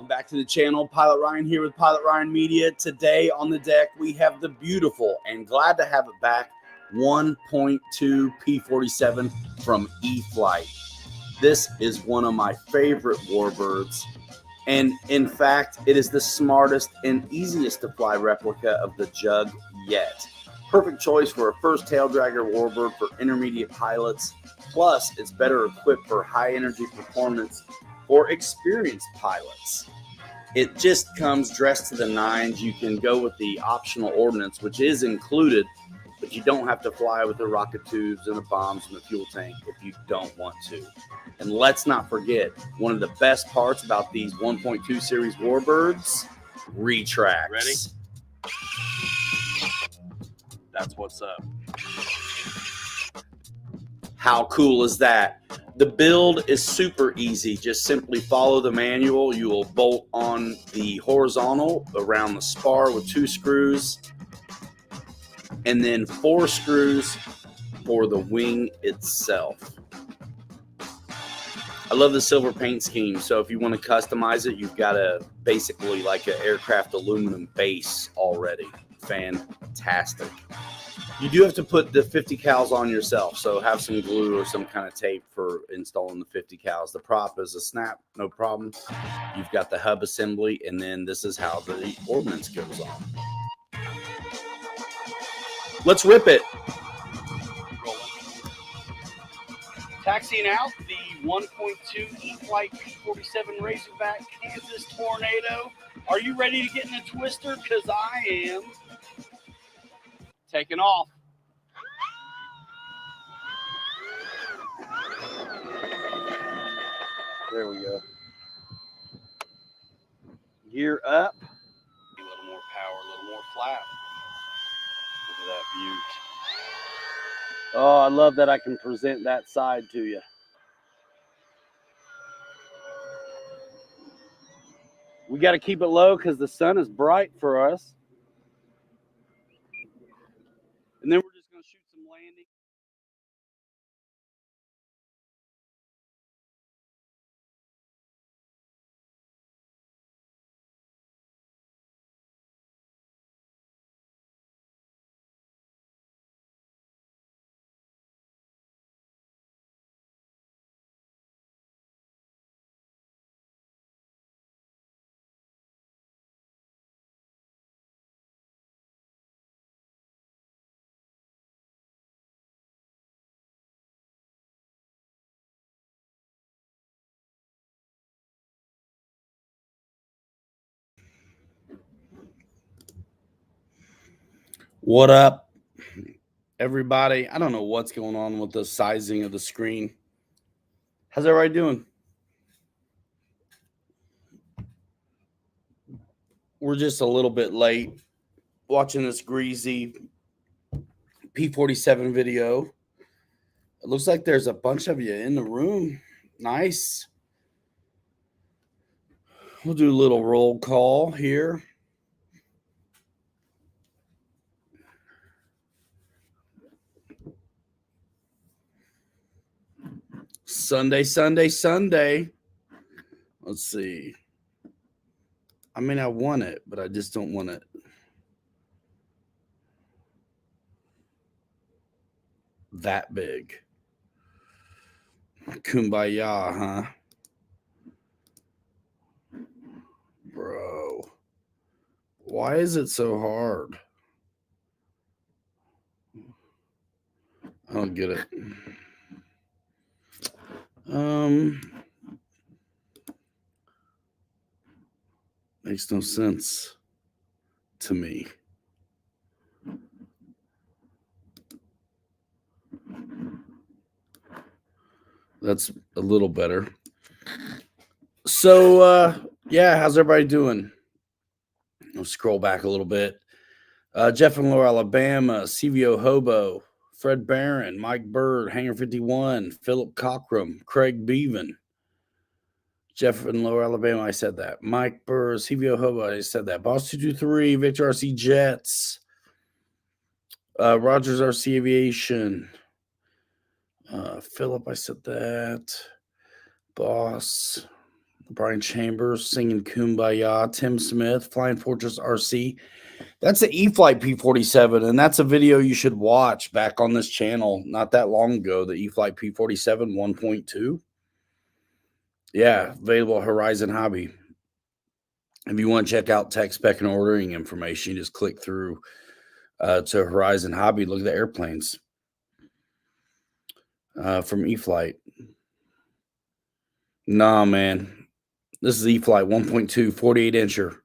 Welcome back to the channel. Pilot Ryan here with Pilot Ryan Media. Today on the deck we have the beautiful, and glad to have it back, 1.2 P-47 from E-flite. This is one of my favorite Warbirds, and in fact it is the smartest and easiest to fly replica of the Jug yet. Perfect choice for a first tail dragger Warbird for intermediate pilots. Plus it's better equipped for high energy performance for experienced pilots. It just comes dressed to the nines. You can go with the optional ordnance, which is included, but you don't have to fly with the rocket tubes and the bombs and the fuel tank if you don't want to. And let's not forget, one of the best parts about these 1.2 series Warbirds, retracts. Ready? That's what's up. How cool is that? The build is super easy. Just simply follow the manual. You will bolt on the horizontal around the spar with 2 screws, and then 4 screws for the wing itself. I love the silver paint scheme. So if you want to customize it, you've got a basically like an aircraft aluminum base already. Fantastic. You do have to put the 50 cals on yourself, so have some glue or some kind of tape for installing the 50 cals. The prop is a snap, no problem. You've got the hub assembly, and then this is how the ordnance goes on. Let's rip it. Taxiing out the 1.2 E-flite P-47 Razorback Kansas Tornado. Are you ready to get in a twister? Because I am. Taking off. There we go. Gear up. A little more power, a little more flap. Look at that beaut. Oh, I love that I can present that side to you. We got to keep it low because the sun is bright for us. And then we're just going to shoot some landing. What up, everybody? I don't know what's going on with the sizing of the screen. How's everybody doing? We're just a little bit late watching this greasy P-47 video. It looks like there's a bunch of you in the room. Nice. We'll do a little roll call here. Sunday. Let's see. I mean, I want it, but I just don't want it that big. Kumbaya, huh? Bro. Why is it so hard? I don't get it. Makes no sense to me. That's a little better. So, yeah, how's everybody doing? I'll scroll back a little bit. Jeff in Lower Alabama, CVO Hobo, Fred Barron, Mike Bird, Hangar 51, Philip Cockrum, Craig Beaven. Jeff in Lower Alabama, I said that. Mike Bird, CVO Hobo, I said that. Boss 223, Victor RC Jets, Rogers RC Aviation, Philip, I said that. Boss, Brian Chambers singing Kumbaya. Tim Smith, Flying Fortress RC. That's the E-flite P-47, and that's a video you should watch back on this channel not that long ago, the E-flite P-47 1.2. Yeah, available at Horizon Hobby. If you want to check out tech spec and ordering information, you just click through to Horizon Hobby. Look at the airplanes from E-flite. Nah, man. This is E-flite 1.2, 48-incher.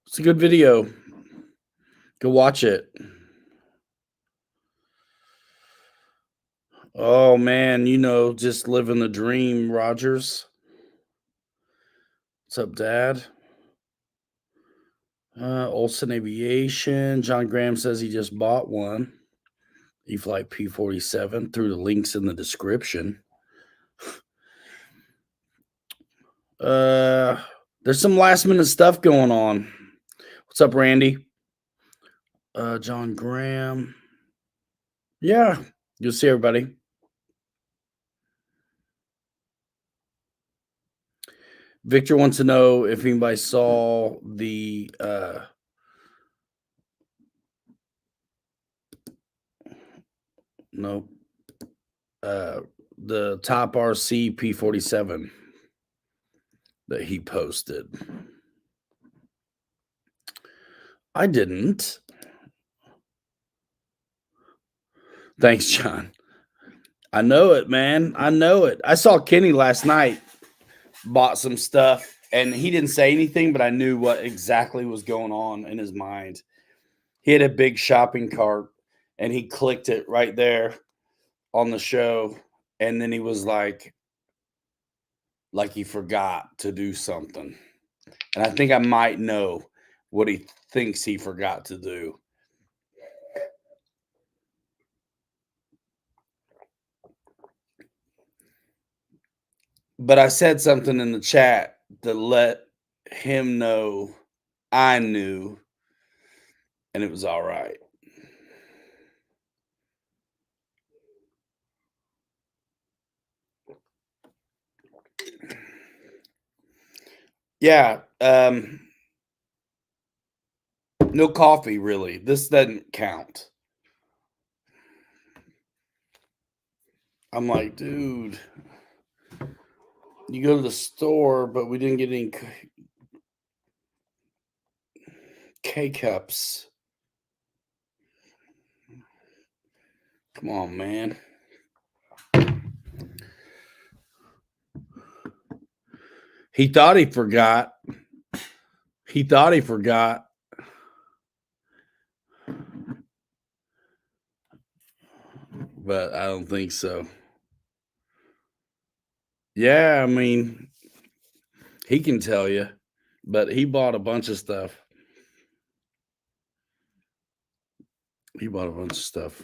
It's a good video. Go watch it. Oh, man, you know, just living the dream, Rogers. What's up, Dad? Olson Aviation. John Graham says he just bought one. E-flite P-47 through the links in the description. There's some last minute stuff going on. What's up, Randy? John Graham. Yeah, you'll see everybody. Victor wants to know if anybody saw the the top RC P-47 that he posted. I didn't. Thanks, John. I know it, man. I know it. I saw Kenny last night, bought some stuff, and he didn't say anything, but I knew what exactly was going on in his mind. He had a big shopping cart, and he clicked it right there on the show, and then he was like he forgot to do something. And I think I might know what he thinks he forgot to do. But I said something in the chat to let him know I knew, and it was all right. Yeah. No coffee, really. This doesn't count. I'm like, dude, you go to the store, but we didn't get any K-cups. Come on, man. He thought he forgot. He thought he forgot. But I don't think so. Yeah, I mean, he can tell you, but he bought a bunch of stuff. He bought a bunch of stuff.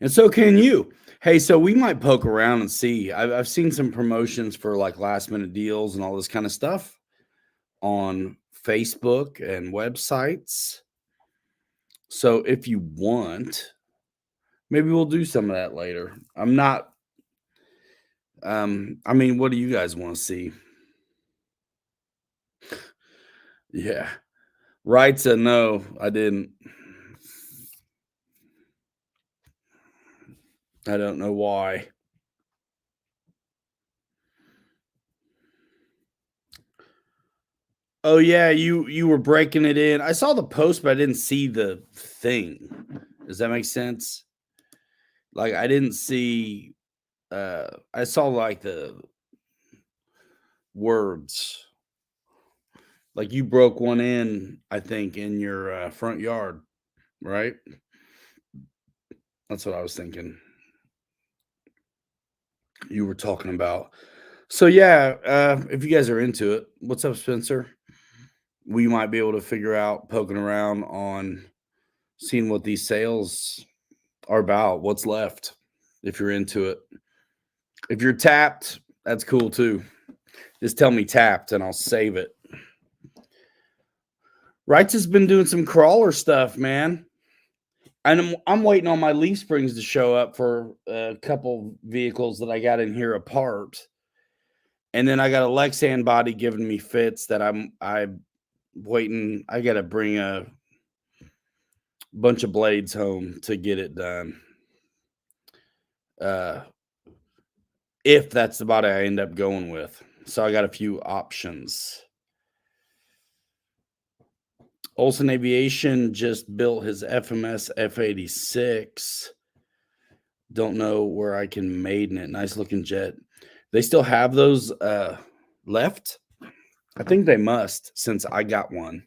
And so can you. Hey, so we might poke around and see. I've seen some promotions for like last minute deals and all this kind of stuff on Facebook and websites. So if you want, maybe we'll do some of that later. I'm not. I mean, what do you guys want to see? Yeah. Right said no, I didn't. I don't know why. Oh yeah, you were breaking it in. I saw the post, but I didn't see the thing. Does that make sense? Like I didn't see I saw like the words. Like you broke one in, I think, in your front yard, right? That's what I was thinking. You were talking about. So yeah, if you guys are into it, what's up, Spencer? We might be able to figure out poking around on seeing what these sales are about, what's left, if you're into it. If you're tapped, that's cool too. Just tell me tapped and I'll save it. Wrights has been doing some crawler stuff, man. And I'm waiting on my leaf springs to show up for a couple vehicles that I got in here apart. And then I got a Lexan body giving me fits that I'm waiting. I got to bring a bunch of blades home to get it done. If that's the body I end up going with. So I got a few options. Olson Aviation just built his FMS F-86. Don't know where I can maiden it. Nice looking jet. They still have those left? I think they must, since I got one.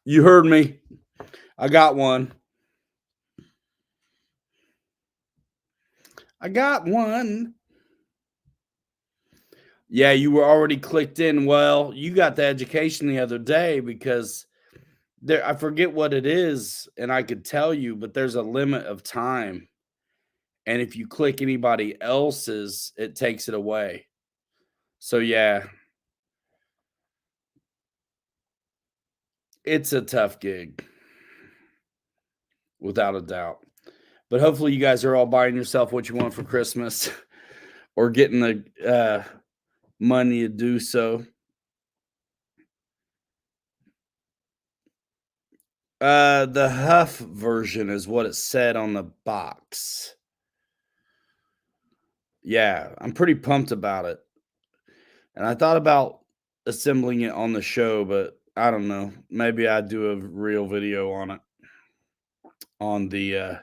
You heard me. I got one. I got one. Yeah, you were already clicked in. Well, you got the education the other day because I forget what it is, and I could tell you, but there's a limit of time. And if you click anybody else's, it takes it away. So yeah, it's a tough gig, without a doubt. But hopefully you guys are all buying yourself what you want for Christmas or getting the money to do so. The Huff version is what it said on the box. Yeah, I'm pretty pumped about it. And I thought about assembling it on the show, but I don't know. Maybe I'd do a real video on it. On the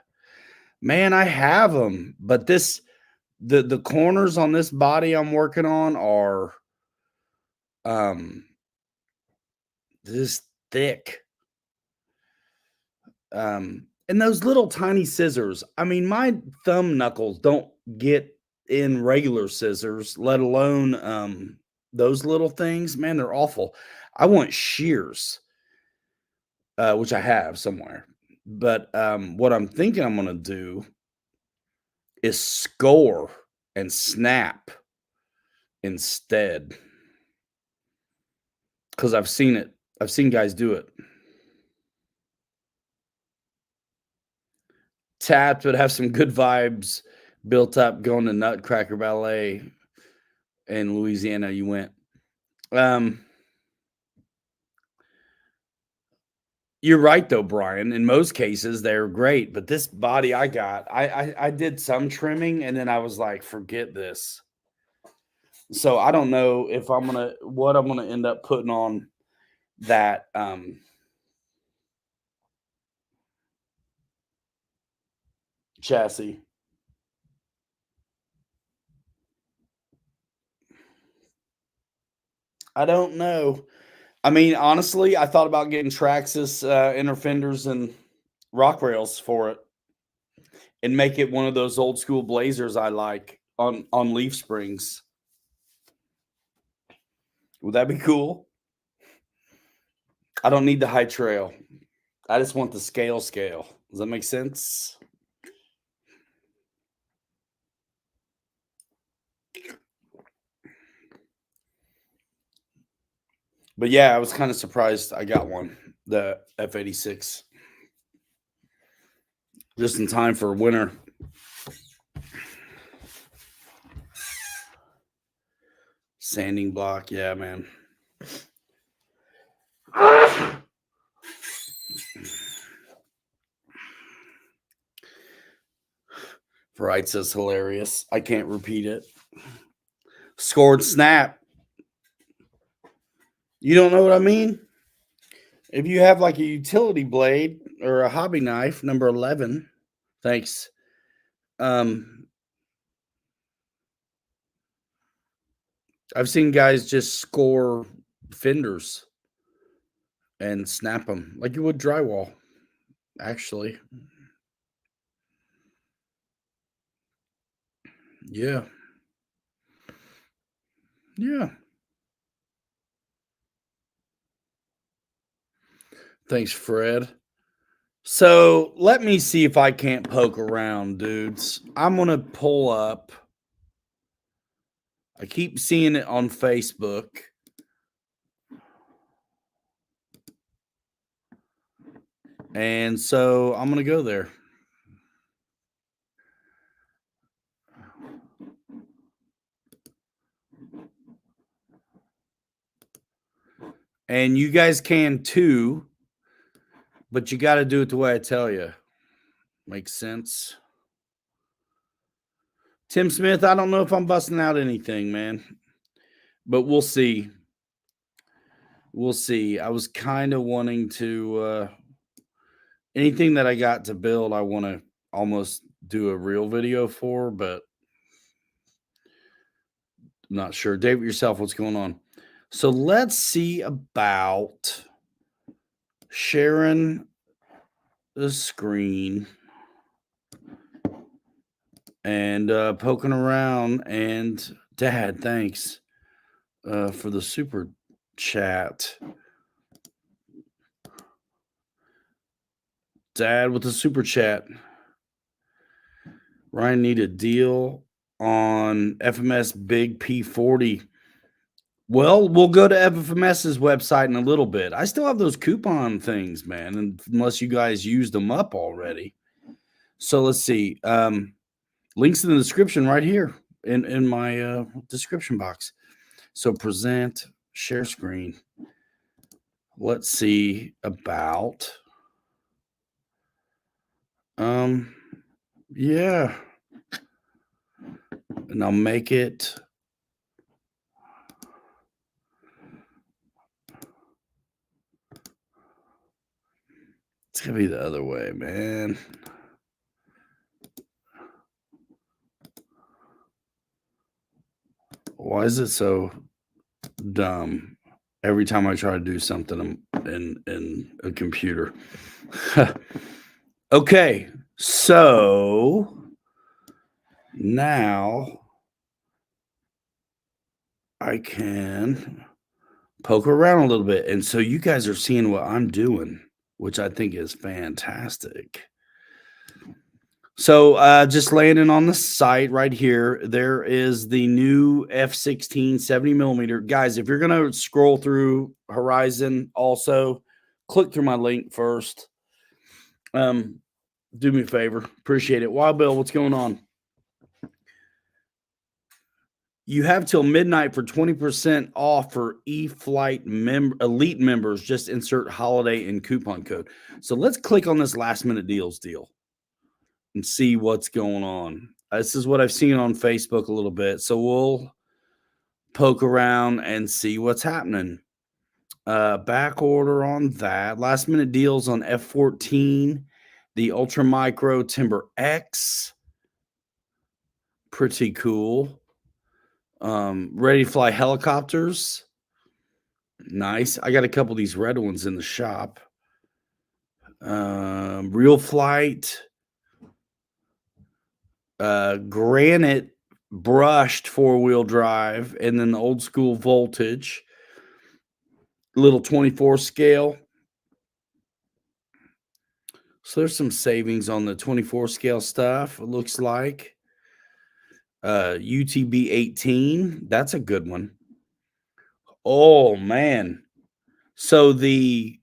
man, I have them, but the corners on this body I'm working on are this thick. And those little tiny scissors. I mean, my thumb knuckles don't get in regular scissors, let alone those little things. Man, they're awful. I want shears, which I have somewhere. But what I'm thinking I'm gonna do is score and snap instead. Because I've seen it. I've seen guys do it. Tapped, but have some good vibes built up going to Nutcracker Ballet in Louisiana. You went. You're right though, Brian. In most cases, they're great, but this body I got, I did some trimming and then I was like, forget this. So I don't know if I'm gonna end up putting on that chassis. I don't know. I mean, honestly, I thought about getting Traxxas inner fenders and rock rails for it and make it one of those old school blazers I like on leaf springs. Would that be cool? I don't need the high trail. I just want the scale. Does that make sense? But yeah, I was kind of surprised I got one, the F-86, just in time for winter. Sanding block, yeah, man. Fright says hilarious. I can't repeat it. Scored snap. You don't know what I mean? If you have like a utility blade or a hobby knife, number 11, thanks. I've seen guys just score fenders and snap them like you would drywall, actually. Yeah. Yeah. Thanks, Fred. So let me see if I can't poke around, dudes. I'm going to pull up. I keep seeing it on Facebook. And so I'm going to go there. And you guys can too, but you got to do it the way I tell you. Makes sense. Tim Smith, I don't know if I'm busting out anything, man, but we'll see. We'll see. I was kind of wanting to, anything that I got to build, I want to almost do a real video for, but I'm not sure. David, yourself, what's going on? So let's see about sharing the screen and poking around. And Dad, thanks for the super chat. Dad with the super chat. Ryan need a deal on FMS Big P40. Well, we'll go to FMS's website in a little bit. I still have those coupon things, man, unless you guys used them up already. So let's see. Links in the description right here in my description box. So present, share screen. Let's see about yeah. And I'll make it it's gonna be the other way, man. Why is it so dumb every time I try to do something in a computer? Okay, so now I can poke around a little bit. And so you guys are seeing what I'm doing, which I think is fantastic. So just landing on the site right here, there is the new F-16 70mm. Guys, if you're going to scroll through Horizon also, click through my link first. Do me a favor. Appreciate it. Wild Bill, what's going on? You have till midnight for 20% off for E-flite elite members. Just insert holiday and coupon code. So let's click on this last minute deals deal and see what's going on. This is what I've seen on Facebook a little bit. So we'll poke around and see what's happening. Back order on that. Last minute deals on F-14, the Ultra Micro Timber X. Pretty cool. Ready to fly helicopters. Nice. I got a couple of these red ones in the shop. Real flight. Granite brushed 4-wheel drive, and then the old school voltage. Little 24 scale. So there's some savings on the 24 scale stuff, it looks like. UTB 18, that's a good one. Oh man. So the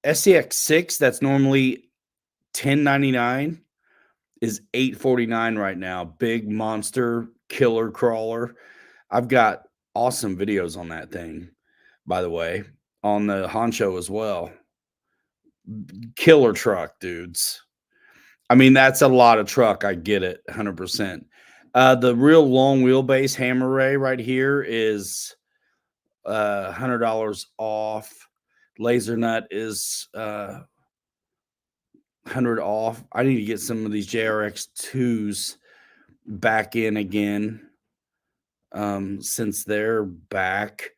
SCX 6 that's normally $10.99 is $8.49 right now. Big monster killer crawler. I've got awesome videos on that thing, by the way, on the Honcho as well. Killer truck, dudes. I mean, that's a lot of truck. I get it 100%. The real long wheelbase hammer ray right here is $100 off. Laser nut is $100 off. I need to get some of these JRX 2s back in again since they're back.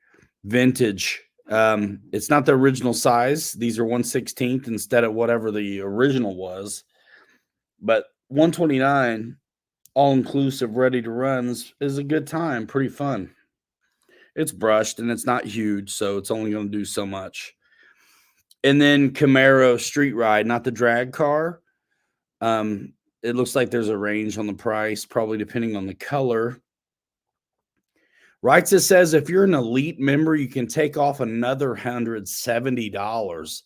Vintage. It's not the original size. These are 1/16 instead of whatever the original was. But 129 all-inclusive ready to run is a good time. Pretty fun. It's brushed and it's not huge, so it's only going to do so much. And then Camaro Street Ride, not the drag car. It looks like there's a range on the price, probably depending on the color. Wrights, it says if you're an elite member, you can take off another $170.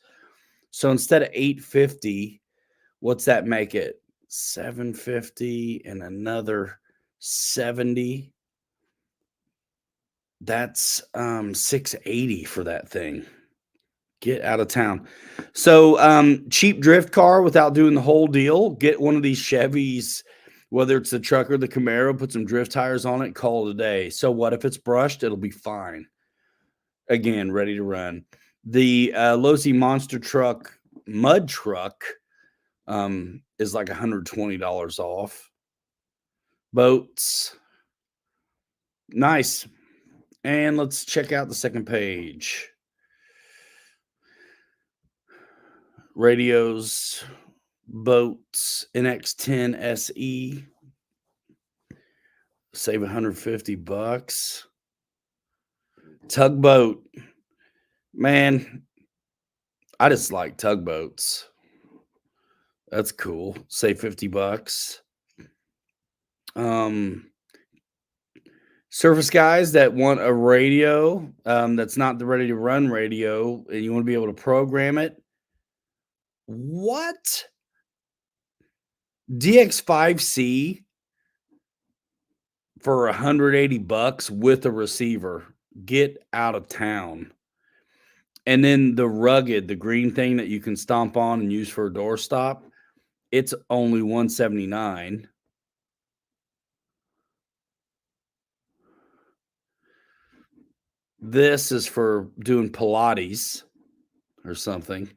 So instead of 850, what's that make it? 750 and another 70. That's 680 for that thing. Get out of town. So cheap drift car without doing the whole deal. Get one of these Chevys, whether it's the truck or the Camaro, put some drift tires on it, call it a day. So what if it's brushed? It'll be fine. Again, ready to run. The Losi Monster Truck mud truck is like $120 off. Boats. Nice. And let's check out the second page. Radios, boats, NX10 SE. Save $150. Tugboat. Man, I just like tugboats. That's cool. Save $50. Surface guys that want a radio that's not the ready to run radio and you want to be able to program it. What? DX5C for $180 with a receiver. Get out of town. And then the rugged, the green thing that you can stomp on and use for a doorstop, it's only $179. This is for doing Pilates or something.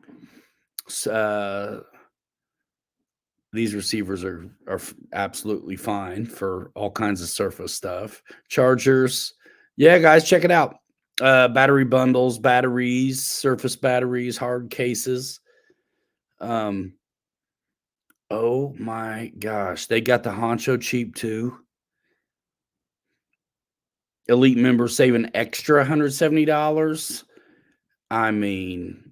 These receivers are absolutely fine for all kinds of surface stuff. Chargers. Yeah, guys, check it out. Battery bundles, batteries, surface batteries, hard cases. Oh my gosh. They got the Honcho cheap too. Elite members save an extra $170. I mean,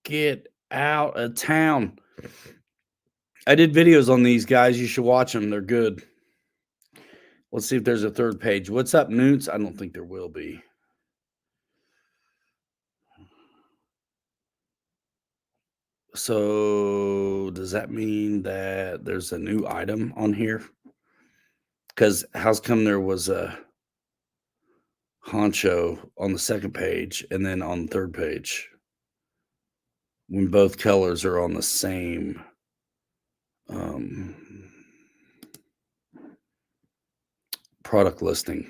get out of town. I did videos on these guys. You should watch them. They're good. Let's see if there's a third page. What's up, Newts? I don't think there will be. So does that mean that there's a new item on here? Because how's come there was a Honcho on the second page and then on the third page when both colors are on the same product listing?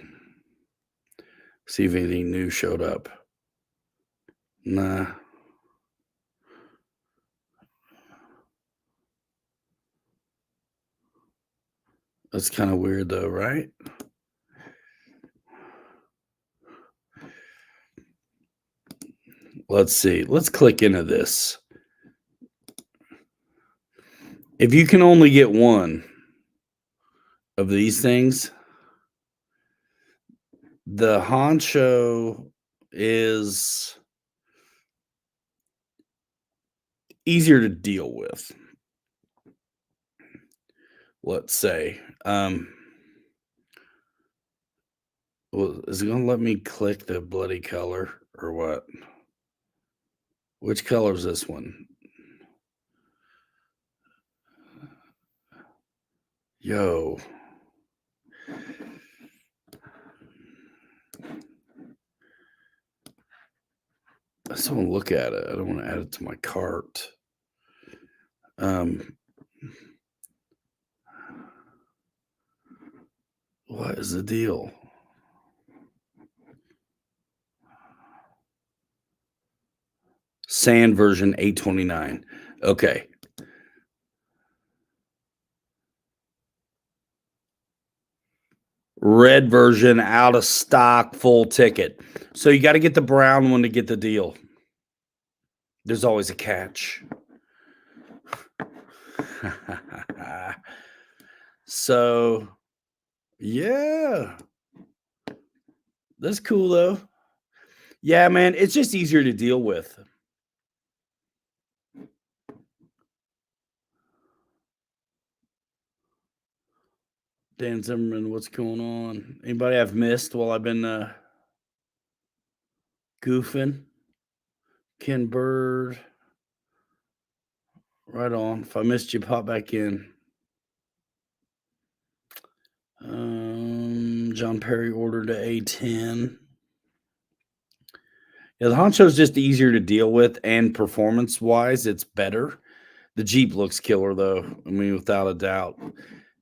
See if anything new showed up. Nah. That's kind of weird though, right? Let's see. Let's click into this. If you can only get one of these things, the Honcho is easier to deal with. Let's say. Well, is it going to let me click the bloody color or what? Which color is this one? Yo. I just want to look at it. I don't want to add it to my cart. What is the deal? Sand version 829. Okay. Red version out of stock, full ticket. So you got to get the brown one to get the deal. There's always a catch. So, yeah. That's cool though. Yeah, man, it's just easier to deal with. Dan Zimmerman, what's going on? Anybody I've missed while I've been goofing? Ken Bird. Right on. If I missed you, pop back in. John Perry ordered a A10. Yeah, the Honcho is just easier to deal with, and performance-wise, it's better. The Jeep looks killer, though. I mean, without a doubt.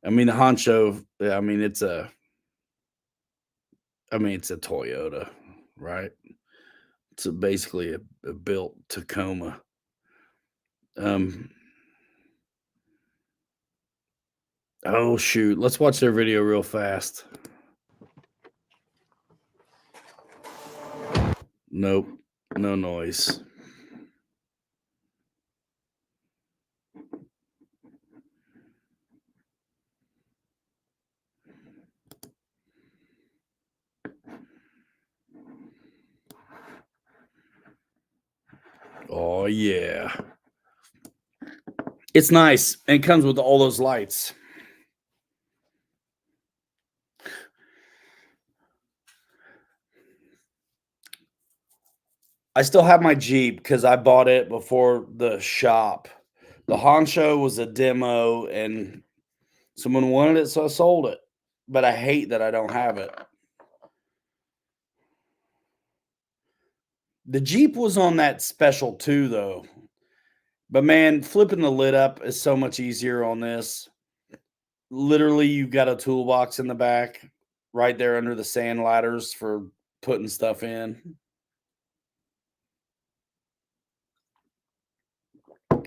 I mean, the Honcho. I mean, it's a Toyota, right? It's basically a built Tacoma. Oh shoot! Let's watch their video real fast. Nope, no noise. Oh yeah, it's nice, and it comes with all those lights. I still have my Jeep because I bought it before the shop. The Honcho was a demo, and someone wanted it, so I sold it. But I hate that I don't have it. The Jeep was on that special too, though. But man, flipping the lid up is so much easier on this. Literally, you've got a toolbox in the back right there under the sand ladders for putting stuff in.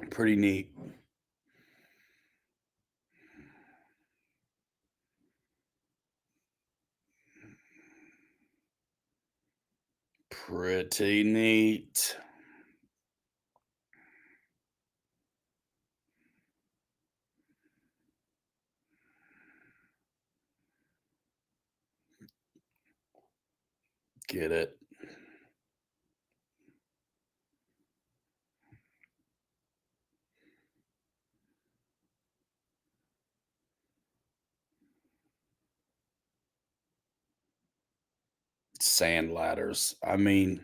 Pretty neat. Pretty neat. Get it. Sand ladders. I mean,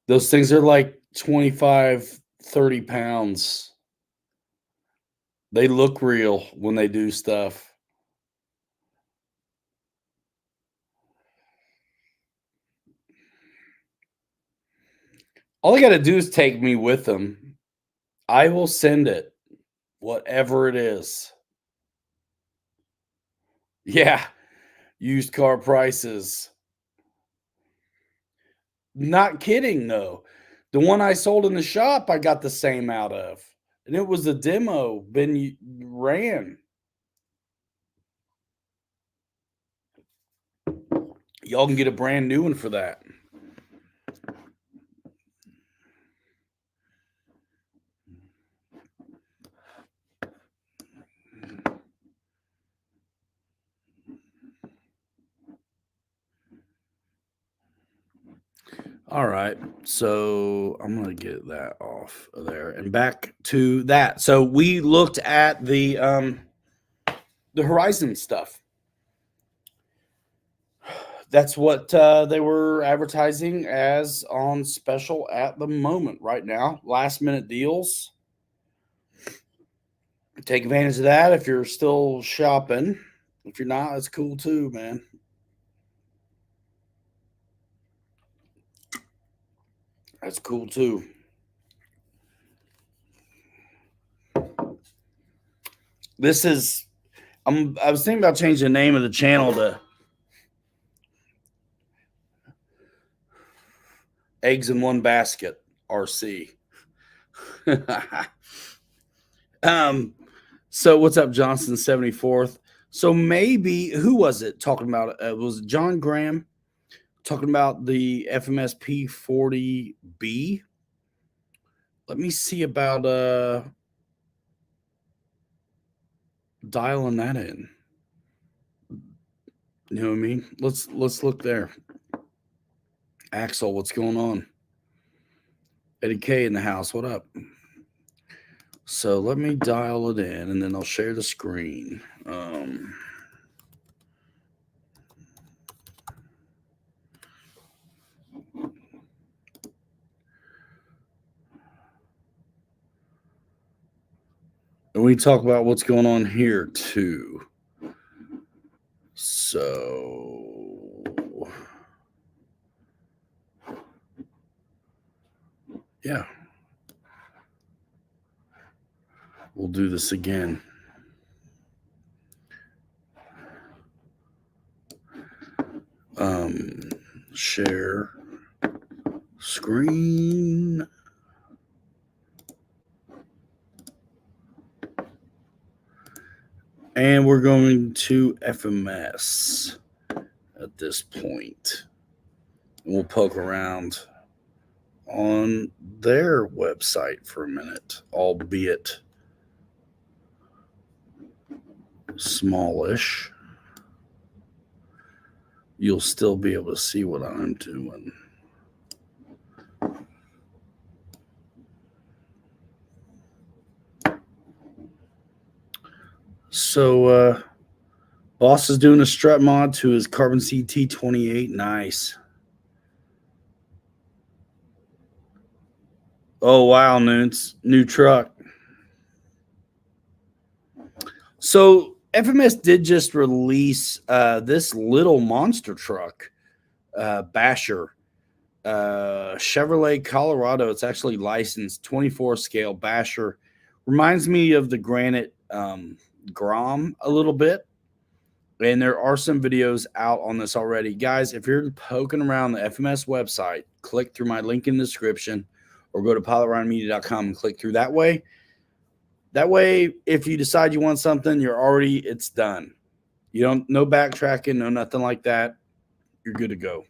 those things are like 25, 30 pounds. They look real when they do stuff. All they got to do is take me with them. I will send it, whatever it is. Yeah, used car prices. Not kidding, though. The one I sold in the shop, I got the same out of. And it was a demo, been ran. Y'all can get a brand new one for that. All right, so I'm gonna get that off of there and back to that. So we looked at the Horizon stuff. That's what they were advertising as on special at the moment right now. Last minute deals. Take advantage of that if you're still shopping. If you're not, it's cool too, man. That's cool too. This is I was thinking about changing the name of the channel to Eggs in One Basket RC. So what's up, Johnson 74th? So maybe who was it talking about? Was it John Graham talking about the FMS P-40B? Let me see about dialing that in. You know what I mean? Let's look there. Axel, what's going on? Eddie K in the house. What up? So let me dial it in, and then I'll share the screen. And we talk about what's going on here too. So, yeah. We'll do this again. Share screen. And we're going to FMS at this point. And we'll poke around on their website for a minute, albeit smallish. You'll still be able to see what I'm doing. So, Boss is doing a strut mod to his Carbon CT28. Nice. Oh, wow, Nunes. New truck. So, FMS did just release this little monster truck, Basher, Chevrolet Colorado. It's actually licensed 24 scale Basher. Reminds me of the Granite Grom a little bit. And there are some videos out on this already. Guys, if you're poking around the FMS website, click through my link in the description or go to pilotryanmedia.com and click through that way. That way, if you decide you want something, it's done. You don't, no backtracking, no nothing like that. You're good to go.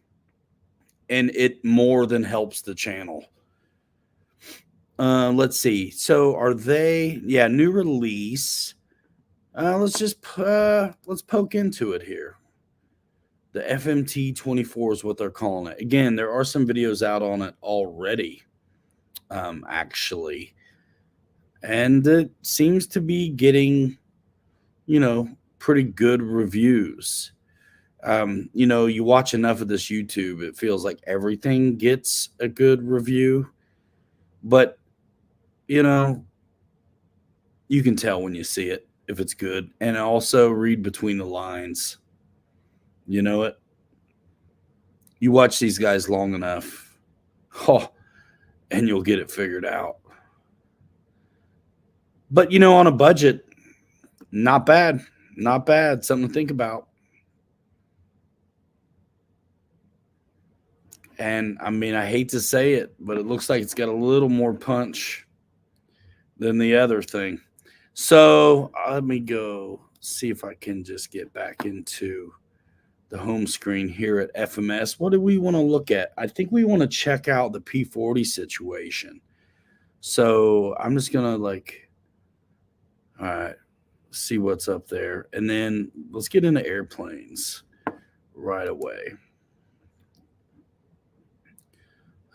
And it more than helps the channel. Let's see. So are they, yeah, new release. Let's poke into it here. The FMT 24 is what they're calling it. Again, there are some videos out on it already, actually. And it seems to be getting, pretty good reviews. You watch enough of this YouTube, it feels like everything gets a good review. But, you can tell when you see it if it's good. And also read between the lines. You know it. You watch these guys long enough, and you'll get it figured out. But, on a budget, not bad. Not bad. Something to think about. And, I hate to say it, but it looks like it's got a little more punch than the other thing. So, let me go see if I can just get back into the home screen here at FMS. What do we want to look at? I think we want to check out the P40 situation. So, I'm just going to all right, see what's up there. And then let's get into airplanes right away.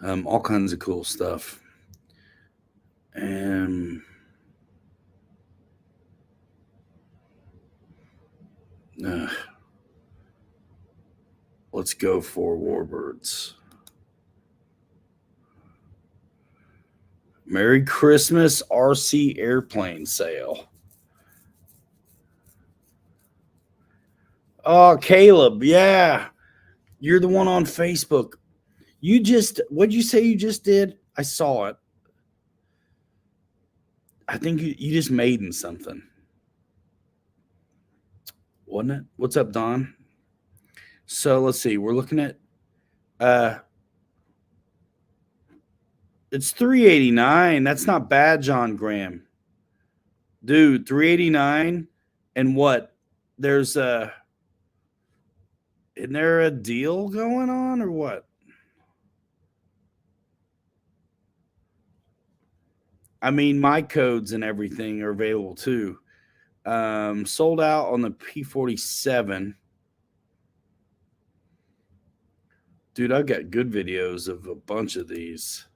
All kinds of cool stuff. And let's go for Warbirds. Merry Christmas RC airplane sale. Oh, Caleb, yeah. You're the one on Facebook. What'd you say you just did? I saw it. I think you just made in something. Wasn't it? What's up, Don? So let's see. We're looking at it's $389. That's not bad, John Graham. Dude, $389. And what? Isn't there a deal going on or what? My codes and everything are available too. Sold out on the P-47. Dude, I've got good videos of a bunch of these.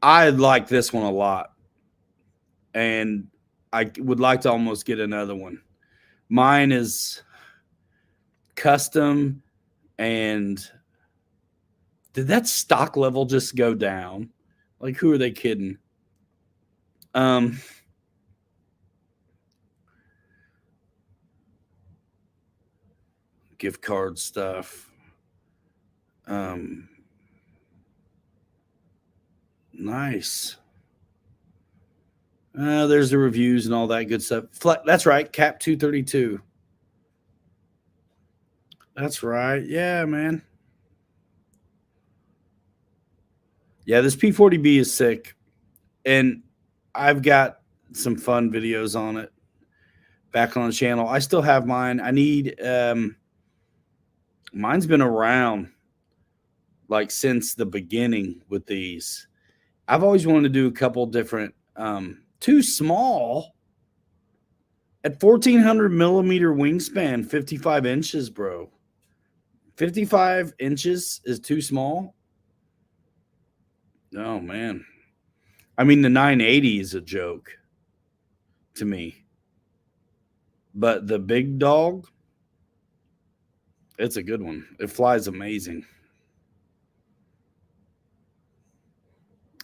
I like this one a lot. And I would like to almost get another one. Mine is custom. And did that stock level just go down? Like, who are they kidding? Gift card stuff. Nice. There's the reviews and all that good stuff. That's right, Cap 232. That's right. Yeah, man. Yeah, this P40B is sick. And I've got some fun videos on it back on the channel. I still have mine. I need mine's been around like since the beginning with these. I've always wanted to do a couple different too small at 1400 millimeter wingspan, 55 inches, bro. 55 inches is too small. Oh man. I mean, the 980 is a joke to me. But the big dog, it's a good one. It flies amazing.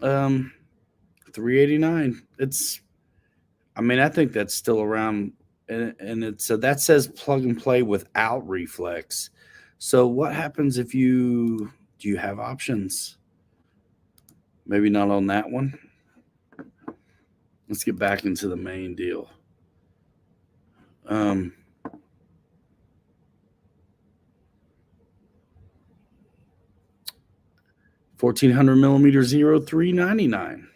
389. I think that's still around, and it's that says plug and play without reflex. So what happens if do you have options? Maybe not on that one. Let's get back into the main deal. 1400 millimeter 399.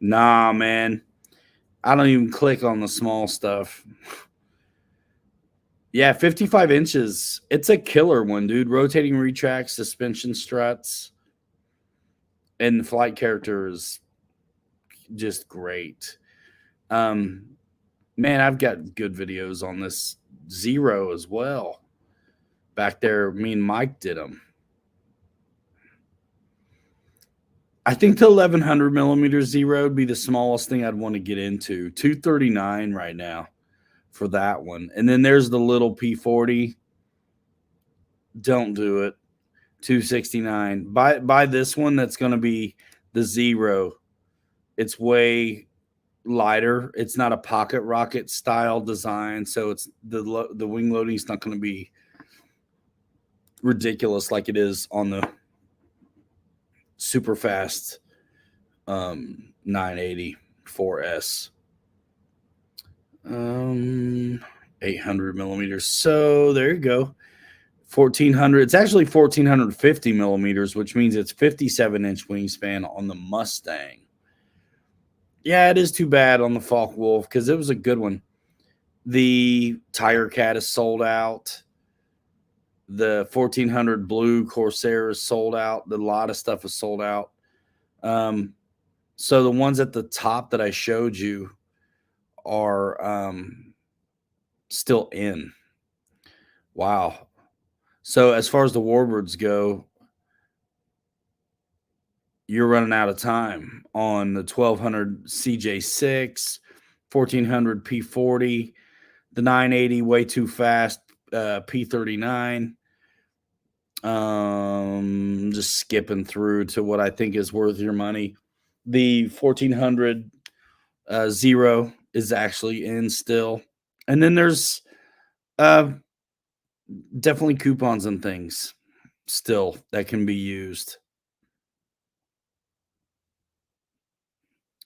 Nah, man. I don't even click on the small stuff. Yeah, 55 inches. It's a killer one, dude. Rotating retract, suspension struts, and the flight character is just great. Man, I've got good videos on this Zero as well. Back there, me and Mike did them. I think the 1100 millimeter Zero would be the smallest thing I'd want to get into. 239 right now for that one. And then there's the little P40. Don't do it. 269. Buy this one that's going to be the Zero. It's way lighter. It's not a pocket rocket style design, so it's the wing loading is not going to be ridiculous like it is on the super fast 980 4S. 800 millimeters. So there you go. 1400. It's actually 1450 millimeters, which means it's 57-inch wingspan on the Mustang. Yeah, it is too bad on the Focke-Wulf because it was a good one. The Tiger Cat is sold out. The 1400 Blue Corsair is sold out. A lot of stuff is sold out. So the ones at the top that I showed you are still in. Wow. So as far as the Warbirds go, you're running out of time on the 1200 CJ6, 1400 P40, the 980 way too fast P39. Just skipping through to what I think is worth your money. The 1400 Zero is actually in still. And then there's definitely coupons and things still that can be used.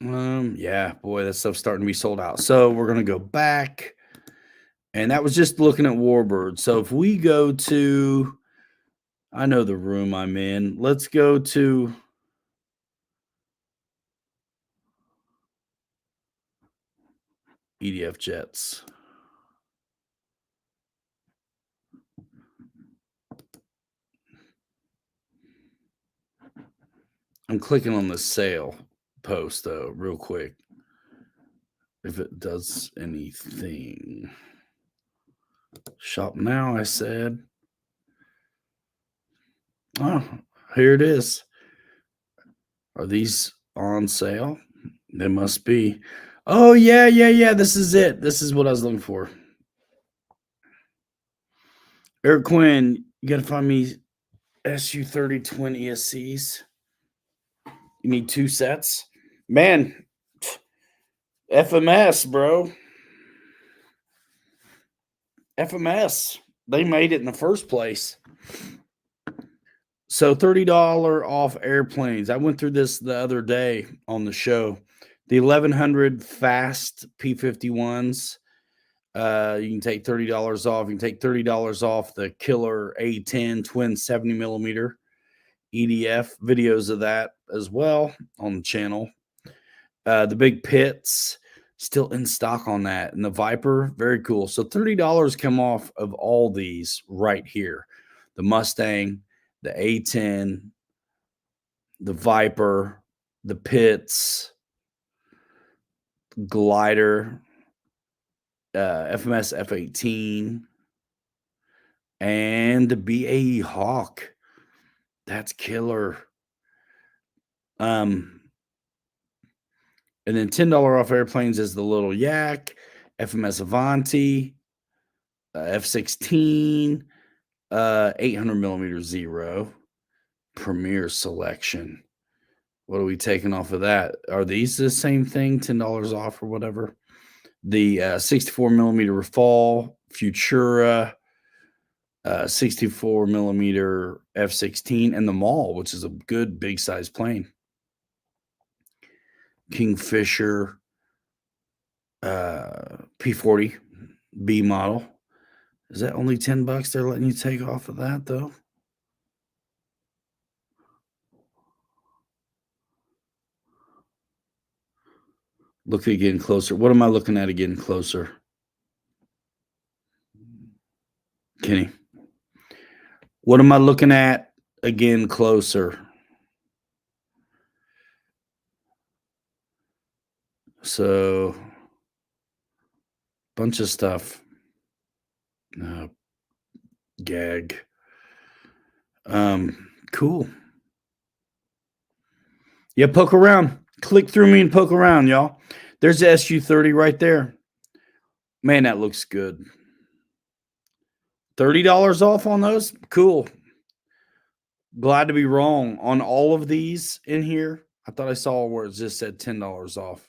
Yeah, boy, that stuff's starting to be sold out. So we're going to go back. And that was just looking at Warbird. So if we go to, I know the room I'm in. Let's go to EDF Jets. I'm clicking on the sale post, though, real quick. If it does anything. Shop now, I said. Oh, here it is. Are these on sale? They must be. Oh, yeah. This is it. This is what I was looking for. Eric Quinn, you got to find me SU30 twin ESCs. You need 2 sets? Man, FMS, bro. FMS. They made it in the first place. So $30 off airplanes. I went through this the other day on the show. The 1100 fast P-51s. You can take $30 off. You can take $30 off the killer A-10 twin 70 millimeter EDF. Videos of that as well on the channel. The big pits still in stock on that, and the Viper, very cool. So $30 come off of all these right here: the Mustang, the A-10, the Viper, the pits, glider, FMS F-18, and the BAE Hawk. That's killer. And then $10 off airplanes is the little Yak, FMS Avanti, F-16, 800 millimeter Zero, Premier Selection. What are we taking off of that? Are these the same thing? $10 off or whatever? The 64 millimeter Rafale, Futura, 64 millimeter F-16, and the Maul, which is a good big size plane. Kingfisher, P-40 B model. Is that only $10 they're letting you take off of that, though? Look again closer. What am I looking at again closer? Kenny. What am I looking at again closer? So, bunch of stuff. Gag. Cool. Yeah, poke around. Click through me and poke around, y'all. There's the SU-30 right there. Man, that looks good. $30 off on those? Cool. Glad to be wrong on all of these in here. I thought I saw where it just said $10 off.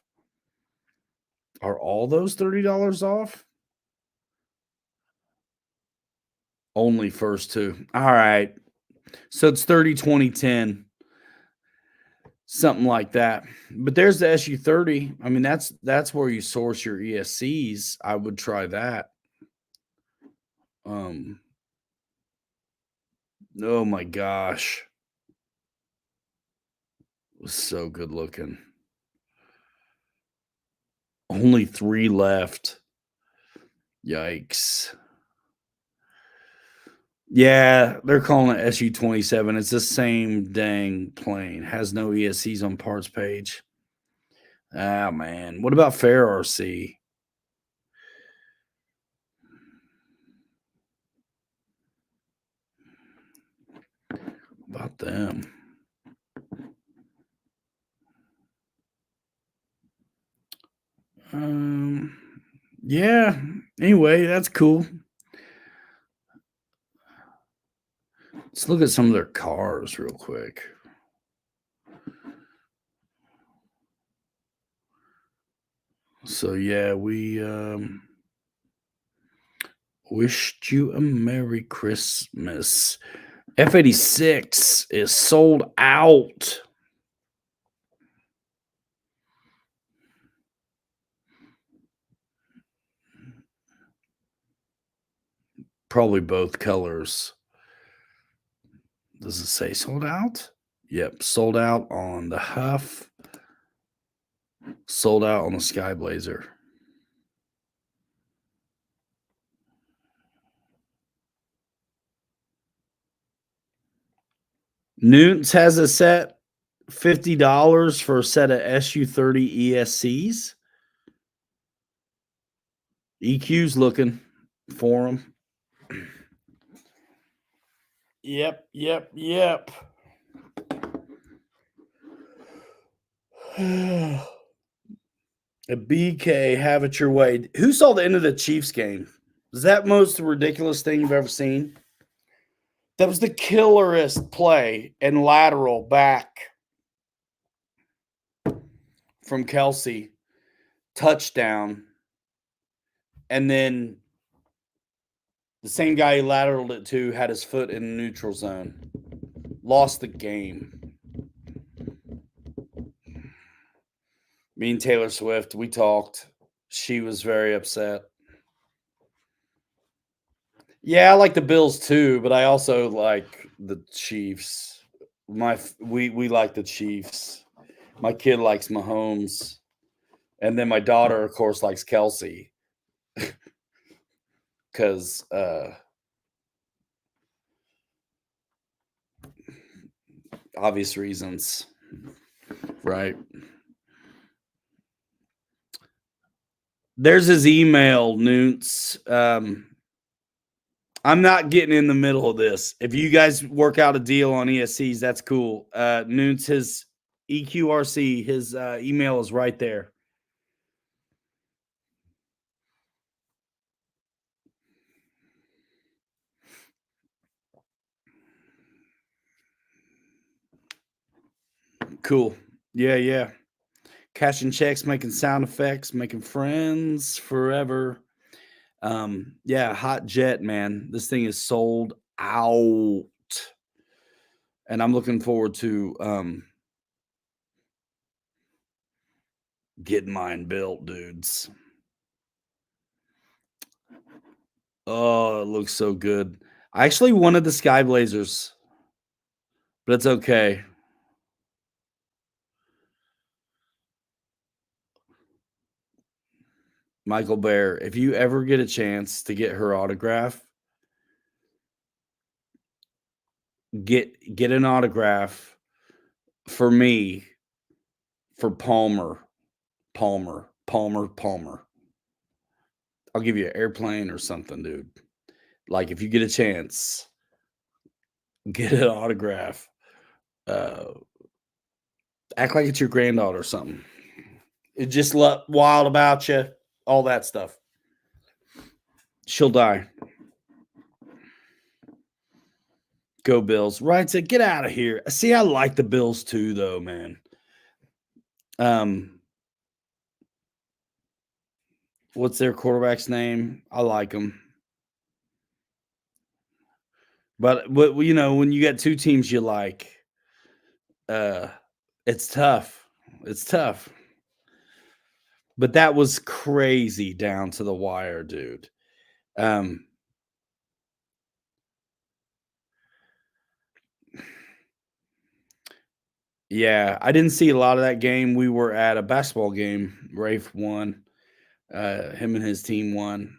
Are all those $30 off? Only first two. All right. So it's 30, 20, 10. Something like that. But there's the SU-30. I mean, that's where you source your ESCs. I would try that. Oh my gosh. It was so good looking. Only 3 left. Yikes. Yeah, they're calling it SU-27. It's the same dang plane. Has no ESCs on parts page. Ah, man. What about Fair RC? About them. Yeah. Anyway, that's cool. Let's look at some of their cars real quick. So yeah, we wished you a Merry Christmas. F-86 is sold out. Probably both colors. Does it say sold out? Yep, sold out on the Huff. Sold out on the Sky Blazer. Newt's has a set $50 for a set of SU-30 ESCs. EQ's looking for them. Yep. A BK, have it your way. Who saw the end of the Chiefs game? Is that most ridiculous thing you've ever seen? That was the killerest play and lateral back. from Kelsey, touchdown, and then the same guy he lateraled it to had his foot in the neutral zone. Lost the game. Me and Taylor Swift, we talked. She was very upset. Yeah, I like the Bills too, but I also like the Chiefs. We like the Chiefs. My kid likes Mahomes, and then my daughter, of course, likes Kelsey because obvious reasons, right? There's his email, Newts. I'm not getting in the middle of this. If you guys work out a deal on ESCs, that's cool. Newts, his EQRC, his email is right there. Cool. Yeah. Cashing checks, making sound effects, making friends forever. Yeah, hot jet, man. This thing is sold out. And I'm looking forward to getting mine built, dudes. Oh, it looks so good. I actually wanted the Sky Blazers, but it's okay. Michael Bear, if you ever get a chance to get her autograph, get an autograph for me for Palmer. I'll give you an airplane or something, dude. Like if you get a chance, get an autograph. Act like it's your granddaughter or something. It just wild about you, all that stuff. She'll die. Go Bills. Ryan said, get out of here. See, I like the Bills too, though, man. What's their quarterback's name? I like them. But you know, when you got two teams you like, it's tough. It's tough. But that was crazy down to the wire, dude. Yeah, I didn't see a lot of that game. We were at a basketball game. Rafe won. Him and his team won.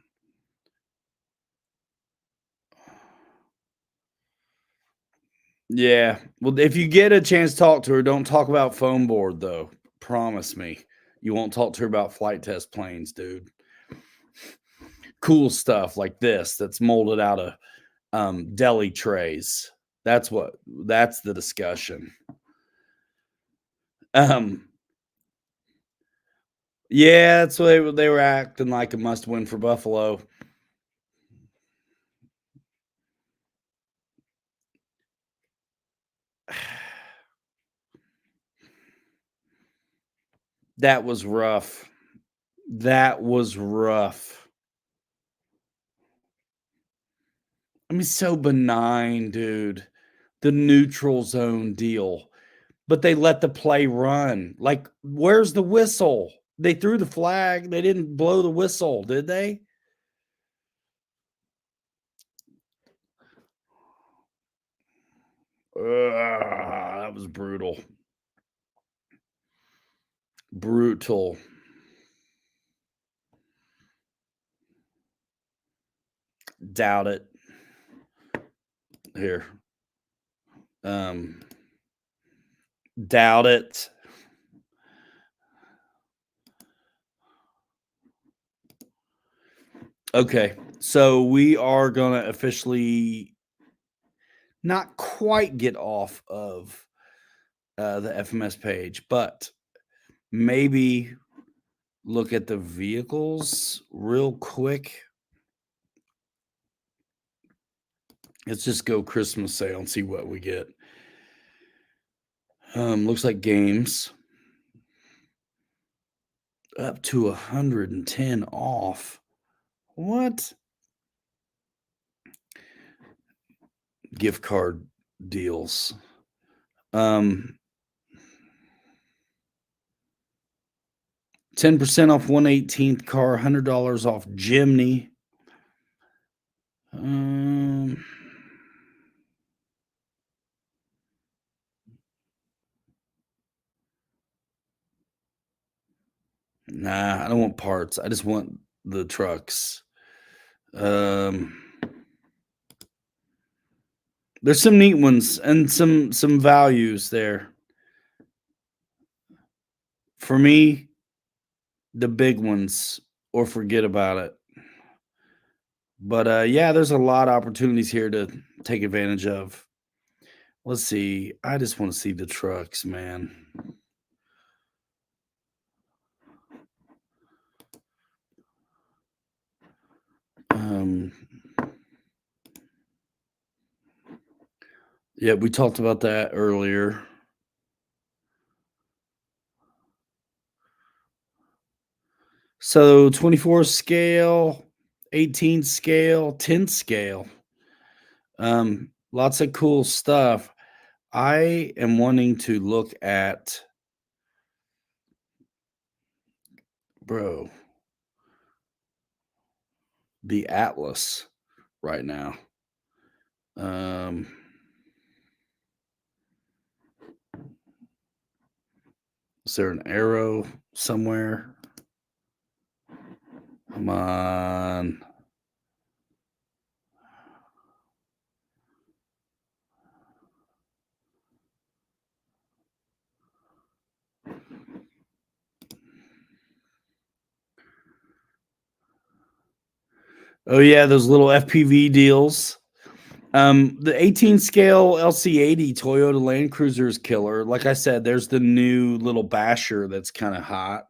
Yeah. Well, if you get a chance to talk to her, don't talk about foam board, though. Promise me. You won't talk to her about flight test planes, dude. Cool stuff like this that's molded out of deli trays. That's the discussion. Yeah, that's what they were acting like a must win for Buffalo. That was rough. That was rough. I mean, so benign, dude. The neutral zone deal. But they let the play run. Like, where's the whistle? They threw the flag. They didn't blow the whistle, did they? That was brutal. Brutal. Doubt it. Here. Doubt it. Okay. So we are going to officially not quite get off of the FMS page, but maybe look at the vehicles real quick. Let's just go Christmas sale and see what we get. Looks like games. up to 110 off. What? Gift card deals. 10% off 1/18th car, $100 off Jimny. Nah, I don't want parts. I just want the trucks. There's some neat ones and some values there. For me, the big ones or forget about it. But yeah, there's a lot of opportunities here to take advantage of. Let's see. I just want to see the trucks, man. Yeah, we talked about that earlier. So 24 scale, 18 scale, 10 scale. Lots of cool stuff. I am wanting to look at, bro, the Atlas right now. Is there an arrow somewhere? Come on. Oh yeah, those little FPV deals. The 18 scale LC80 Toyota Land Cruiser is killer. Like I said, there's the new little basher that's kind of hot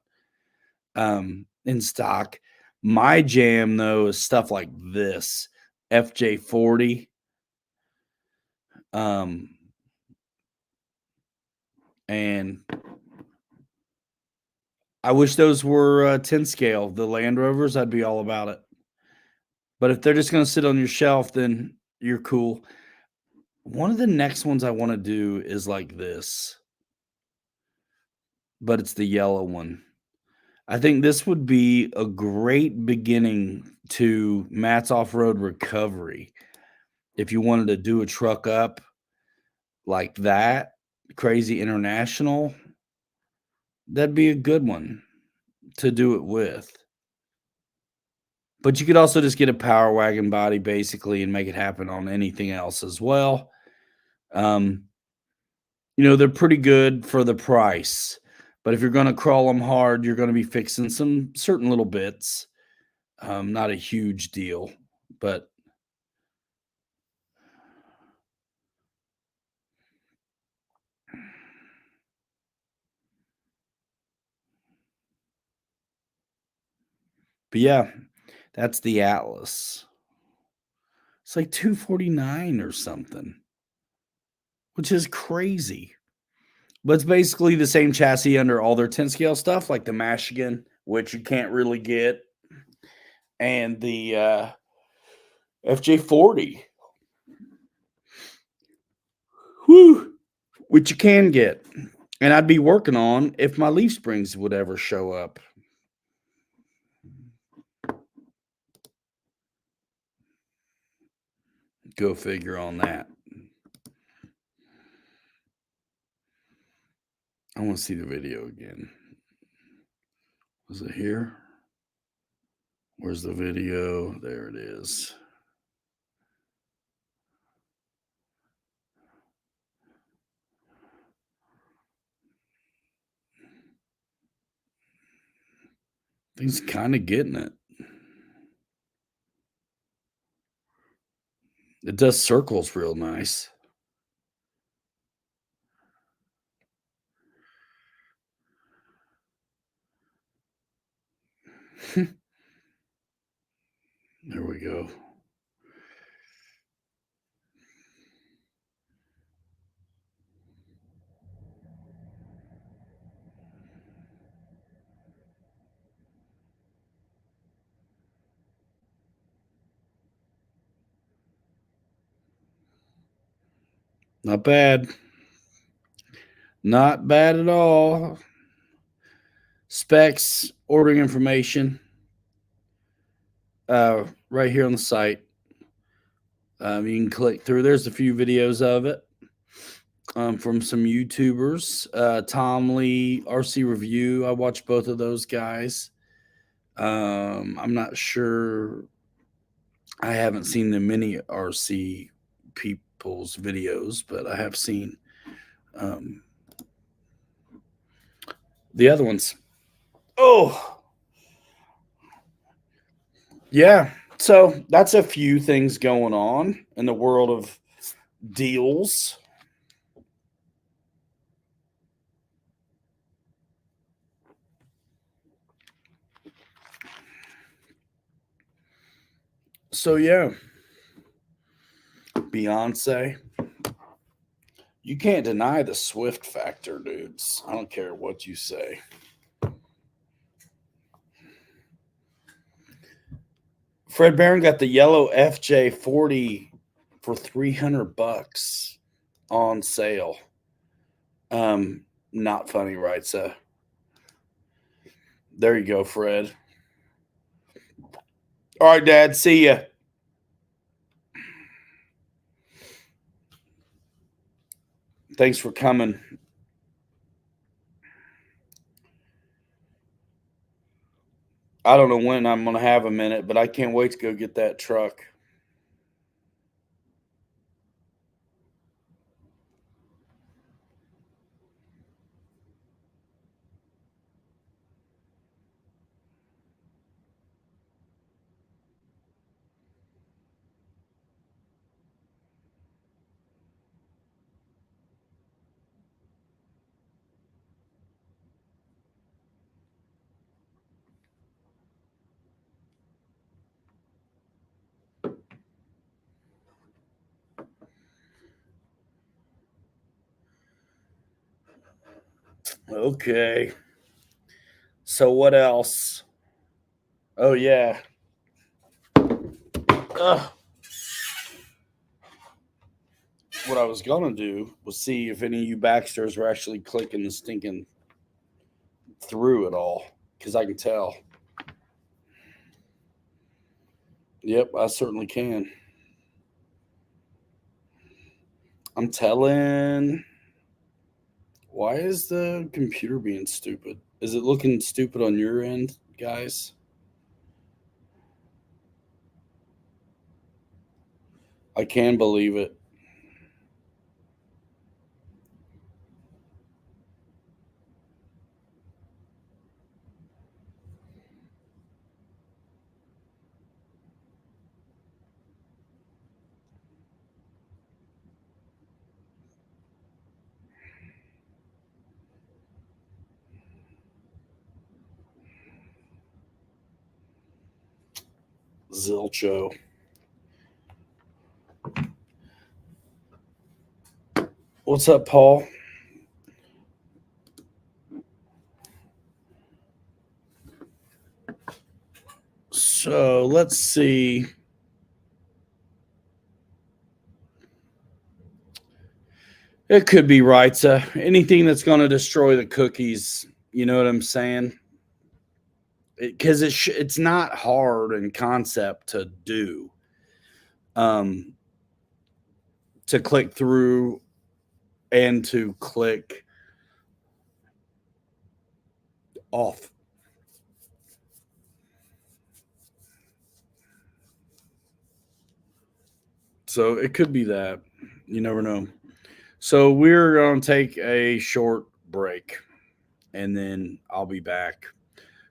in stock. My jam though is stuff like this FJ40. And I wish those were 10 scale. The Land Rovers, I'd be all about it. But if they're just going to sit on your shelf, then you're cool. One of the next ones I want to do is like this, but it's the yellow one. I think this would be a great beginning to Matt's off-road recovery. If you wanted to do a truck up like that, Crazy International, that'd be a good one to do it with. But you could also just get a Power Wagon body basically and make it happen on anything else as well. They're pretty good for the price. But if you're going to crawl them hard, you're going to be fixing some certain little bits. Not a huge deal, but yeah, that's the Atlas. It's like 249 or something, which is crazy. But it's basically the same chassis under all their 10 scale stuff, like the Michigan, which you can't really get, and the FJ40. Whew, which you can get. And I'd be working on if my leaf springs would ever show up. Go figure on that. I want to see the video again. Was it here? Where's the video? There it is. He's kind of getting it. It does circles real nice. There we go. Not bad. Not bad at all. Specs, ordering information, right here on the site. You can click through. There's a few videos of it from some YouTubers. Tom Lee, RC Review. I watch both of those guys. I'm not sure. I haven't seen the many RC people's videos, but I have seen the other ones. Oh, yeah. So that's a few things going on in the world of deals. So yeah, Beyonce. You can't deny the Swift factor, dudes. I don't care what you say. Fred Barron got the yellow FJ40 for $300 on sale. Not funny, right? So there you go, Fred. All right, Dad. See ya. Thanks for coming. I don't know when I'm going to have a minute, but I can't wait to go get that truck. Okay. So what else? Oh, yeah. Ugh. What I was going to do was see if any of you Baxters were actually clicking the stinking through it all, because I can tell. Yep, I certainly can. I'm telling. Why is the computer being stupid? Is it looking stupid on your end, guys? I can believe it. Zilcho. What's up, Paul? So let's see. It could be right. Anything that's going to destroy the cookies. You know what I'm saying? Because it's not hard in concept to do. To click through and to click off. So it could be that. You never know. So we're going to take a short break and then I'll be back.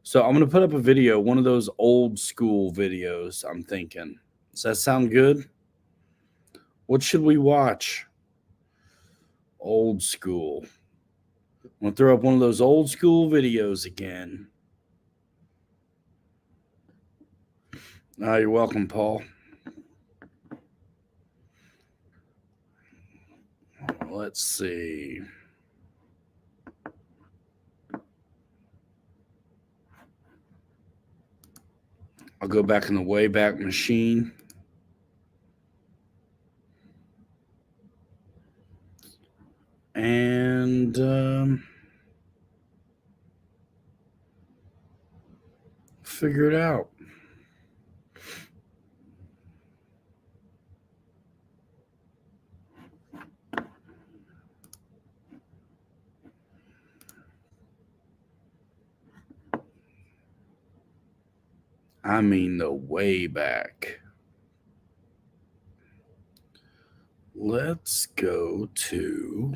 So I'm going to put up a video, one of those old school videos, I'm thinking. Does that sound good? What should we watch? Old school. I'm going to throw up one of those old school videos again. You're welcome, Paul. Let's see. I'll go back in the Wayback Machine. and figure it out. I mean, the way back. Let's go to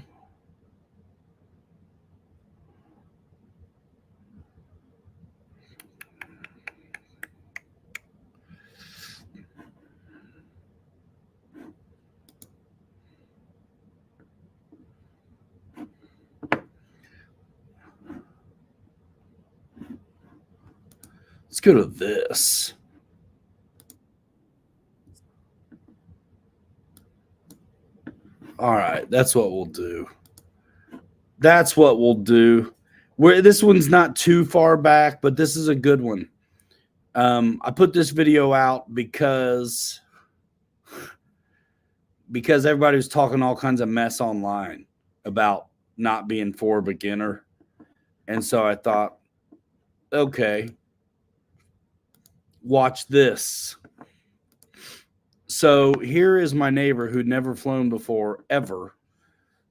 let's go to this. All right, that's what we'll do. That's what we'll do. This one's not too far back, but this is a good one. I put this video out because everybody was talking all kinds of mess online about not being for beginner. And so I thought, okay, watch this. So here is my neighbor who'd never flown before, ever,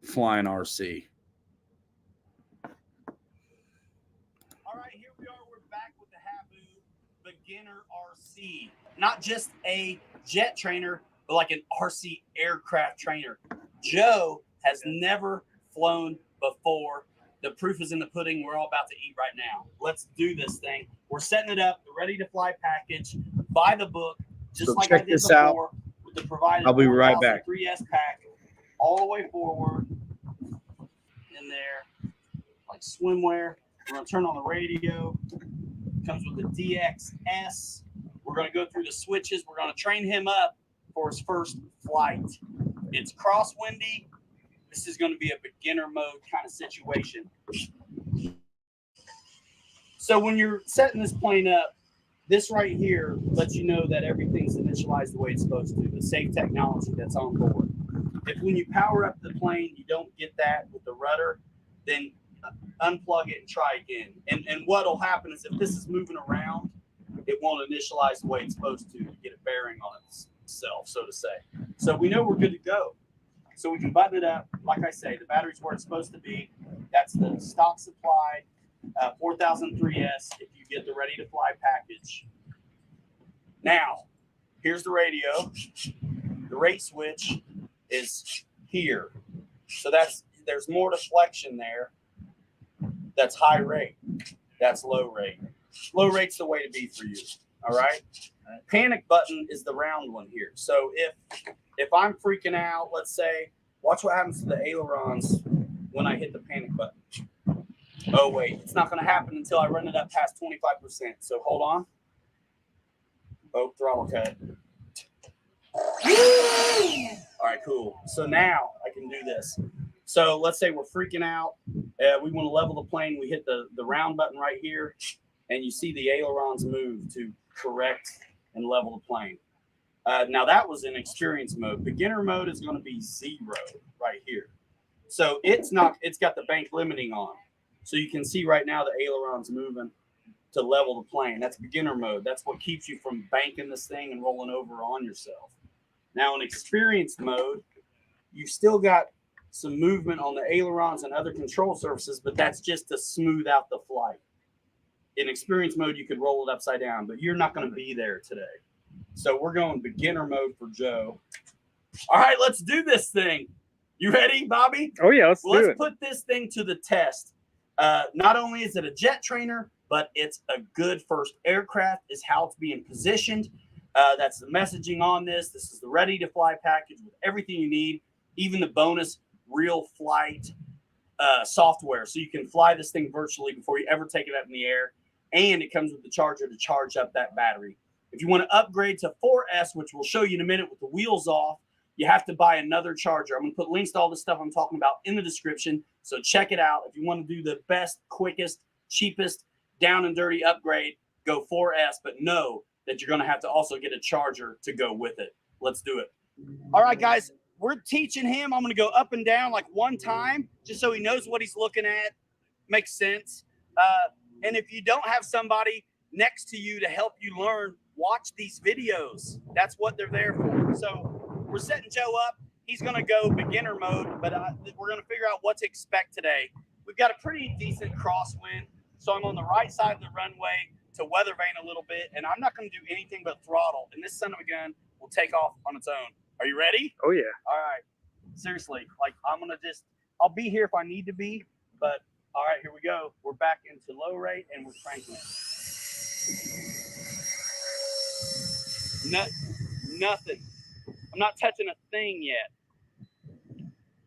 flying RC. All right, here we are. We're back with the Habu Beginner RC. Not just a jet trainer, but like an RC aircraft trainer. Joe has never flown before. The proof is in the pudding. We're all about to eat right now. Let's do this thing. We're setting it up, the ready to fly package, by the book, just so like I did before, out. With the provided I'll be right back. 3S pack, all the way forward in there, like swimwear. We're gonna turn on the radio. Comes with the DXS. We're gonna go through the switches. We're gonna train him up for his first flight. It's crosswindy. This is going to be a beginner mode kind of situation. So when you're setting this plane up, this right here lets you know that everything's initialized the way it's supposed to, the safe technology that's on board. If when you power up the plane, you don't get that with the rudder, then unplug it and try again. And what will happen is if this is moving around, it won't initialize the way it's supposed to get a bearing on itself, so to say. So we know we're good to go. So we can button it up. Like I say, the battery's where it's supposed to be. That's the stock supplied 4003S if you get the ready to fly package. Now, here's the radio. The rate switch is here. So there's more deflection there. That's high rate. That's low rate. Low rate's the way to be for you. All right. Panic button is the round one here. So if I'm freaking out, let's say, watch what happens to the ailerons when I hit the panic button. Oh, wait, it's not going to happen until I run it up past 25%. So hold on. Oh, throttle cut. All right, cool. So now I can do this. So let's say we're freaking out. We want to level the plane. We hit the round button right here, and you see the ailerons move to correct and level the plane. Now that was in experience mode. Beginner mode is going to be 0 right here. So it's got the bank limiting on. So you can see right now the ailerons moving to level the plane. That's beginner mode. That's what keeps you from banking this thing and rolling over on yourself. Now in experienced mode, you've still got some movement on the ailerons and other control surfaces, but that's just to smooth out the flight. In experience mode, you could roll it upside down, but you're not going to be there today. So we're going beginner mode for Joe. All right, let's do this thing. You ready, Bobby? Oh, yeah, let's put this thing to the test. Not only is it a jet trainer, but it's a good first aircraft, is how it's being positioned. That's the messaging on this. This is the ready to fly package with everything you need, even the bonus real flight software. So you can fly this thing virtually before you ever take it up in the air. And it comes with the charger to charge up that battery. If you want to upgrade to 4S, which we'll show you in a minute with the wheels off, you have to buy another charger. I'm going to put links to all the stuff I'm talking about in the description. So check it out. If you want to do the best, quickest, cheapest, down and dirty upgrade, go 4S. But know that you're going to have to also get a charger to go with it. Let's do it. All right, guys. we're teaching him. I'm going to go up and down like one time just so he knows what he's looking at. Makes sense. And if you don't have somebody next to you to help you learn, watch these videos. That's what they're there for. So we're setting Joe up. He's going to go beginner mode, but we're going to figure out what to expect today. We've got a pretty decent crosswind, so I'm on the right side of the runway to weather vane a little bit, and I'm not going to do anything but throttle, and this son of a gun will take off on its own. Are you ready? Oh, yeah. All right. Seriously, like I'm going to I'll be here if I need to be, but all right, here we go. We're back into low rate, and we're cranking it. Nothing. I'm not touching a thing yet.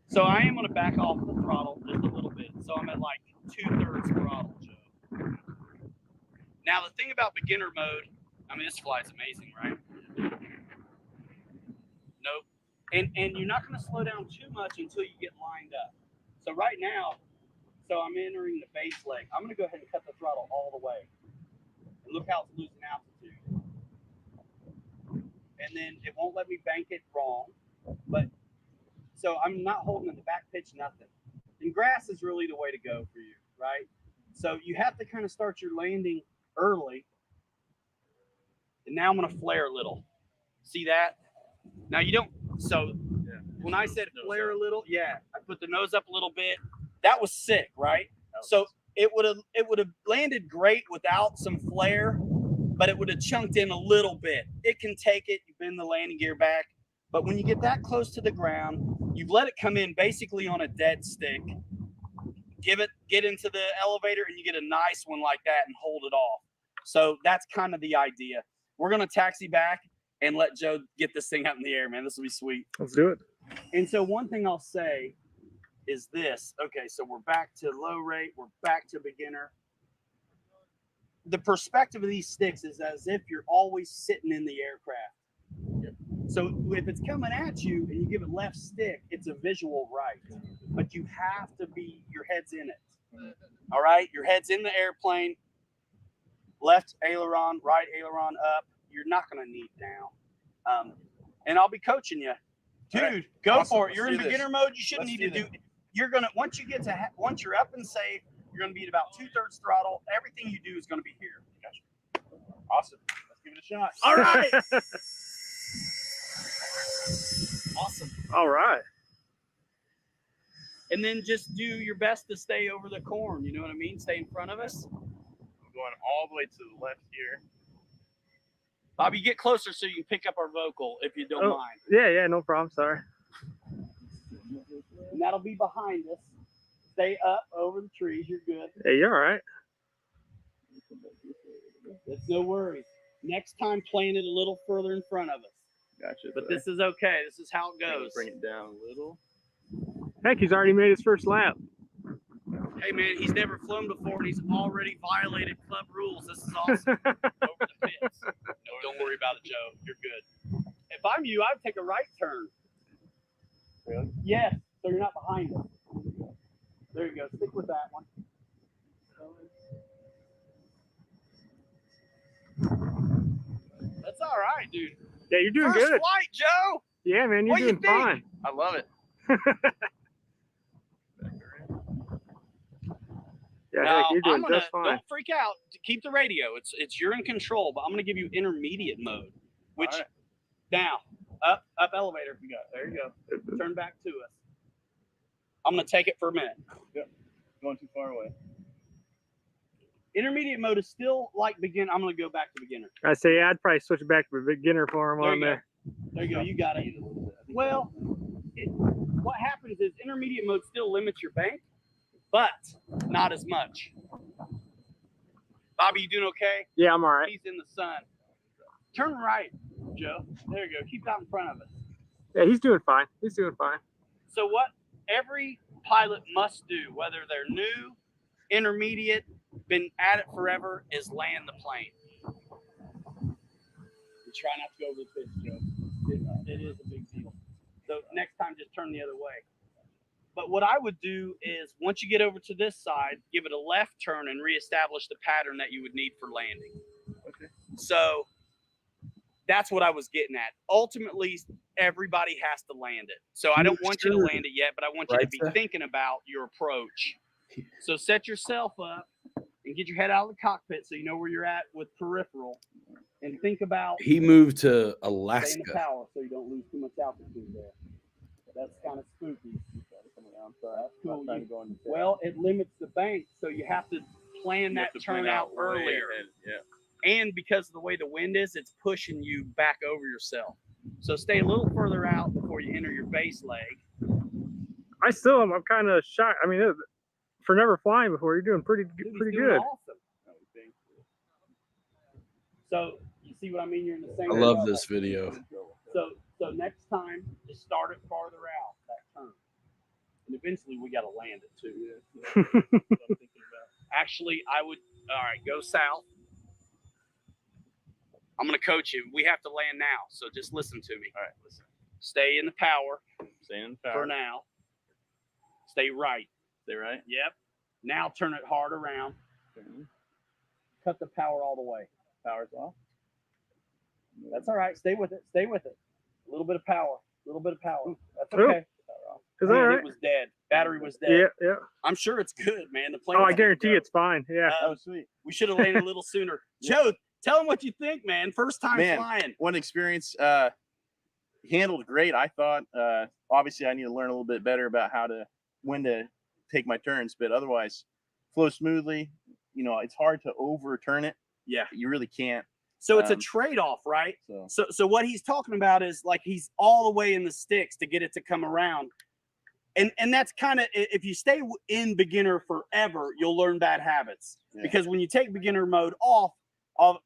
So I am going to back off the throttle just a little bit. So I'm at like 2/3 throttle, Joe. Now the thing about beginner mode, I mean, this flight's amazing, right? Nope. And you're not going to slow down too much until you get lined up. So right now, I'm entering the base leg. I'm going to go ahead and cut the throttle all the way. And look how it's losing altitude. And then it won't let me bank it wrong. But so I'm not holding in the back pitch, nothing. And grass is really the way to go for you, right? So you have to kind of start your landing early. And now I'm going to flare a little. See that? Now you don't. So when I said flare a little, yeah, I put the nose up a little bit. That was sick, right? So it would have landed great without some flare, but it would have chunked in a little bit. It can take it. You bend the landing gear back. But when you get that close to the ground, you've let it come in basically on a dead stick. Get into the elevator, and you get a nice one like that and hold it off. So that's kind of the idea. We're going to taxi back and let Joe get this thing out in the air, man. This will be sweet. Let's do it. And so one thing I'll say is this. Okay, so we're back to low rate. We're back to beginner. The perspective of these sticks is as if you're always sitting in the aircraft. So if it's coming at you and you give it left stick, it's a visual right. But you have to be, your head's in it. All right? Your head's in the airplane. Left aileron, right aileron up. You're not going to need down. And I'll be coaching you. Dude, right. Go awesome. For it. You're in beginner mode. You shouldn't need to do. You're going to, once you're up and safe, you're going to be at about 2/3 throttle. Everything you do is going to be here. Gotcha. Awesome. Let's give it a shot. All right. Awesome. All right. And then just do your best to stay over the corn. You know what I mean? Stay in front of us. I'm going all the way to the left here. Bobby, get closer so you can pick up our vocal if you don't mind. Yeah, no problem. Sorry. And that'll be behind us. Stay up over the trees. You're good. Hey, you're all right. That's no worries. Next time, plant it a little further in front of us. Gotcha. But this is okay. This is how it goes. Bring it down a little. Heck, he's already made his first lap. Hey, man, he's never flown before, and he's already violated club rules. This is awesome. Over the pits. No, don't worry about it, Joe. You're good. If I'm you, I'd take a right turn. Really? Yes, so you're not behind us. There you go. Stick with that one. That's all right, dude. Yeah, you're doing First good. flight, Joe. Yeah, man, you're doing fine. I love it. Yeah, Now, heck, you're doing just fine. Don't freak out. Keep the radio. It's you're in control, but I'm gonna give you intermediate mode. Which right. Now up elevator. You got there. You go. Turn back to us. I'm gonna take it for a minute. Yep. Going too far away. Intermediate mode is still like begin. I'm gonna go back to beginner. I say I'd probably switch back to beginner for him on there. There you go. You got it. Well, what happens is intermediate mode still limits your bank, but not as much. Bobby, you doing okay? Yeah, I'm all right. He's in the sun. Turn right, Joe. There you go. Keep out in front of us. Yeah, he's doing fine. He's doing fine. So what every pilot must do, whether they're new, intermediate, been at it forever, is land the plane. And try not to go over the pitch, Joe. It is a big deal. So next time, just turn the other way. But what I would do is, once you get over to this side, give it a left turn and reestablish the pattern that you would need for landing. Okay. So that's what I was getting at. Ultimately, everybody has to land it. So I don't want you to land it yet, but I want you to be thinking about your approach. So set yourself up and get your head out of the cockpit so you know where you're at with peripheral. And think about He moved to stay in the Alaska. power so you don't lose too much altitude there. That's kind of spooky. That's cool. Well, it limits the bank, so you have to plan that turn out earlier. And because of the way the wind is, it's pushing you back over yourself. So stay a little further out before you enter your base leg. I still am. I'm kind of shocked. I mean, for never flying before, you're doing pretty good. Awesome. So you see what I mean? You're in the same. I love this video. So next time, just start it farther out that turn, and eventually we got to land it too. Actually, I would. All right, go south. I'm gonna coach you. We have to land now, so just listen to me. All right, listen. Stay in the power. Stay in the power. For now. Stay right. Stay right. Yep. Now turn it hard around. Cut the power all the way. Power's off. That's all right. Stay with it. Stay with it. A little bit of power. A little bit of power. That's okay. Is that right? It was dead. Battery was dead. Yeah, yeah. I'm sure it's good, man. The plane. Oh, I guarantee it's fine. Yeah. That was sweet. We should have landed a little sooner. Joe, tell them what you think, man. First time flying. One experience. Handled great. I thought. Obviously, I need to learn a little bit better about when to take my turns, but otherwise, flow smoothly. You know, it's hard to overturn it. Yeah, you really can't. So it's a trade-off, right? So what he's talking about is like he's all the way in the sticks to get it to come around. And that's kind of, if you stay in beginner forever, you'll learn bad habits. Yeah. Because when you take beginner mode off,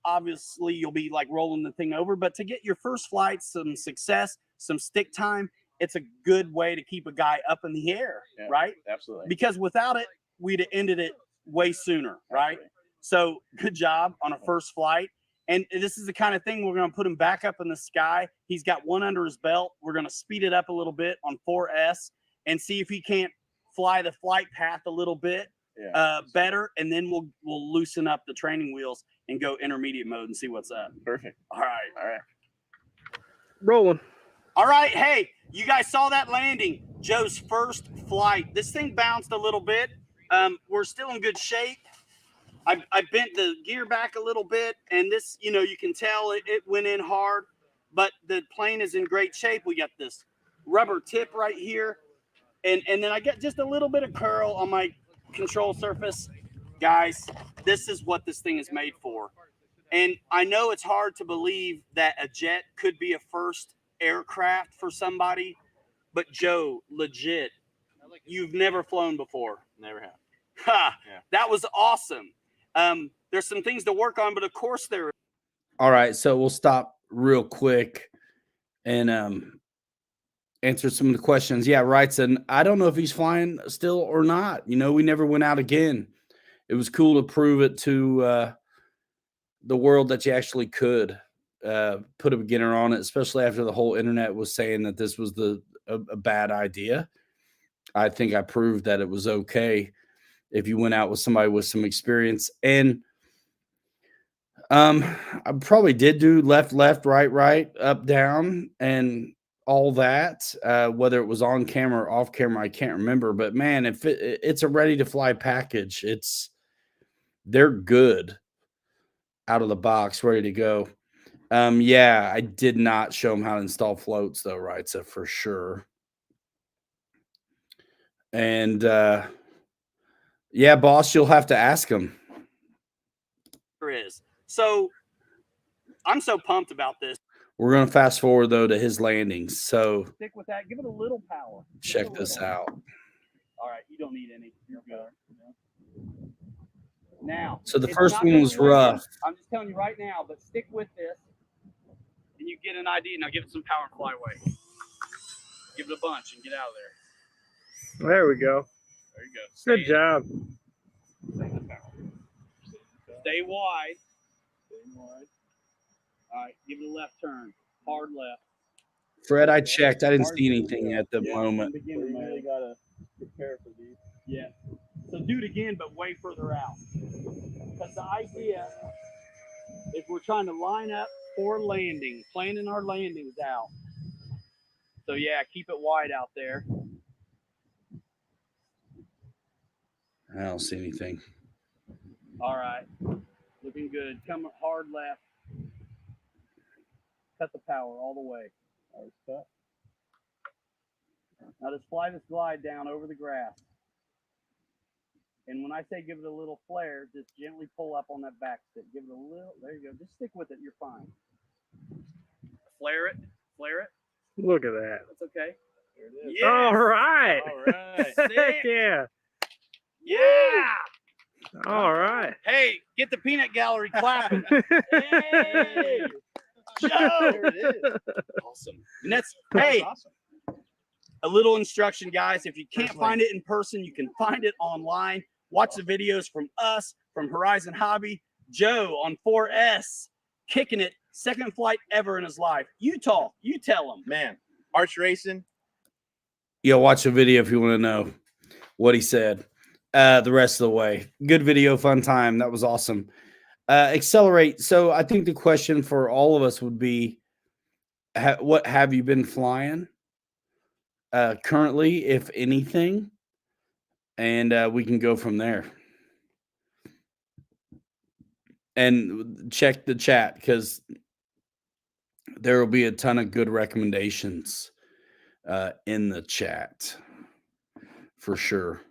obviously you'll be like rolling the thing over. But to get your first flight some success, some stick time, it's a good way to keep a guy up in the air, right? Absolutely. Because without it, we'd have ended it way sooner, right? So good job on a first flight. And this is the kind of thing we're going to put him back up in the sky. He's got one under his belt. We're going to speed it up a little bit on 4S and see if he can't fly the flight path a little bit better. And then we'll loosen up the training wheels and go intermediate mode and see what's up. Perfect. All right. All right. Rolling. All right. Hey, you guys saw that landing. Joe's first flight. This thing bounced a little bit. We're still in good shape. I bent the gear back a little bit, and this, you know, you can tell it went in hard, but the plane is in great shape. We got this rubber tip right here, and then I got just a little bit of curl on my control surface. Guys, this is what this thing is made for. And I know it's hard to believe that a jet could be a first aircraft for somebody, but Joe, legit, you've never flown before. Never have. Ha! Yeah. That was awesome. There's some things to work on, but of course there is. All right, so we'll stop real quick and answer some of the questions. Yeah, writes, and I don't know if he's flying still or not. You know, we never went out again. It was cool to prove it to the world that you actually could put a beginner on it, especially after the whole internet was saying that this was a bad idea. I think I proved that it was okay if you went out with somebody with some experience. And I probably did do left, right, up, down, and all that, whether it was on camera or off camera, I can't remember. But man, if it's a ready to fly package, they're good out of the box, ready to go. Yeah, I did not show them how to install floats though, right? So for sure. And yeah, boss, you'll have to ask him. There is. So I'm so pumped about this. We're going to fast forward though to his landings. So stick with that. Give it a little power. Check this out. All right, you don't need any. You're good. Now, so the first one was rough. I'm just telling you right now, but stick with this, and you get an idea. Now give it some power and fly away. Give it a bunch and get out of there. There we go. There you go. Good job. Stay wide. All right, give it a left turn. Hard left. Fred, I checked. I didn't see anything at the moment. You really gotta prepare for these. Yeah. So do it again, but way further out. Because the idea is we're trying to line up for landing, planning our landings out. So yeah, keep it wide out there. I don't see anything. All right, looking good. Come hard left. Cut the power all the way. Now just fly this glide down over the grass. And when I say give it a little flare, just gently pull up on that back stick. Give it a little, there you go. Just stick with it, you're fine. Flare it, flare it. Look at that. That's okay. There it is. Yes. All right. All right. Heck yeah. Yeah. All right. Hey, get the peanut gallery clapping. Hey, Joe. There it is. Awesome. And that's, That's hey, awesome. a little instruction, guys. If you can't Personally. find it in person, you can find it online. Watch the videos from us, from Horizon Hobby. Joe on 4S, kicking it, second flight ever in his life. Utah, you tell him. Man, arch racing. Yeah, watch the video if you want to know what he said. The rest of the way. Good video, fun time. That was awesome. Accelerate. So I think the question for all of us would be, what have you been flying currently, if anything? And we can go from there. And check the chat because there will be a ton of good recommendations in the chat for sure.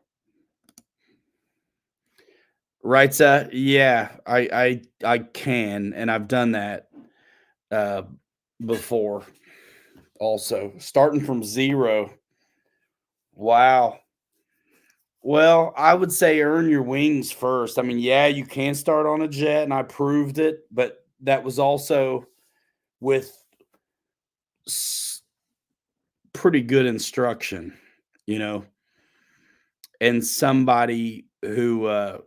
Right, yeah, I can, and I've done that before. Also, starting from zero. Wow. Well, I would say earn your wings first. I mean, yeah, you can start on a jet, and I proved it, but that was also with pretty good instruction, and somebody who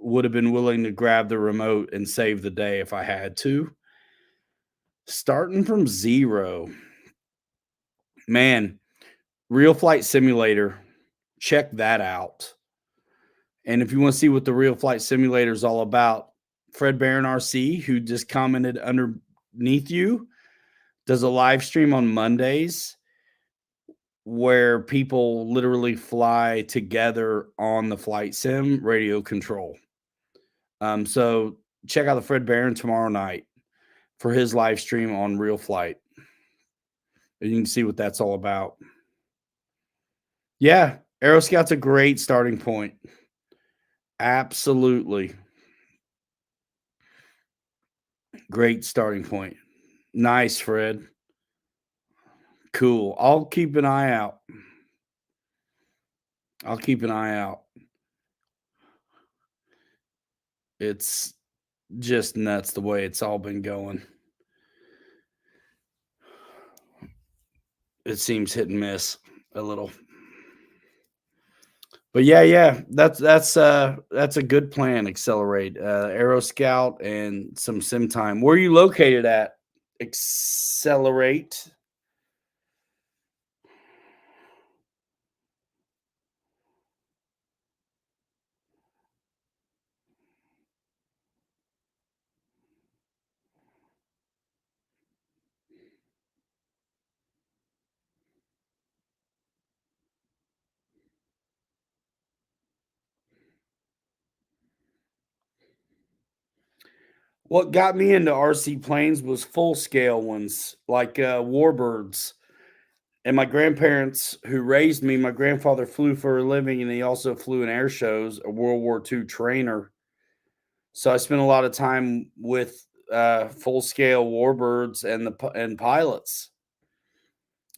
would have been willing to grab the remote and save the day if I had to. Starting from zero. Man, Real Flight Simulator, check that out. And if you want to see what the Real Flight Simulator is all about, Fred Barron RC, who just commented underneath you, does a live stream on Mondays where people literally fly together on the flight sim radio control. So check out the Fred Barron tomorrow night for his live stream on Real Flight. And you can see what that's all about. Yeah, AeroScout's a great starting point. Absolutely. Great starting point. Nice, Fred. Cool. I'll keep an eye out. It's just nuts the way it's all been going. It seems hit and miss a little. But yeah, that's a good plan. Accelerate, AeroScout, and some sim time. Where are you located at? Accelerate. What got me into RC planes was full scale ones like Warbirds. And my grandparents who raised me, my grandfather flew for a living and he also flew in air shows, a World War II trainer. So I spent a lot of time with full scale Warbirds and pilots.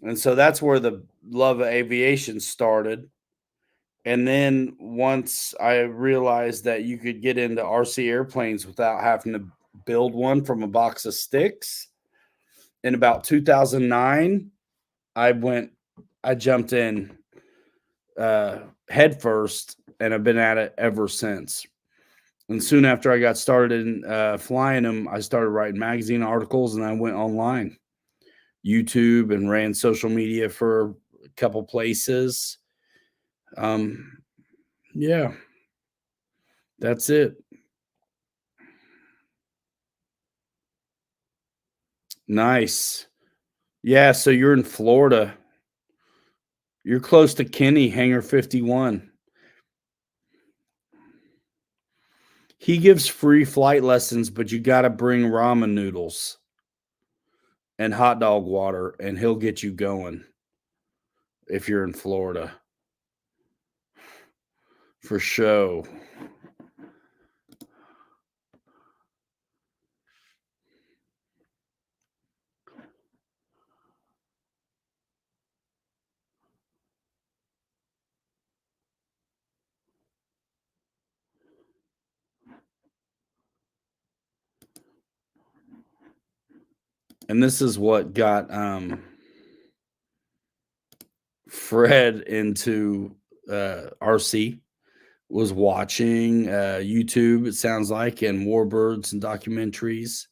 And so that's where the love of aviation started. And then once I realized that you could get into RC airplanes without having to build one from a box of sticks, in about 2009, I jumped in head first, and I've been at it ever since. And soon after I got started in flying them, I started writing magazine articles, and I went online, YouTube, and ran social media for a couple places. Yeah, that's it. Nice. Yeah, so you're in Florida. You're close to Kenny, Hangar 51. He gives free flight lessons, but you got to bring ramen noodles and hot dog water, and he'll get you going if you're in Florida. For show. And this is what got Fred into RC, was watching YouTube, it sounds like, and Warbirds and documentaries.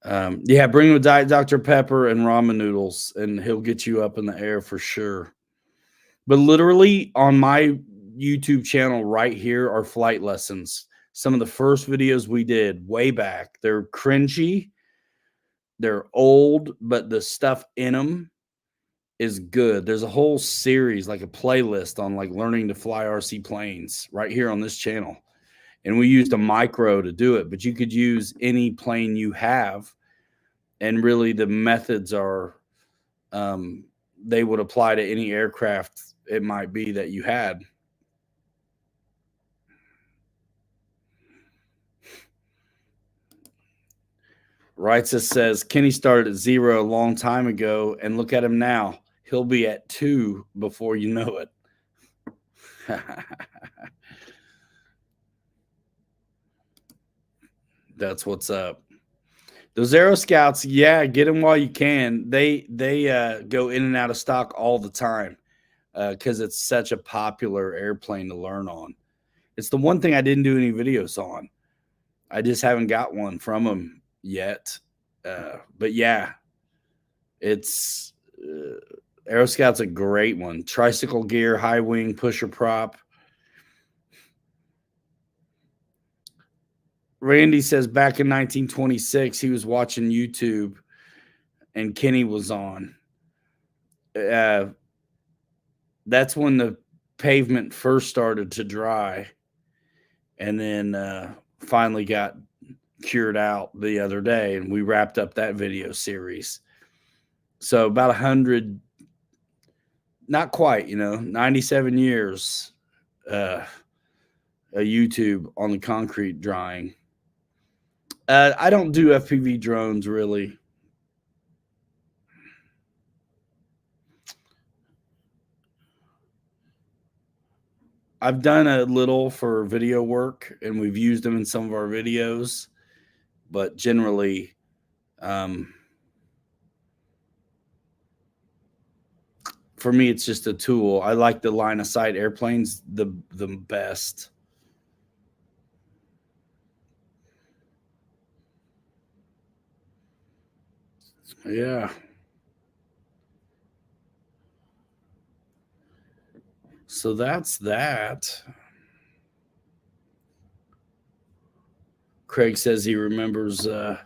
Yeah, bring him a Diet Dr. Pepper and ramen noodles, and he'll get you up in the air for sure. But literally on my YouTube channel right here are flight lessons. Some of the first videos we did way back. They're cringy. They're old, but the stuff in them is good. There's a whole series, like a playlist on like learning to fly RC planes right here on this channel. And we used a micro to do it, but you could use any plane you have. And really the methods are, they would apply to any aircraft it might be that you had. Writes us says, Kenny started at 0 a long time ago, and look at him now. He'll be at 2 before you know it. That's what's up. Those AeroScouts, yeah, get them while you can. They go in and out of stock all the time because it's such a popular airplane to learn on. It's the one thing I didn't do any videos on. I just haven't got one from them yet. But yeah, it's AeroScout's a great one. Tricycle gear, high wing, pusher prop. Randy says back in 1926, he was watching YouTube and Kenny was on. That's when the pavement first started to dry and then finally got cured out the other day. And we wrapped up that video series. So about 100, not quite, 97 years a YouTube on the concrete drying. I don't do FPV drones really. I've done a little for video work, and we've used them in some of our videos, but generally, for me, it's just a tool. I like the line of sight airplanes the best. Yeah. So that's that. Craig says he remembers my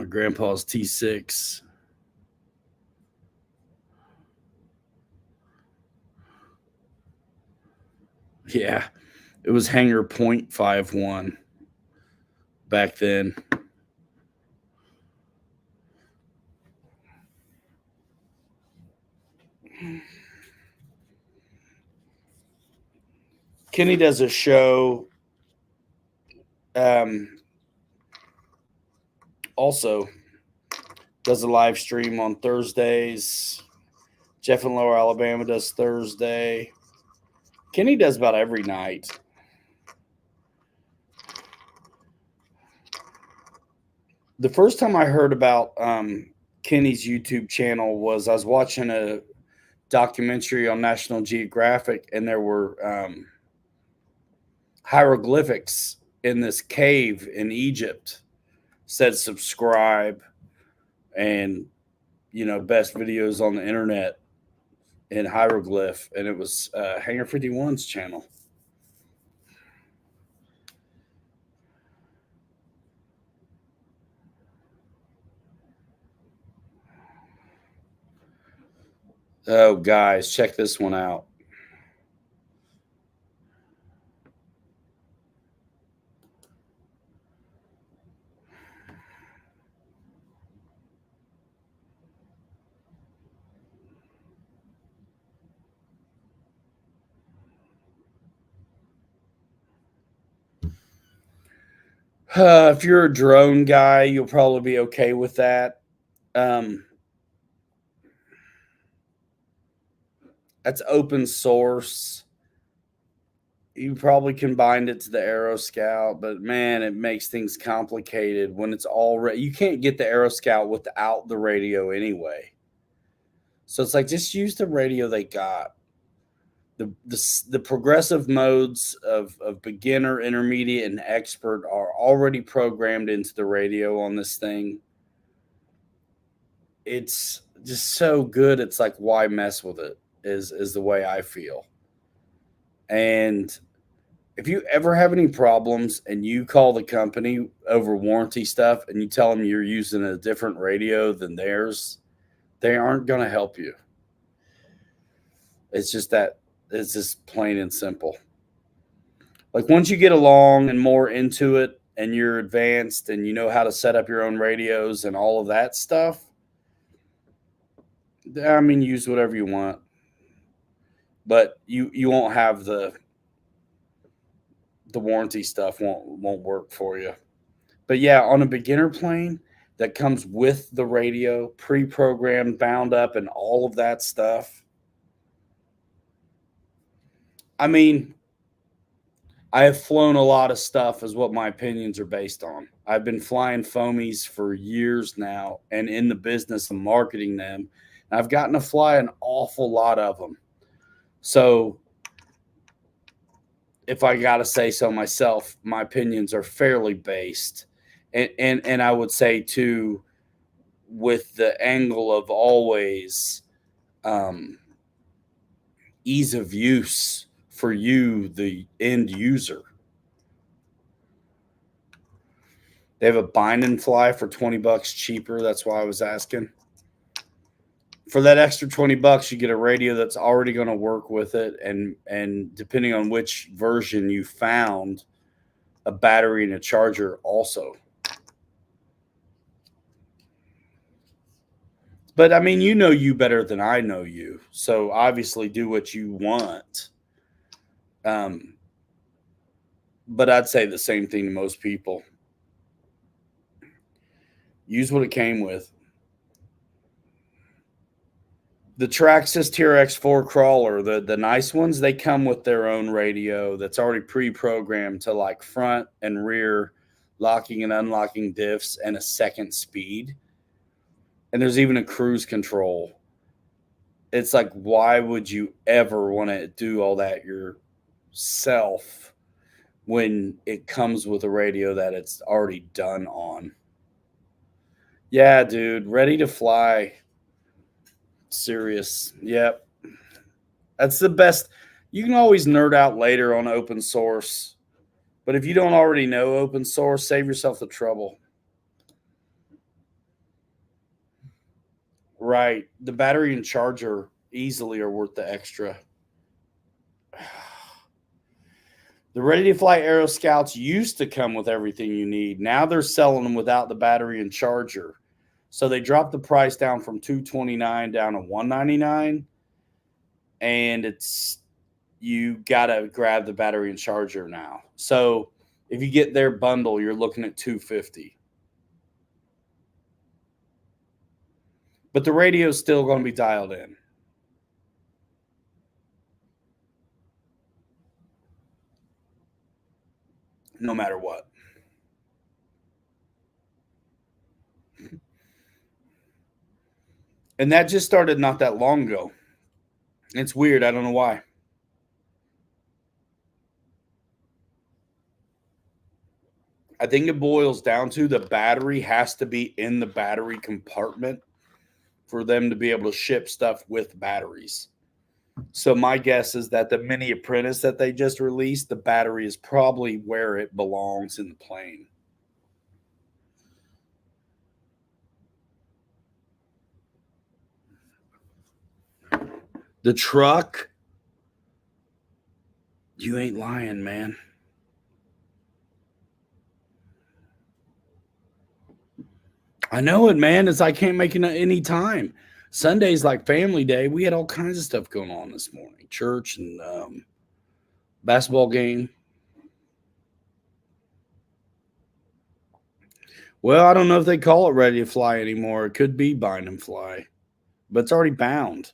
grandpa's T6. Yeah, it was Hangar .51 back then. Kenny does a show also does a live stream on Thursdays. Jeff in Lower Alabama does Thursday. Kenny does about every night. The first time I heard about Kenny's YouTube channel was I was watching a documentary on National Geographic, and there were hieroglyphics in this cave in Egypt. Said subscribe and best videos on the internet in hieroglyph, and it was Hangar 51's channel. Oh, guys, check this one out. If you're a drone guy, you'll probably be okay with that. That's open source. You probably combined it to the AeroScout, but man, it makes things complicated when it's already. You can't get the AeroScout without the radio anyway. So it's like just use the radio they got. The progressive modes of beginner, intermediate, and expert are already programmed into the radio on this thing. It's just so good. It's like, why mess with it is the way I feel. And if you ever have any problems and you call the company over warranty stuff and you tell them you're using a different radio than theirs, they aren't going to help you. It's just that. It's just plain and simple. Like once you get along and more into it and you're advanced and you know how to set up your own radios and all of that stuff, I mean, use whatever you want. But you won't have the warranty stuff won't work for you. But yeah, on a beginner plane that comes with the radio, pre-programmed, bound up, and all of that stuff. I mean, I have flown a lot of stuff is what my opinions are based on. I've been flying foamies for years now and in the business of marketing them. I've gotten to fly an awful lot of them. So if I got to say so myself, my opinions are fairly based. And I would say too, with the angle of always ease of use for you, the end user. They have a bind and fly for $20 cheaper. That's why I was asking. For that extra $20, you get a radio that's already going to work with it, and depending on which version you found, a battery and a charger also. But I mean, you know you better than I know you, so obviously do what you want. But I'd say the same thing to most people. Use what it came with. The Traxxas TRX4 crawler, the nice ones, they come with their own radio that's already pre-programmed to like front and rear locking and unlocking diffs and a second speed. And there's even a cruise control. It's like, why would you ever want to do all that yourself when it comes with a radio that it's already done on? Yeah, dude, ready to fly. Serious. Yep. That's the best. You can always nerd out later on open source. But if you don't already know open source, save yourself the trouble. Right. The battery and charger easily are worth the extra. The ready-to-fly AeroScouts used to come with everything you need. Now they're selling them without the battery and charger. So they dropped the price down from $229 down to $199. And it's you got to grab the battery and charger now. So if you get their bundle, you're looking at $250. But the radio is still going to be dialed in. No matter what. And that just started not that long ago. It's weird. I don't know why. I think it boils down to the battery has to be in the battery compartment for them to be able to ship stuff with batteries. So my guess is that the Mini Apprentice that they just released, the battery is probably where it belongs in the plane. The truck? You ain't lying, man. I know it, man. It's I can't make it any time. Sunday's like family day. We had all kinds of stuff going on this morning. Church and basketball game. Well, I don't know if they call it ready to fly anymore. It could be bind and fly, but it's already bound.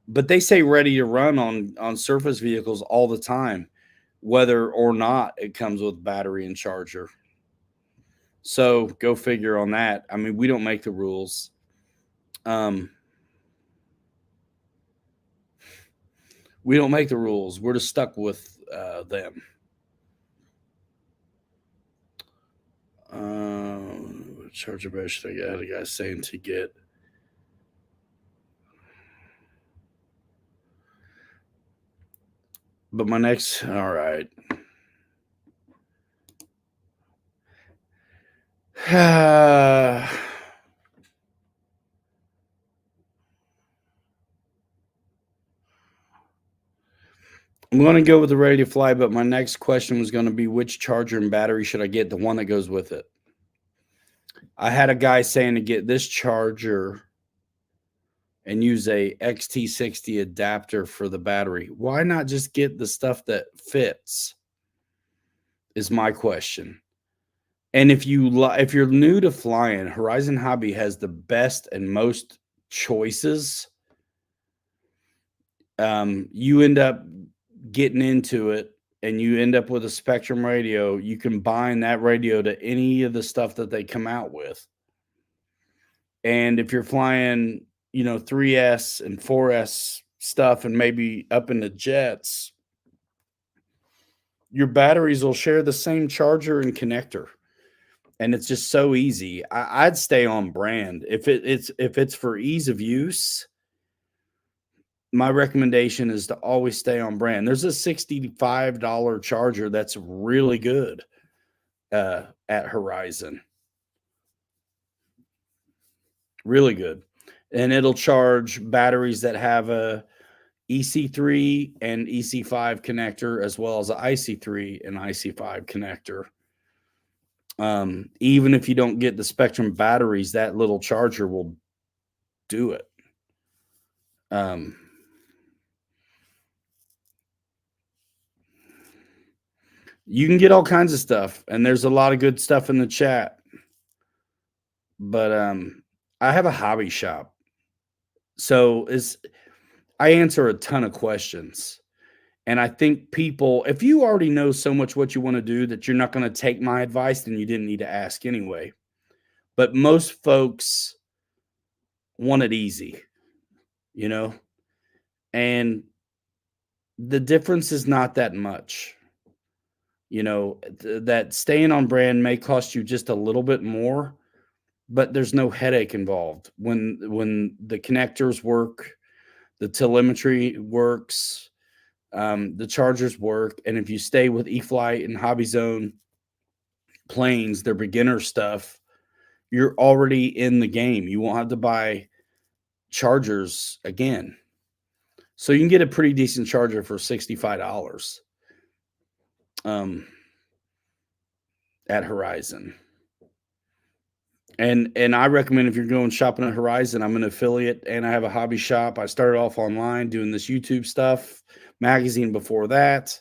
But they say ready to run on surface vehicles all the time, whether or not it comes with battery and charger. So go figure on that. I mean, we don't make the rules. We don't make the rules. We're just stuck with them. Charger battery should I get? I had a guy saying to get. But my next, all right. I'm going to go with the ready to fly, but my next question was going to be which charger and battery should I get? The one that goes with it. I had a guy saying to get this charger and use a XT60 adapter for the battery. Why not just get the stuff that fits? Is my question. And if you're new to flying, Horizon Hobby has the best and most choices. You end up getting into it and you end up with a Spectrum radio. You can bind that radio to any of the stuff that they come out with. And if you're flying, 3S and 4S stuff and maybe up into jets, your batteries will share the same charger and connector. And it's just so easy. I'd stay on brand. If it's for ease of use, my recommendation is to always stay on brand. There's a $65 charger that's really good at Horizon. Really good. And it'll charge batteries that have a EC3 and EC5 connector, as well as an IC3 and IC5 connector. Even if you don't get the Spectrum batteries, that little charger will do it. You can get all kinds of stuff, and there's a lot of good stuff in the chat. But I have a hobby shop. So I answer a ton of questions. And I think people, if you already know so much what you want to do that you're not going to take my advice, then you didn't need to ask anyway. But most folks want it easy, and the difference is not that much. That staying on brand may cost you just a little bit more, but there's no headache involved. When the connectors work, the telemetry works, the chargers work. And if you stay with E-flite and Hobby Zone planes, their beginner stuff, you're already in the game. You won't have to buy chargers again. So you can get a pretty decent charger for $65 at Horizon. And I recommend if you're going shopping at Horizon, I'm an affiliate and I have a hobby shop. I started off online doing this YouTube stuff, magazine before that.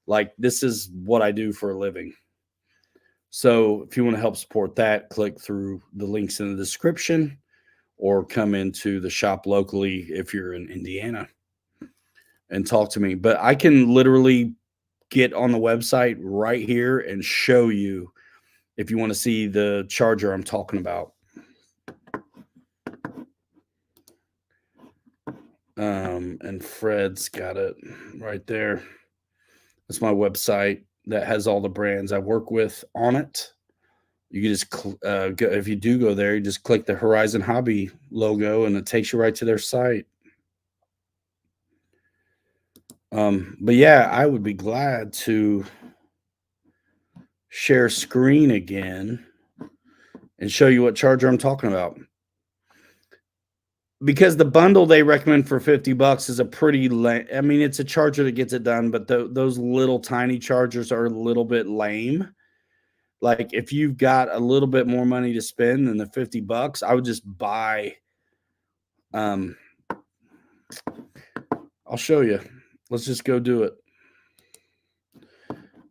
Like, this is what I do for a living. So if you want to help support that, click through the links in the description or come into the shop locally if you're in Indiana and talk to me. But I can literally get on the website right here and show you if you want to see the charger I'm talking about. And Fred's got it right there. That's my website that has all the brands I work with on it. You can just go, if you do go there, you just click the Horizon Hobby logo and it takes you right to their site. But yeah, I would be glad to share screen again and show you what charger I'm talking about. because the bundle they recommend for $50 is a pretty I mean, it's a charger that gets it done, but those little tiny chargers are a little bit lame. Like if you've got a little bit more money to spend than the $50, I would just buy. I'll show you. Let's just go do it.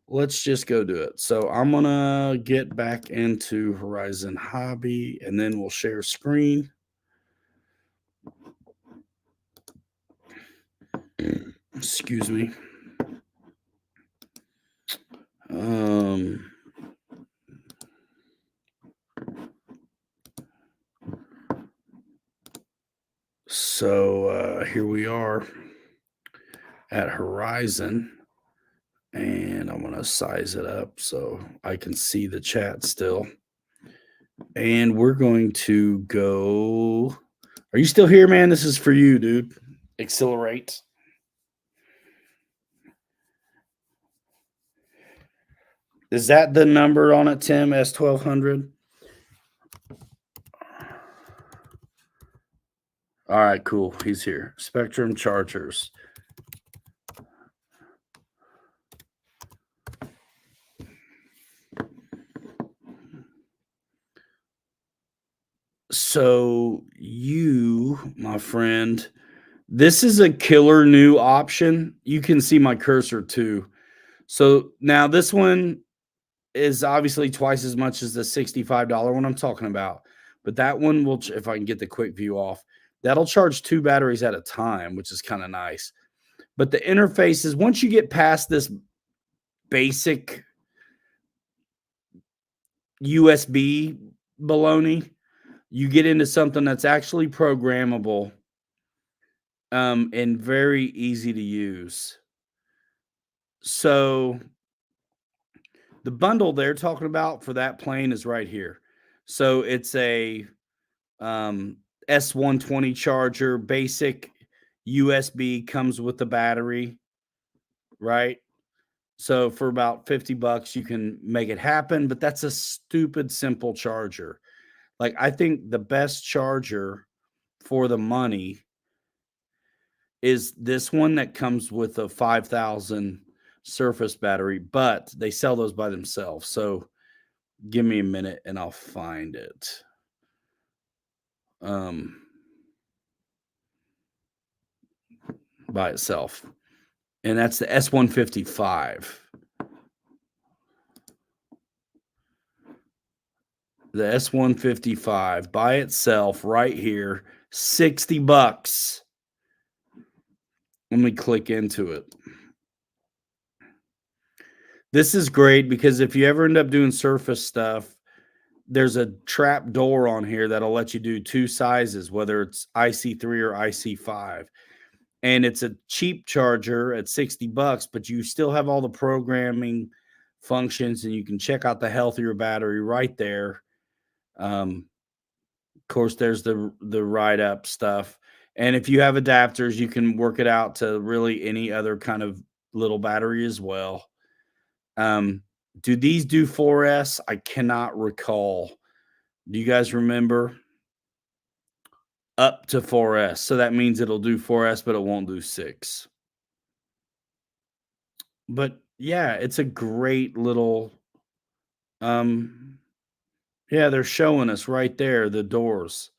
Let's just go do it. So I'm gonna get back into Horizon Hobby, and then we'll share screen. Excuse me. So here we are at Horizon, and I'm going to size it up so I can see the chat still. And we're going to go. Are you still here, man? This is for you, dude. Accelerate. Is that the number on it, Tim? S1200? All right, cool. He's here. Spectrum chargers. So you, my friend, this is a killer new option. You can see my cursor too. So now this one is obviously twice as much as the $65 one I'm talking about. But that one will, if I can get the quick view off, that'll charge 2 batteries at a time, which is kind of nice. But the interface is, once you get past this basic USB baloney, you get into something that's actually programmable and very easy to use. So the bundle they're talking about for that plane is right here. So it's a S120 charger, basic USB, comes with the battery, right? So for about $50, you can make it happen, but that's a stupid simple charger. Like, I think the best charger for the money is this one that comes with a 5,000 Surface battery, but they sell those by themselves. So give me a minute and I'll find it. By itself. And that's the S155. The S155 by itself right here, $60. Let me click into it. This is great because if you ever end up doing Surface stuff, there's a trap door on here that'll let you do 2 sizes, whether it's IC3 or IC5. And it's a cheap charger at $60, but you still have all the programming functions, and you can check out the health of your battery right there. Of course, there's the ride up stuff. And if you have adapters, you can work it out to really any other kind of little battery as well. Do these do 4S? I cannot recall. Do you guys remember? Up to 4S. So that means it'll do 4S, but it won't do 6. But yeah, it's a great little, yeah, they're showing us right there, the doors.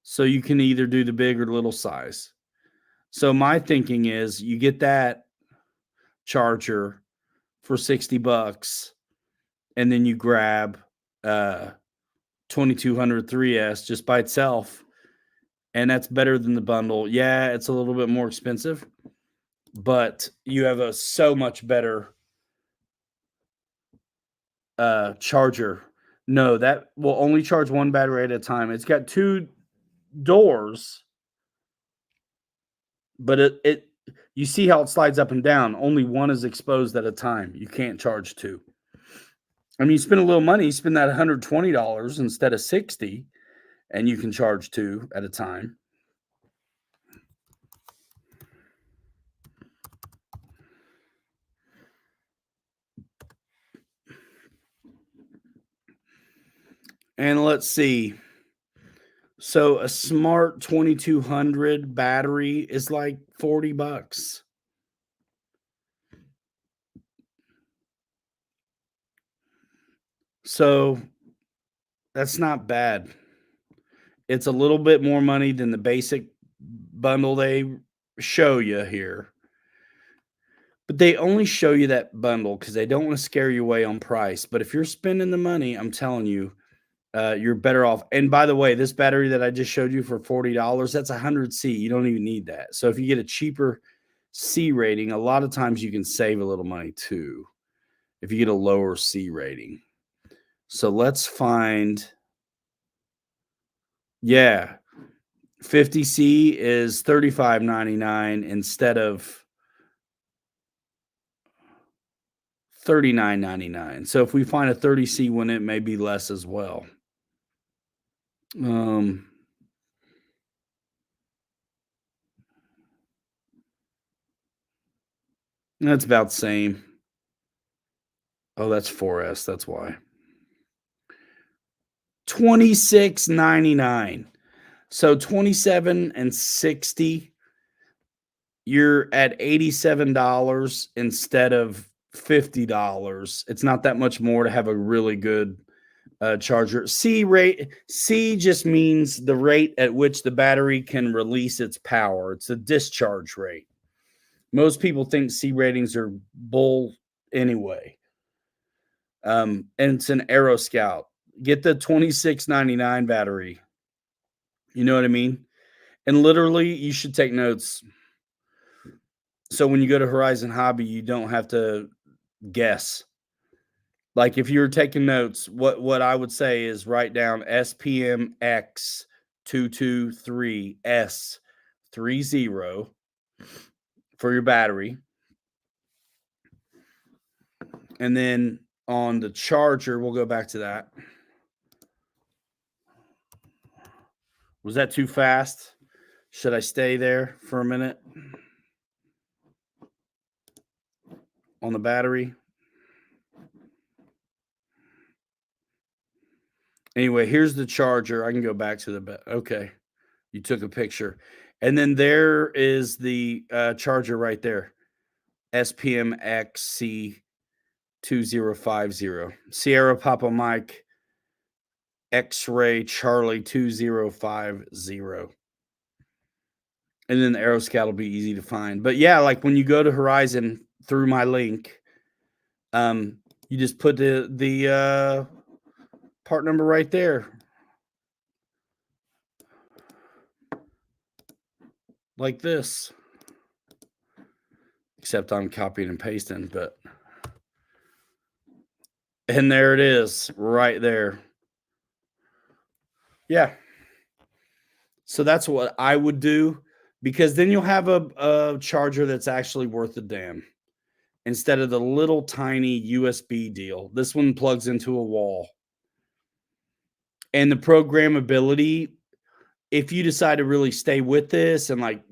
So you can either do the big or little size. So my thinking is you get that charger for $60 and then you grab 2200 3S just by itself, and that's better than the bundle. Yeah, it's a little bit more expensive, but you have a so much better charger. No, that will only charge 1 battery at a time. It's got 2 doors, but it you see how it slides up and down. Only one is exposed at a time. You can't charge 2. I mean, you spend a little money, you spend that $120 instead of $60, and you can charge 2 at a time. And let's see. So a smart 2200 battery is like $40. So that's not bad. It's a little bit more money than the basic bundle they show you here. But they only show you that bundle because they don't want to scare you away on price. But if you're spending the money, I'm telling you, you're better off. And by the way, this battery that I just showed you for $40, that's 100C. You don't even need that. So if you get a cheaper C rating, a lot of times you can save a little money too if you get a lower C rating. So let's find, yeah, 50C is $35.99 instead of $39.99. So if we find a 30C one, it may be less as well. That's about the same. Oh, that's 4S. That's why. $26.99. So 27 and 60, you're at $87 instead of $50. It's not that much more to have a really good charger. C just means the rate at which the battery can release its power. It's a discharge rate. Most people think C ratings are bull anyway. And it's an AeroScout. Get the $26.99 battery. You know what I mean? And literally, you should take notes. So when you go to Horizon Hobby, you don't have to guess. Like if you're taking notes, what I would say is write down SPMX223S30 for your battery. And then on the charger, we'll go back to that. Was that too fast? Should I stay there for a minute on the battery? Anyway, here's the charger. I can go back to the okay. You took a picture. And then there is the charger right there. SPMXC2050. Sierra Papa Mike X-Ray Charlie 2050. And then the AeroScout will be easy to find. But yeah, like when you go to Horizon through my link, you just put the part number right there. Like this. Except I'm copying and pasting, but and there it is right there. Yeah. So that's what I would do, because then you'll have a charger that's actually worth a damn instead of the little tiny USB deal. This one plugs into a wall. And the programmability, if you decide to really stay with this and like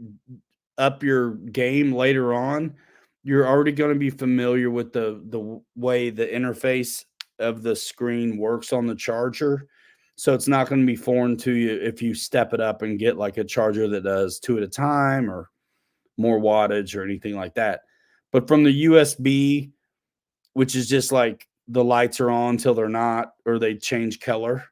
up your game later on, you're already going to be familiar with the way the interface of the screen works on the charger. So it's not going to be foreign to you if you step it up and get like a charger that does 2 at a time or more wattage or anything like that. But from the USB, which is just like the lights are on till they're not, or they change color.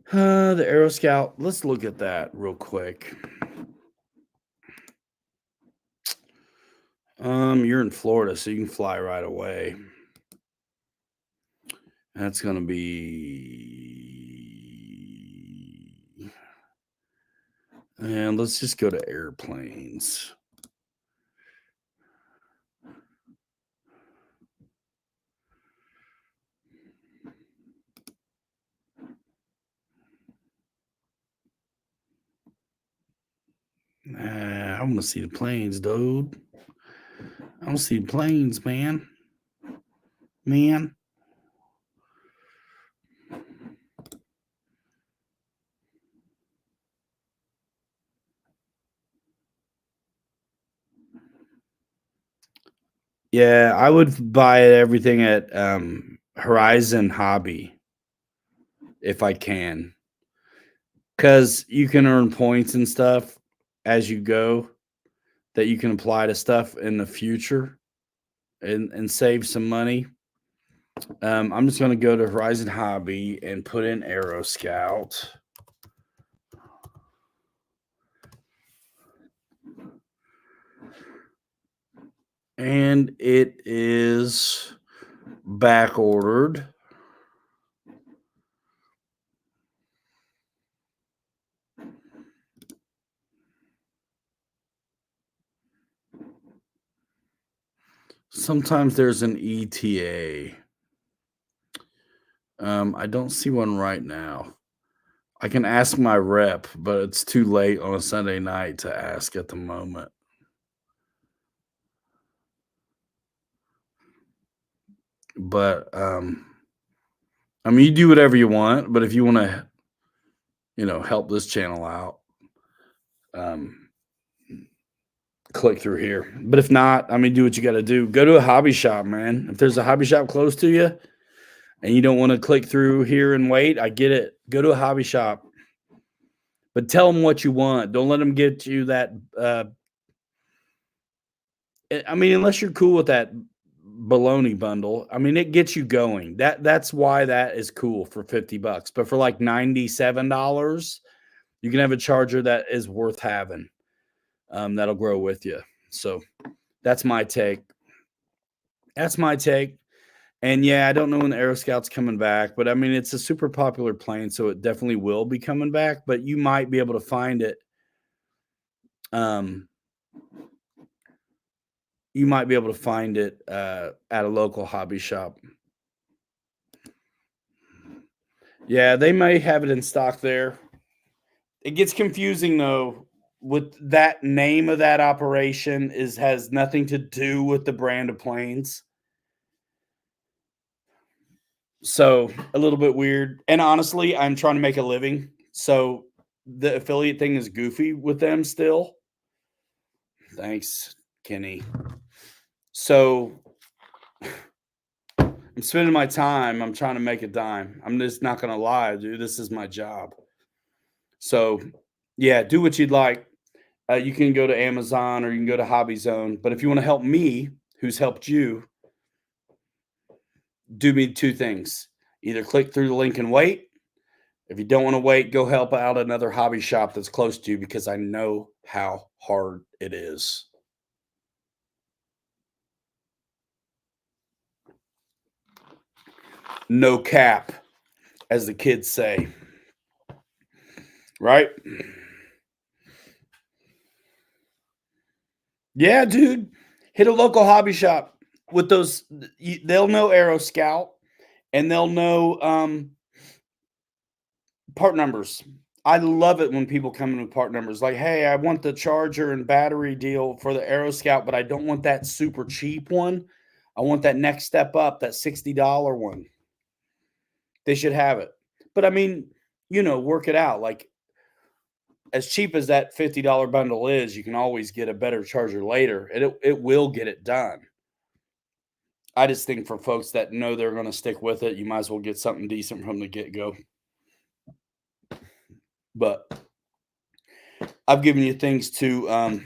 The AeroScout, let's look at that real quick. You're in Florida, so you can fly right away. That's going to be... And let's just go to airplanes. I want to see the planes, dude. I want to see the planes, man. Man. Yeah, I would buy everything at Horizon Hobby. if I can, because you can earn points and stuff as you go that you can apply to stuff in the future and save some money. I'm just going to go to Horizon Hobby and put in AeroScout. And it is back ordered. Sometimes there's an ETA. I don't see one right now. I can ask my rep, but it's too late on a Sunday night to ask at the moment. But I mean, you do whatever you want, but if you want to, help this channel out, click through here. But if not, I mean, do what you got to do. Go to a hobby shop, man. If there's a hobby shop close to you and you don't want to click through here and wait, I get it. Go to a hobby shop. But tell them what you want. Don't let them get you that. I mean, unless you're cool with that baloney bundle, I mean, it gets you going. That's why that is cool for $50. But for like $97, you can have a charger that is worth having. That'll grow with you. So that's my take. And yeah, I don't know when the AeroScout's coming back, but I mean, it's a super popular plane, so it definitely will be coming back, but you might be able to find it. You might be able to find it at a local hobby shop. Yeah, they may have it in stock there. It gets confusing though with that name of that operation has nothing to do with the brand of planes. So a little bit weird. And honestly, I'm trying to make a living. So the affiliate thing is goofy with them still. Thanks, Kenny. So I'm spending my time. I'm trying to make a dime. I'm just not going to lie, dude. This is my job. So yeah, do what you'd like. You can go to Amazon or you can go to Hobby Zone. But if you want to help me, who's helped you, do me two things. Either click through the link and wait. If you don't want to wait, go help out another hobby shop that's close to you because I know how hard it is. No cap, as the kids say. Right? Yeah, dude. Hit a local hobby shop with those. They'll know AeroScout and they'll know part numbers. I love it when people come in with part numbers. Like, hey, I want the charger and battery deal for the AeroScout, but I don't want that super cheap one. I want that next step up, that $60 one. They should have it. But I mean, work it out. Like, as cheap as that $50 bundle is, you can always get a better charger later. It will get it done. I just think for folks that know they're going to stick with it, you might as well get something decent from the get-go. But I've given you things to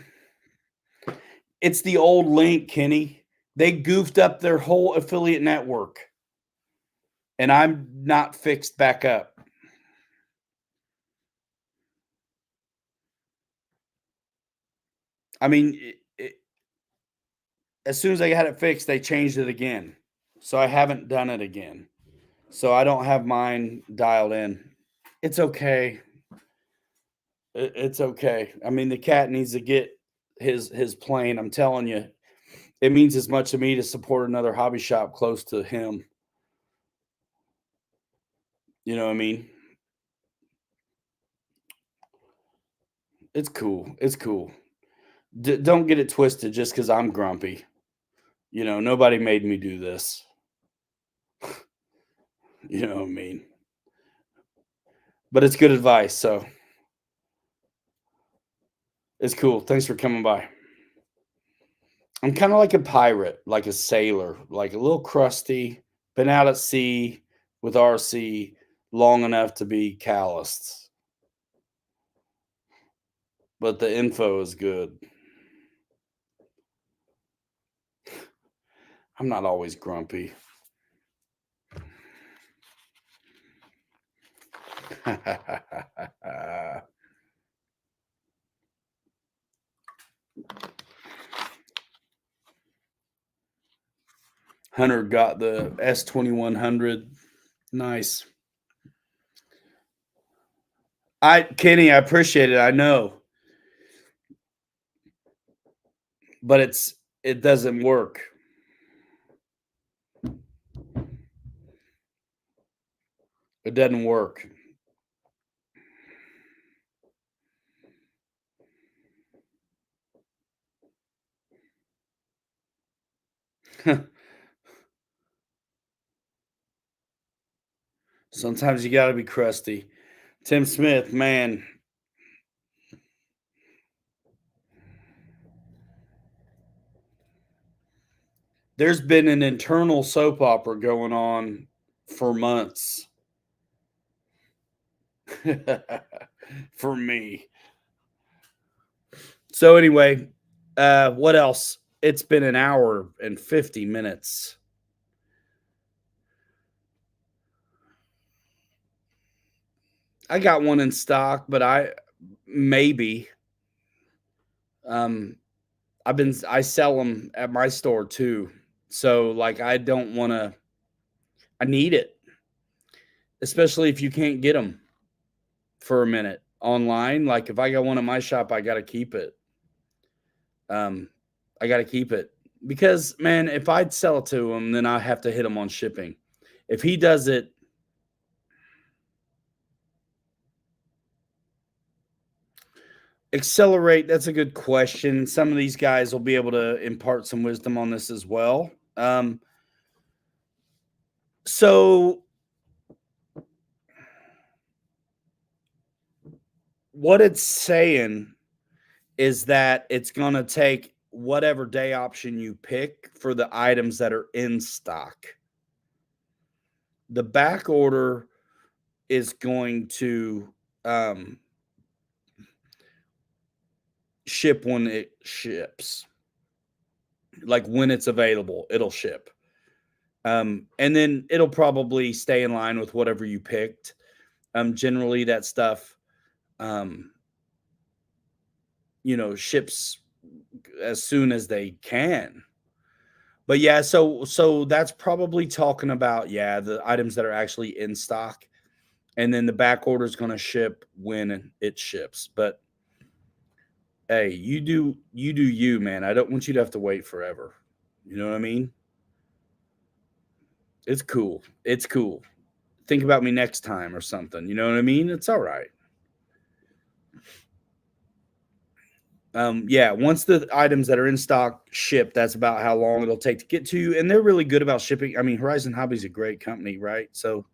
it's the old link, Kenny. They goofed up their whole affiliate network. And I'm not fixed back up. I mean, as soon as I had it fixed, they changed it again. So I haven't done it again. So I don't have mine dialed in. It's okay. It's okay. I mean, the cat needs to get his plane. I'm telling you, it means as much to me to support another hobby shop close to him. You know what I mean? It's cool. It's cool. Don't get it twisted just because I'm grumpy. Nobody made me do this. You know what I mean? But it's good advice, so it's cool. Thanks for coming by. I'm kind of like a pirate, like a sailor, like a little crusty, been out at sea with RC, long enough to be calloused. But the info is good. I'm not always grumpy. Hunter got the S2100. Nice. Kenny, I appreciate it. I know. But it doesn't work. It doesn't work. Sometimes you got to be crusty. Tim Smith, man. There's been an internal soap opera going on for months. For me. So anyway, what else? It's been an hour and 50 minutes. I got one in stock, but maybe. I sell them at my store too. So like I need it. Especially if you can't get them for a minute online. Like if I got one at my shop, I got to keep it. I got to keep it because man, if I'd sell it to him, then I have to hit him on shipping. If he does it, accelerate. That's a good question. Some of these guys will be able to impart some wisdom on this as well. So what it's saying is that it's going to take whatever day option you pick for the items that are in stock. The back order is going to ship when it ships. Like when it's available, it'll ship. And then it'll probably stay in line with whatever you picked. Generally that stuff, ships as soon as they can. But yeah, so that's probably talking about, the items that are actually in stock. And then the back order is going to ship when it ships. But hey, you do you, man. I don't want you to have to wait forever. You know what I mean? It's cool. It's cool. Think about me next time or something. You know what I mean? It's all right. Once the items that are in stock ship, that's about how long it'll take to get to you. And they're really good about shipping. I mean, Horizon Hobby is a great company, right? So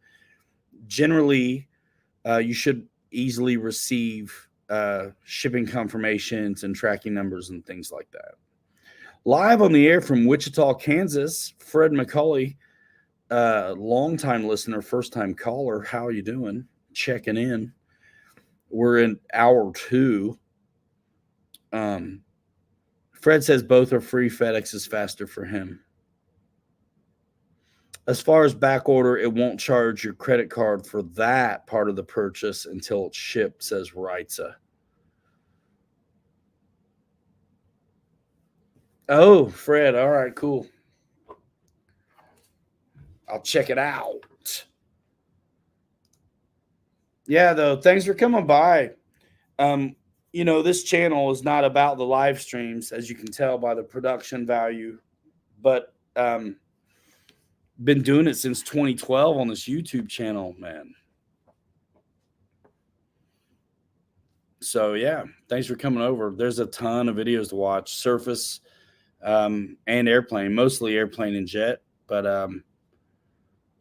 generally, you should easily receive shipping confirmations and tracking numbers and things like that. Live on the air from Wichita, Kansas, Fred McCauley, longtime listener, first-time caller. How are you doing? Checking in. We're in hour 2. Fred says both are free. FedEx is faster for him. As far as back order, it won't charge your credit card for that part of the purchase until it's shipped, says Reitza. Oh, Fred. All right, cool. I'll check it out. Yeah, though, thanks for coming by. This channel is not about the live streams, as you can tell by the production value, but been doing it since 2012 on this YouTube channel, man. So yeah, thanks for coming over. There's a ton of videos to watch, surface and airplane, mostly airplane and jet, but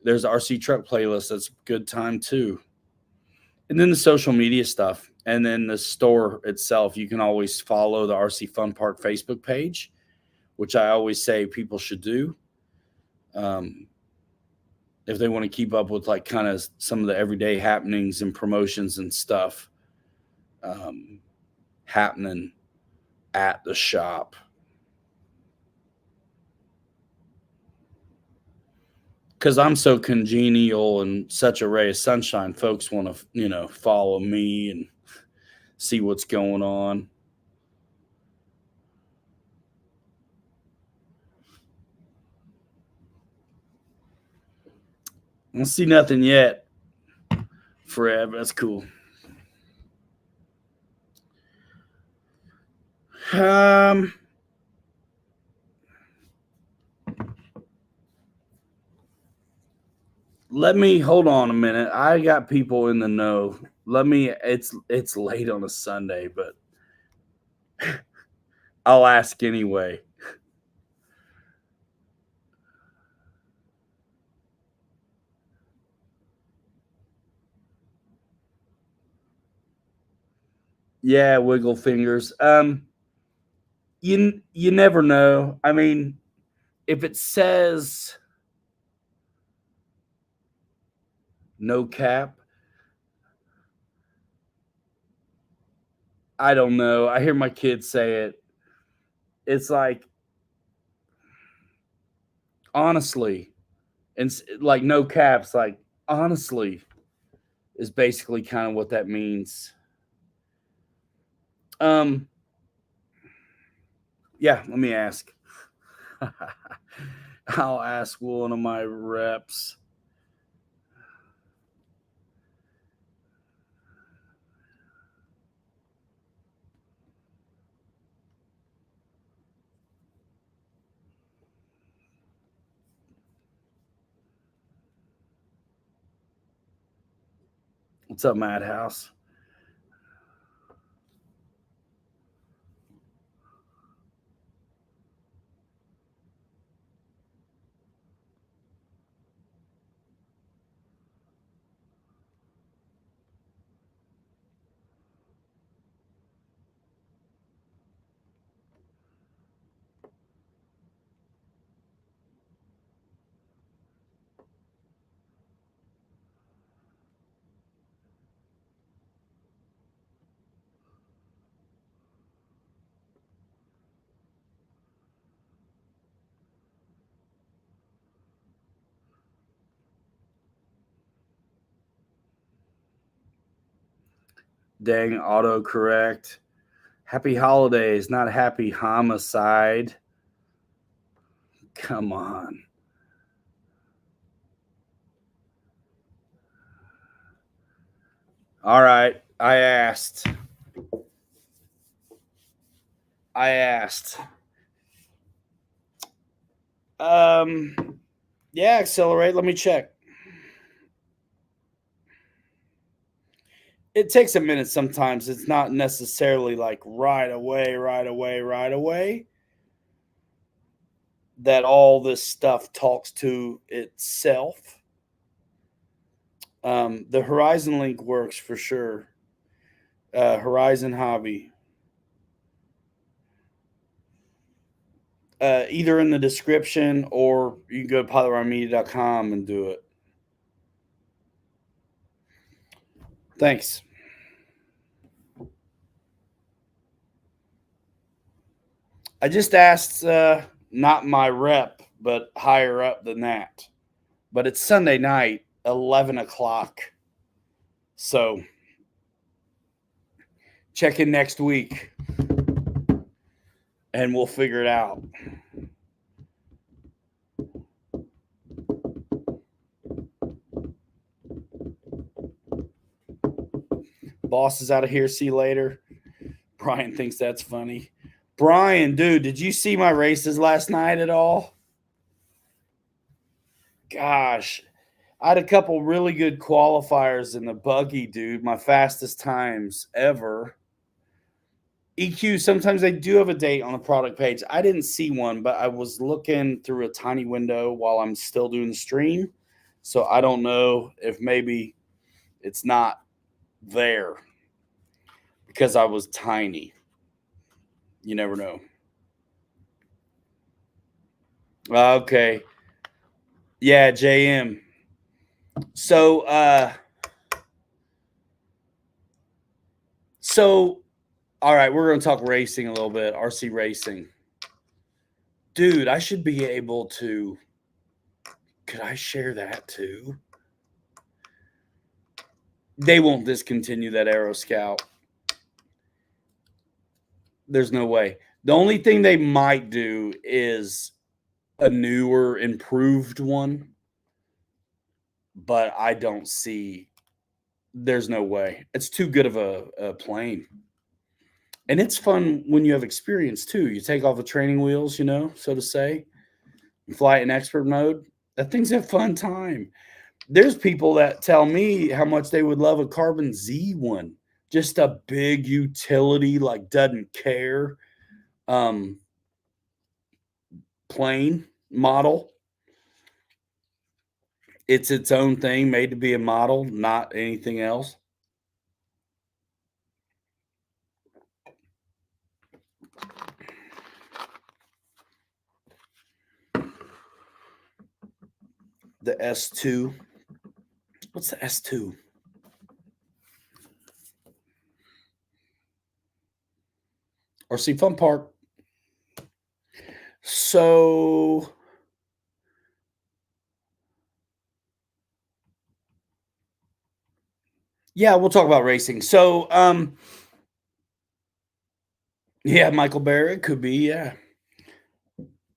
there's RC truck playlist. That's a good time too. And then the social media stuff. And then the store itself, you can always follow the RC Fun Park Facebook page, which I always say people should do. if they want to keep up with like kind of some of the everyday happenings and promotions and stuff happening at the shop. Because I'm so congenial and such a ray of sunshine, folks want to, you know, follow me and see what's going on. I don't see nothing yet. Forever. That's cool. Let me hold on a minute. I got people in the know. It's late on a Sunday, but I'll ask anyway. Yeah, wiggle fingers. You never know. I mean, if it says no cap, I don't know. I hear my kids say it. It's like, honestly, and like no caps, like honestly is basically kind of what that means. Yeah, let me ask. I'll ask one of my reps. What's up, Madhouse? Dang, autocorrect. Happy holidays, not happy homicide. Come on. All right, I asked. Yeah, accelerate. Let me check. It takes a minute sometimes. It's not necessarily like right away that all this stuff talks to itself. The Horizon link works for sure. Horizon Hobby. Either in the description or you can go to pilotRineMedia.com and do it. Thanks. I just asked not my rep, but higher up than that. But it's Sunday night, 11 o'clock. So check in next week and we'll figure it out. Boss is out of here. See you later. Brian thinks that's funny. Brian, dude, did you see my races last night at all? Gosh, I had a couple really good qualifiers in the buggy, dude. My fastest times ever. EQ, sometimes they do have a date on the product page. I didn't see one, but I was looking through a tiny window while I'm still doing the stream. So I don't know if maybe it's not there because I was tiny. You never know. Okay. Yeah, JM. So, all right, we're going to talk racing a little bit, RC racing. Dude, I should be able to. Could I share that too? They won't discontinue that AeroScout. There's no way. The only thing they might do is a newer, improved one. But I don't see. There's no way. It's too good of a plane. And it's fun when you have experience too. You take off the training wheels, so to say, and fly it in expert mode. That thing's a fun time. There's people that tell me how much they would love a Carbon Z one. Just a big utility, like doesn't care. Plane model. It's its own thing, made to be a model, not anything else. The S2. What's the S2? RC Fun Park. So yeah, we'll talk about racing. So yeah, Michael Barrett could be, yeah.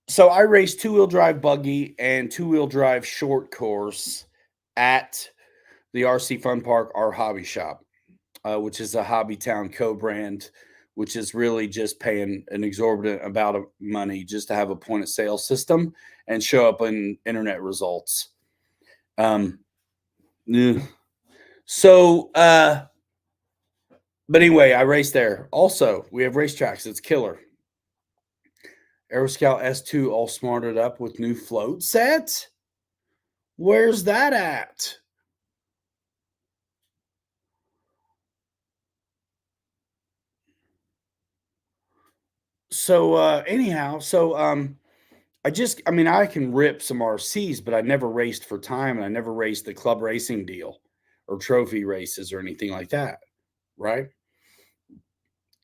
So I raced two-wheel drive buggy and two-wheel drive short course at the RC Fun Park, our hobby shop, which is a Hobby Town co-brand, which is really just paying an exorbitant amount of money just to have a point of sale system and show up in internet results. So, but anyway, I raced there. Also, we have racetracks. It's killer. AeroScout S2 all smarted up with new float set. Where's that at? So anyhow, I can rip some RCs, but I never raced for time, and I never raced the club racing deal or trophy races or anything like that, right?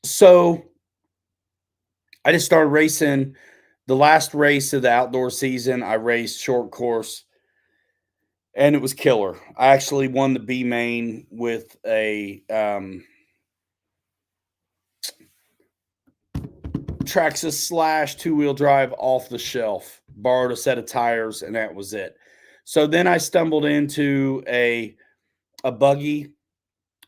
So I just started racing. The last race of the outdoor season, I raced short course, and it was killer. I actually won the B main with a Traxxas Slash two-wheel drive off the shelf. Borrowed a set of tires, and that was it. So then I stumbled into a buggy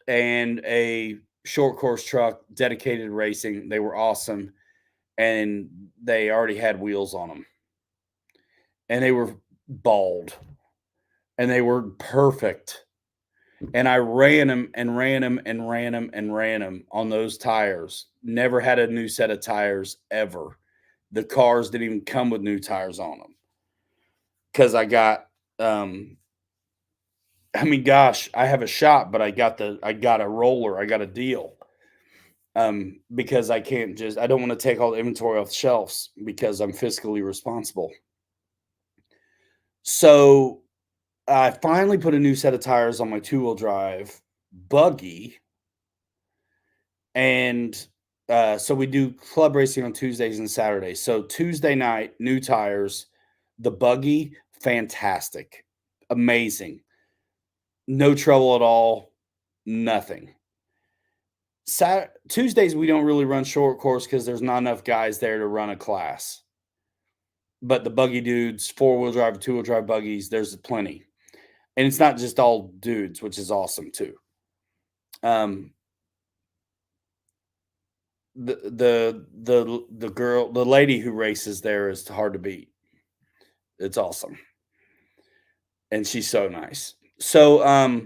and a short course truck, dedicated racing. They were awesome, and they already had wheels on them, and they were bald, and they were perfect. And I ran them and ran them and ran them and ran them on those tires. Never had a new set of tires ever. The cars didn't even come with new tires on them because I got, gosh, I have a shop, but I got a roller. I got a deal. Because I don't want to take all the inventory off the shelves because I'm fiscally responsible. So I finally put a new set of tires on my two-wheel drive buggy. And so we do club racing on Tuesdays and Saturdays. So Tuesday night, new tires, the buggy, fantastic, amazing. No trouble at all, nothing. Tuesdays, we don't really run short course because there's not enough guys there to run a class. But the buggy dudes, four-wheel drive, two-wheel drive buggies, there's plenty. And it's not just all dudes, which is awesome too. The girl, the lady who races there is hard to beat. It's awesome. And she's so nice. So,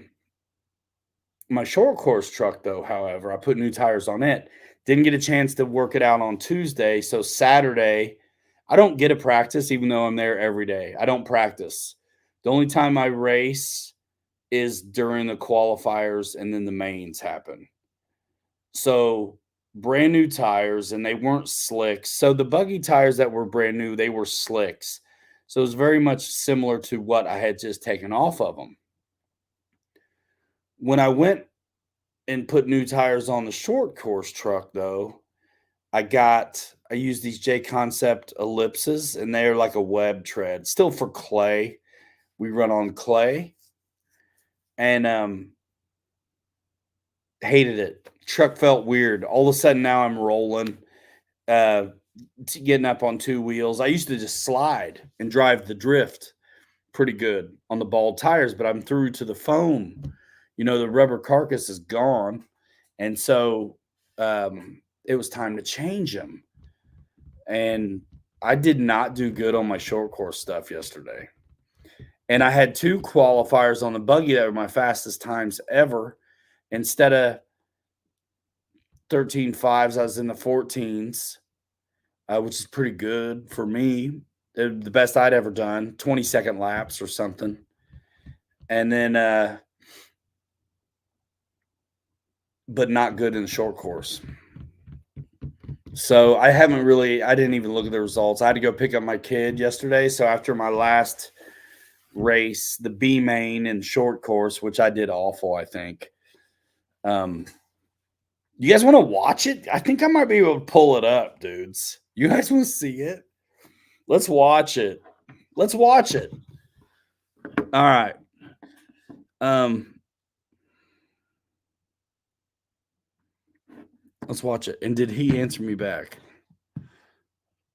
my short course truck, though, however, I put new tires on it. Didn't get a chance to work it out on Tuesday. So Saturday, I don't get a practice, even though I'm there every day. I don't practice. The only time I race is during the qualifiers, and then the mains happen. So brand new tires, and they weren't slicks. So the buggy tires that were brand new, they were slicks. So it was very much similar to what I had just taken off of them. When I went and put new tires on the short course truck, though, I used these J Concept ellipses, and they're like a web tread, still for clay. We run on clay, and hated it. Truck felt weird. All of a sudden, now I'm rolling, getting up on two wheels. I used to just slide and drive the drift pretty good on the bald tires, but I'm through to the foam. The rubber carcass is gone, and so it was time to change them. And I did not do good on my short course stuff yesterday. And I had 2 qualifiers on the buggy that were my fastest times ever. Instead of 13.5s, I was in the 14s, which is pretty good for me. The best I'd ever done, 20-second laps or something. And then, but not good in the short course. So I didn't even look at the results. I had to go pick up my kid yesterday. So after my last race, the B main and short course, which I did awful, I think. You guys want to watch it? I think I might be able to pull it up, dudes. You guys want to see it? Let's watch it. Let's watch it. All right. Let's watch it. And did he answer me back?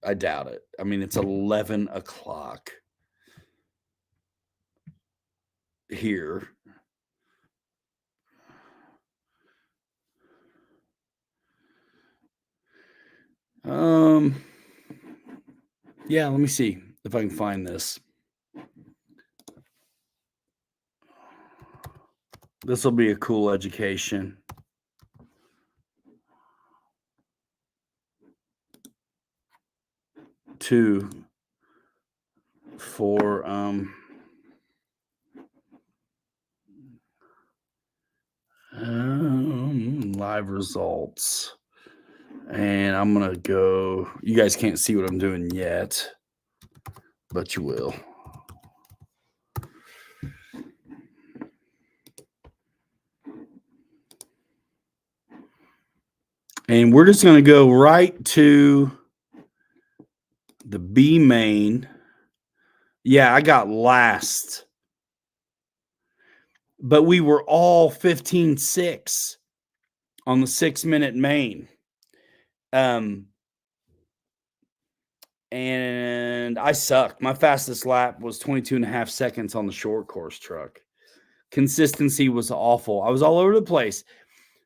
I doubt it. I mean, it's 11 o'clock here. Yeah, let me see if I can find this. This will be a cool education. For live results. And I'm going to go. You guys can't see what I'm doing yet, but you will. And we're just going to go right to the B main. Yeah, I got last. But we were all 15.6 on the 6-minute main. And I sucked. My fastest lap was 22.5 seconds on the short course truck. Consistency was awful. I was all over the place.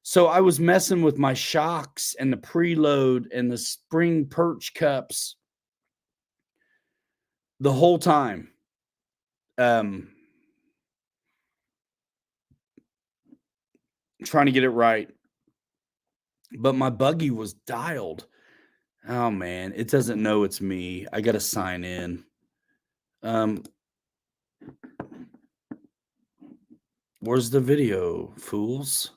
So I was messing with my shocks and the preload and the spring perch cups the whole time. Trying to get it right. But my buggy was dialed. Oh, man. It doesn't know it's me. I got to sign in. Where's the video, fools?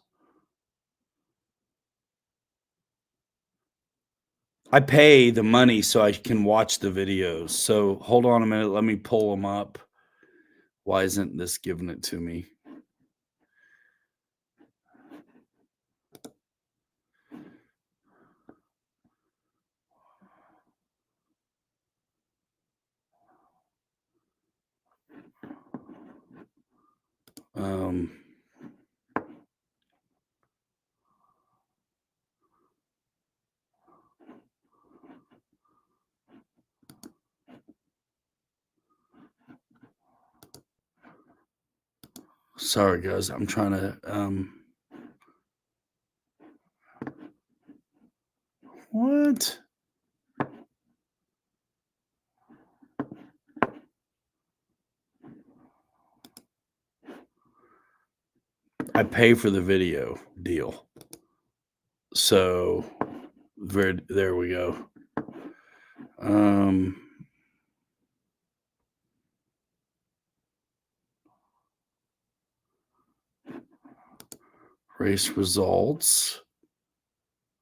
I pay the money so I can watch the videos. So hold on a minute. Let me pull them up. Why isn't this giving it to me? Sorry, guys. I'm trying to. What? I pay for the video deal. So there we go. Race results.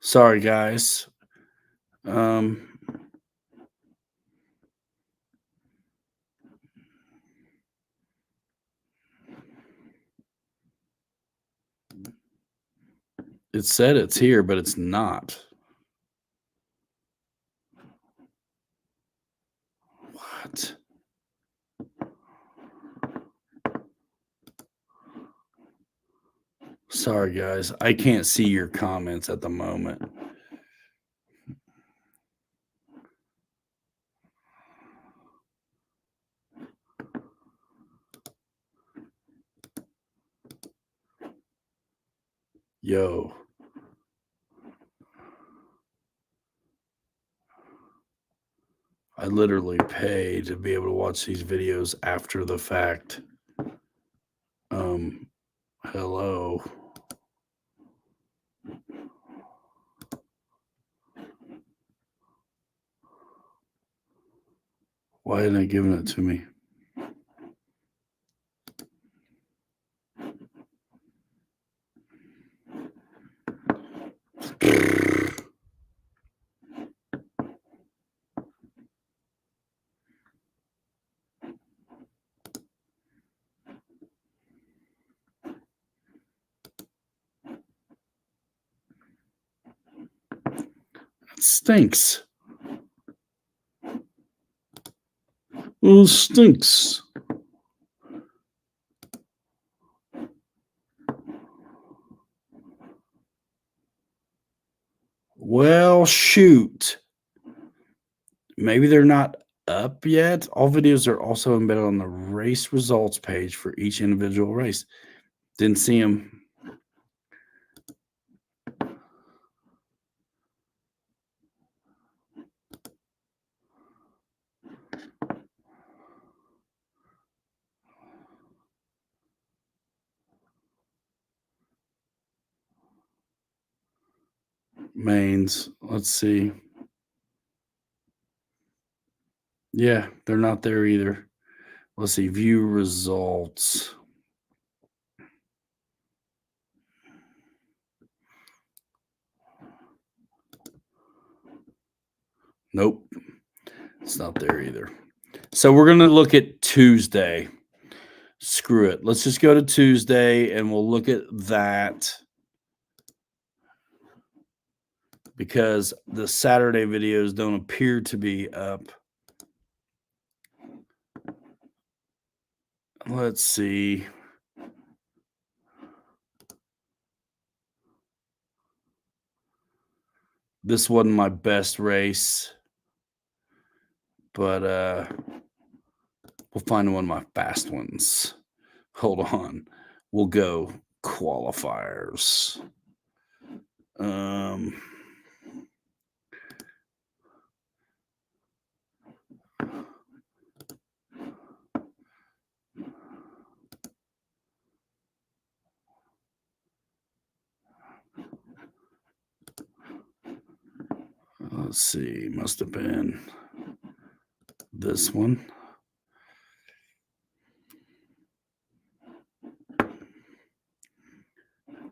Sorry, guys. It said it's here, but it's not. What? Sorry, guys. I can't see your comments at the moment. Yo. I literally pay to be able to watch these videos after the fact. Hello. Why isn't it giving it to me? It stinks. It stinks. Well, shoot. Maybe they're not up yet. All videos are also embedded on the race results page for each individual race. Didn't see them. Mains. Let's see. Yeah, they're not there either. Let's see. View results. Nope. It's not there either. So we're going to look at Tuesday. Screw it. Let's just go to Tuesday and we'll look at that. Because the Saturday videos don't appear to be up. Let's see. This wasn't my best race, but we'll find one of my fast ones. Hold on. We'll go qualifiers. Let's see, must have been this one.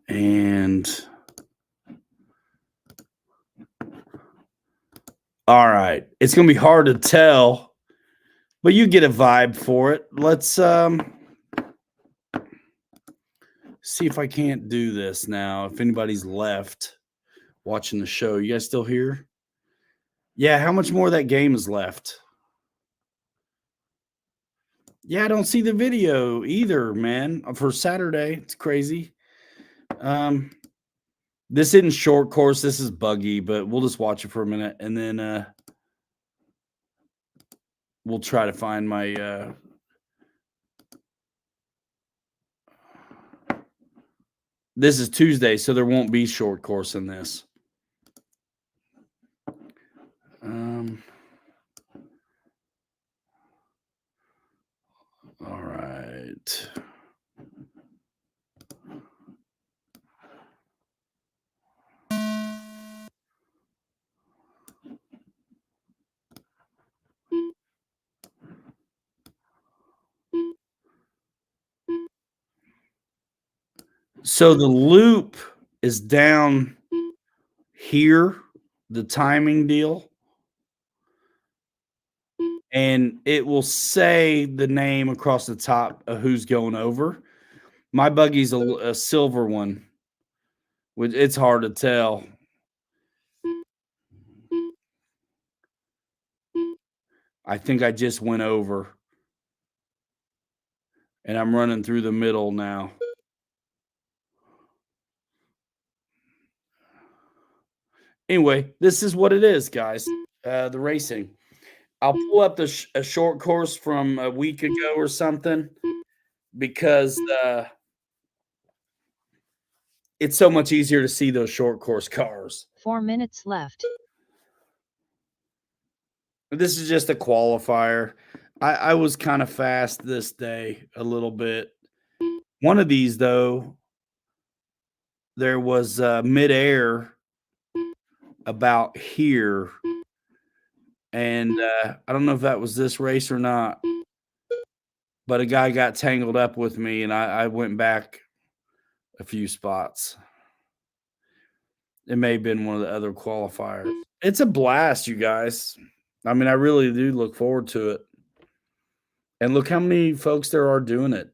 And all right, it's gonna be hard to tell, but you get a vibe for it. Let's see if I can't do this now. If anybody's left watching the show, you guys still here? Yeah, how much more of that game is left? Yeah, I don't see the video either, man. For Saturday, it's crazy. This isn't short course. This is buggy, but we'll just watch it for a minute, and then we'll try to find my this is Tuesday, so there won't be short course in this. All right. So the loop is down here, the timing deal. And it will say the name across the top of who's going over. My buggy's a silver one It's hard to tell. I think I just went over. And I'm running through the middle now. Anyway, this is what it is, guys. The racing. I'll pull up a short course from a week ago or something because it's so much easier to see those short course cars. 4 minutes left. This is just a qualifier. I was kind of fast this day a little bit. One of these, though, there was midair about here. And I don't know if that was this race or not, but a guy got tangled up with me, and I went back a few spots. It may have been one of the other qualifiers. It's a blast, you guys. I mean, I really do look forward to it. And look how many folks there are doing it.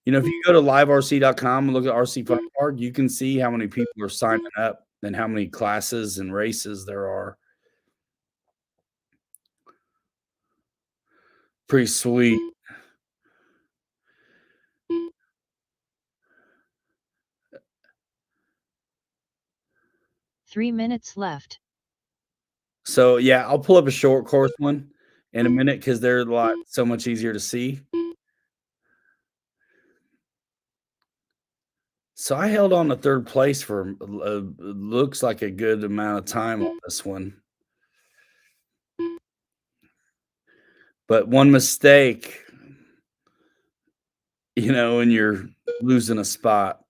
You know, if you go to liverc.com and look at RC Fun Park, you can see how many people are signing up and how many classes and races there are. Pretty sweet. Three minutes left. So yeah, I'll pull up a short course one in a minute because they're so much easier to see. So I held on to third place for looks like a good amount of time on this one. But one mistake, you know, and you're losing a spot.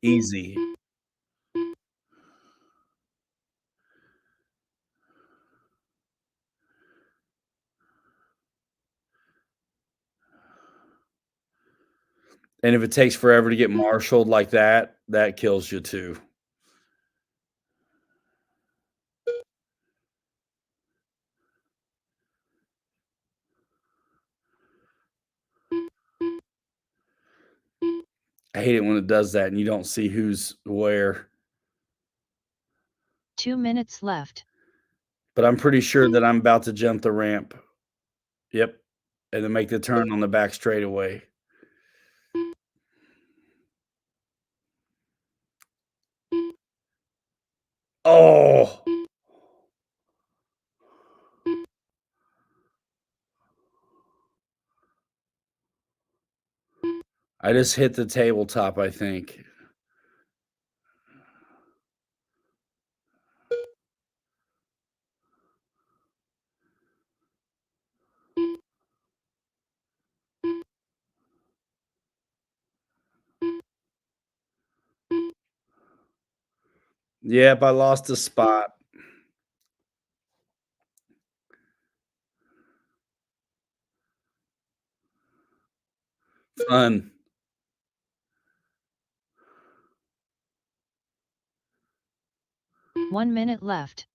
Easy. And if it takes forever to get marshaled like that, that kills you too. I hate it when it does that and you don't see who's where. 2 minutes left. But I'm pretty sure that I'm about to jump the ramp. Yep. And then make the turn on the back straightaway. Oh. I just hit the tabletop, I think. Yep, I lost a spot. Fun. One minute left.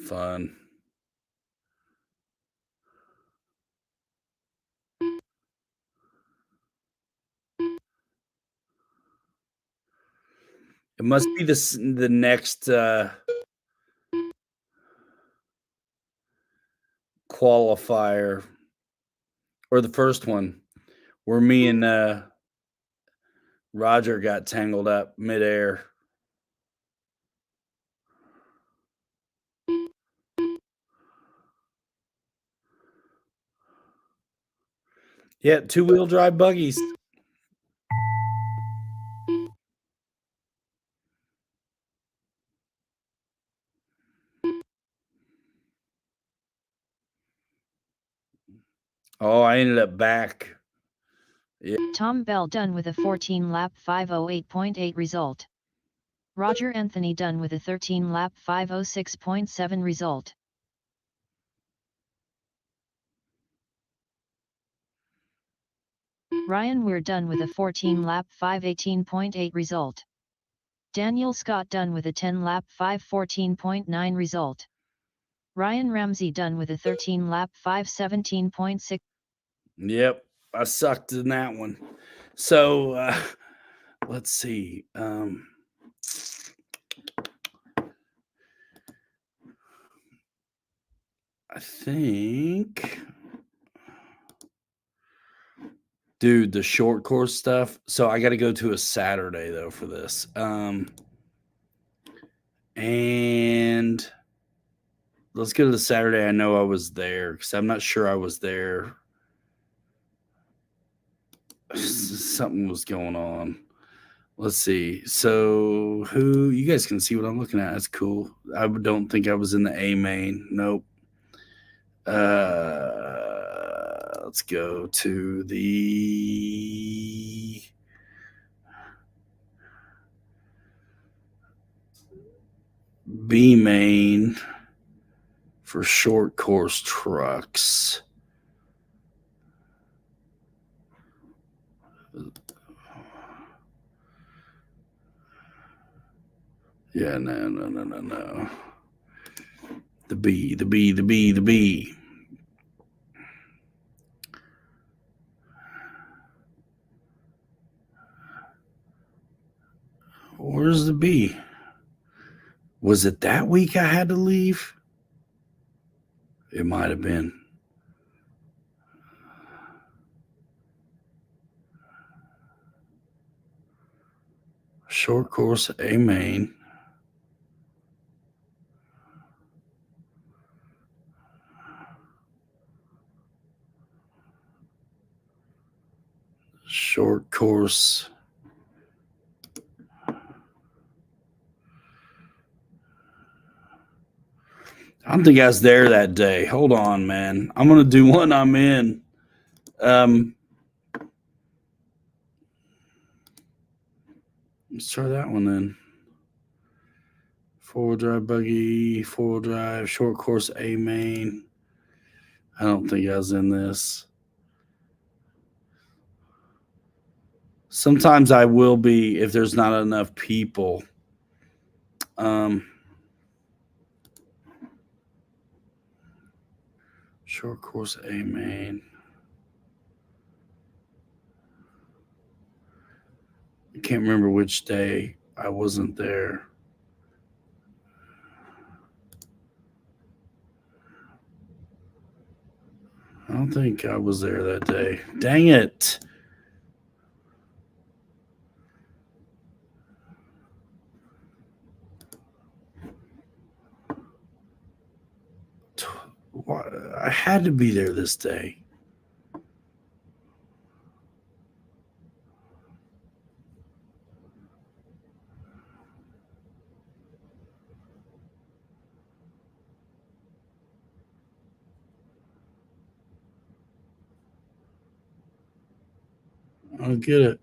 Fun. It must be the next qualifier or the first one where me and Roger got tangled up midair. Yeah, two-wheel drive buggies. Oh, I ended up back. Yeah. Tom Bell done with a 14-lap 508.8 result. Roger Anthony done with a 13-lap 506.7 result. Ryan Weir done with a 14-lap 5:18.8 result. Daniel Scott done with a 10-lap 5:14.9 result. Ryan Ramsey done with a 13-lap 5:17.6. Yep, I sucked in that one. So let's see. I think, dude, the short course stuff. So I got to go to a Saturday though for this. And let's go to the Saturday. I know I was there because I'm not sure I was there. Something was going on. Let's see. So who, you guys can see what I'm looking at. That's cool. I don't think I was in the A main. Nope. Let's go to the B main for short course trucks. Yeah, no. The B. Where's the B? Was it that week I had to leave? It might have been. Short course A main. Short course. I don't think I was there that day. Hold on, man. I'm going to do one I'm in. Let's try that one then. Four-wheel drive buggy, four-wheel drive, short course A main. I don't think I was in this. Sometimes I will be if there's not enough people. Short course A main. I can't remember which day I wasn't there. I don't think I was there that day. Dang it. I had to be there this day. I don't get it.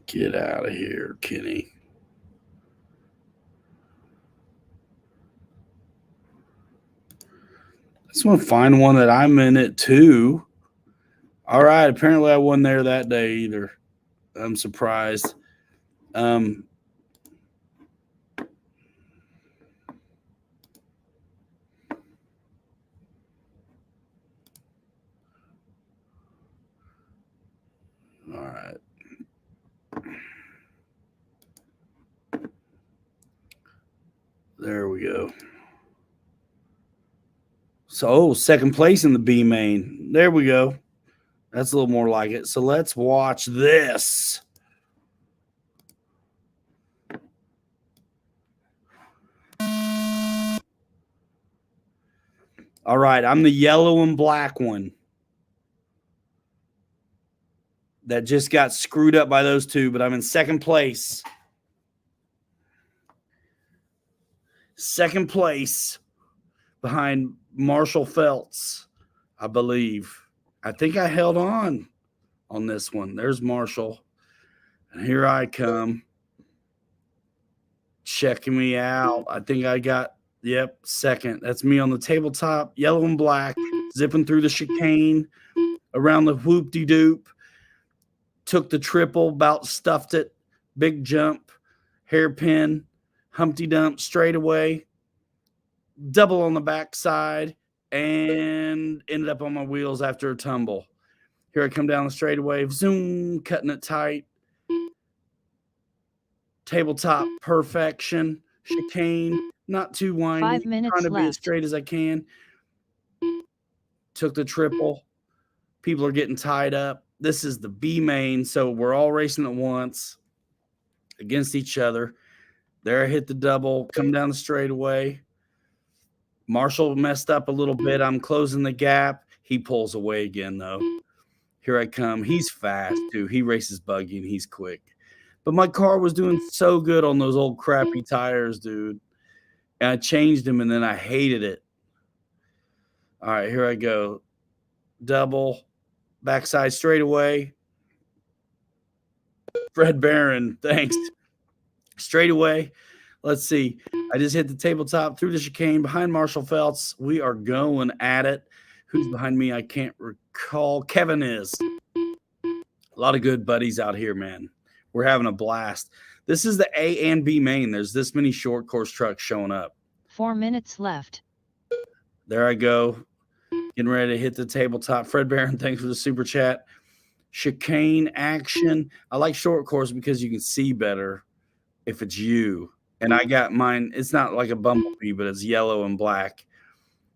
Get out of here, Kenny. I just want to find one that I'm in it too. All right. Apparently I wasn't there that day either. I'm surprised. All right. There we go. So, second place in the B main. There we go. That's a little more like it. So, let's watch this. All right. I'm the yellow and black one that just got screwed up by those two, but I'm in second place. Second place behind Marshall Feltz, I believe. I think I held on this one. There's Marshall. And here I come. Checking me out. I think I got, yep, second. That's me on the tabletop, yellow and black, zipping through the chicane around the whoop-de-doop. Took the triple, about stuffed it. Big jump, hairpin, Humpty Dump, straightaway, double on the backside, and ended up on my wheels after a tumble. Here I come down the straightaway, zoom, cutting it tight. Tabletop perfection, chicane, not too windy, 5 minutes trying to be as left. straight as I can. Took the triple. People are getting tied up. This is the B main, so we're all racing at once against each other. There I hit the double, come down the straightaway. Marshall messed up a little bit. I'm closing the gap. He pulls away again, though. Here I come. He's fast, too. He races buggy, and he's quick. But my car was doing so good on those old crappy tires, dude. And I changed them, and then I hated it. All right, here I go. Double, backside straightaway. Fred Barron, thanks. Straightaway. Let's see. I just hit the tabletop through the chicane behind Marshall Feltz. We are going at it. Who's behind me? I can't recall. Kevin is. A lot of good buddies out here, man. We're having a blast. This is the A and B main. There's this many short course trucks showing up. 4 minutes left. There I go. Getting ready to hit the tabletop. Fred Barron, thanks for the super chat. Chicane action. I like short course because you can see better if it's you. And I got mine. It's not like a Bumblebee, but it's yellow and black.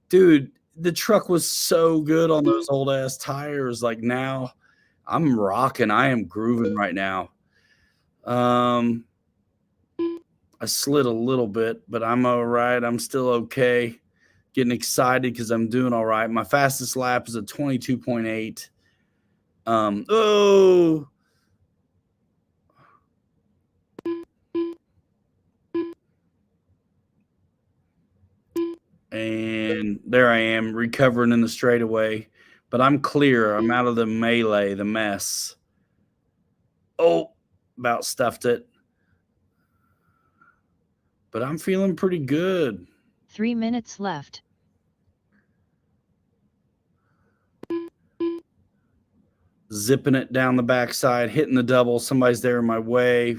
Dude, the truck was so good on those old ass tires. Like now, I'm rocking. I am grooving right now. I slid a little bit, but I'm all right. I'm still okay. Getting excited because I'm doing all right. My fastest lap is a 22.8. And there I am recovering in the straightaway, but I'm clear. I'm out of the melee, the mess. Oh, about stuffed it. But I'm feeling pretty good. 3 minutes left. Zipping it down the backside, hitting the double. Somebody's there in my way.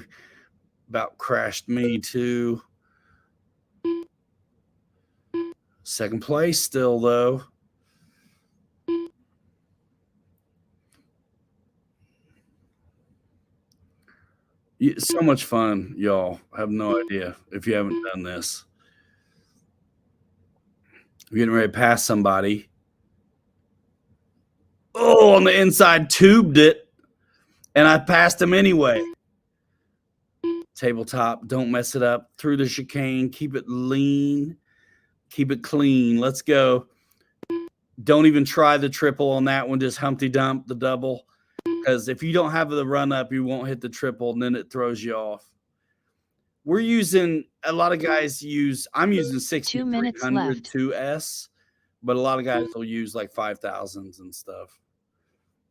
About crashed me too. Second place still, though. So much fun, y'all. I have no idea if you haven't done this. You're getting ready to pass somebody. Oh, on the inside, tubed it. And I passed him anyway. Tabletop, don't mess it up. Through the chicane, keep it lean. Keep it clean. Let's go. Don't even try the triple on that one. Just Humpty Dump the double. Because if you don't have the run up, you won't hit the triple, and then it throws you off. We're using, a lot of guys use, I'm using 6300 2S, but a lot of guys will use like 5000s and stuff.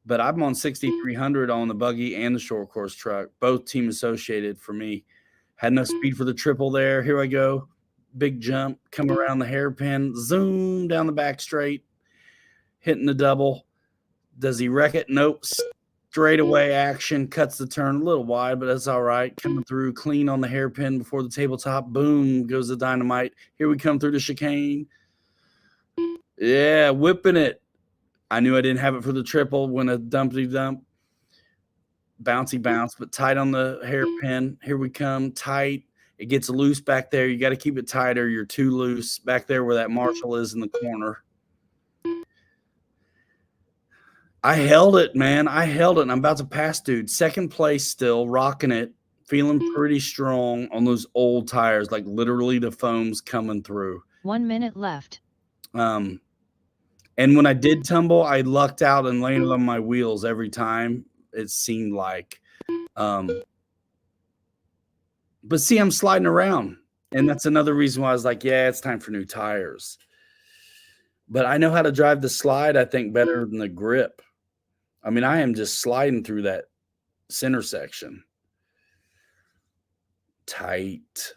But I'm on 6300 on the buggy and the short course truck, both team associated for me. Had enough speed for the triple there. Here I go. Big jump, come around the hairpin, zoom down the back straight, hitting the double. Does he wreck it? Nope. Straightaway action, cuts the turn a little wide, but that's all right. Coming through clean on the hairpin before the tabletop. Boom, goes the dynamite. Here we come through the chicane. Yeah, whipping it. I knew I didn't have it for the triple when a dumpty dump. Bouncy bounce, but tight on the hairpin. Here we come, tight. It gets loose back there. You got to keep it tighter. You're too loose back there where that Marshall is in the corner. I held it, man. I held it, and I'm about to pass, dude. Second place still, rocking it, feeling pretty strong on those old tires, like literally the foam's coming through. 1 minute left. And when I did tumble, I lucked out and landed on my wheels every time, it seemed like. But see, I'm sliding around, and that's another reason why I was like, yeah, it's time for new tires. But I know how to drive the slide, I think, better than the grip. I mean, I am just sliding through that center section. Tight.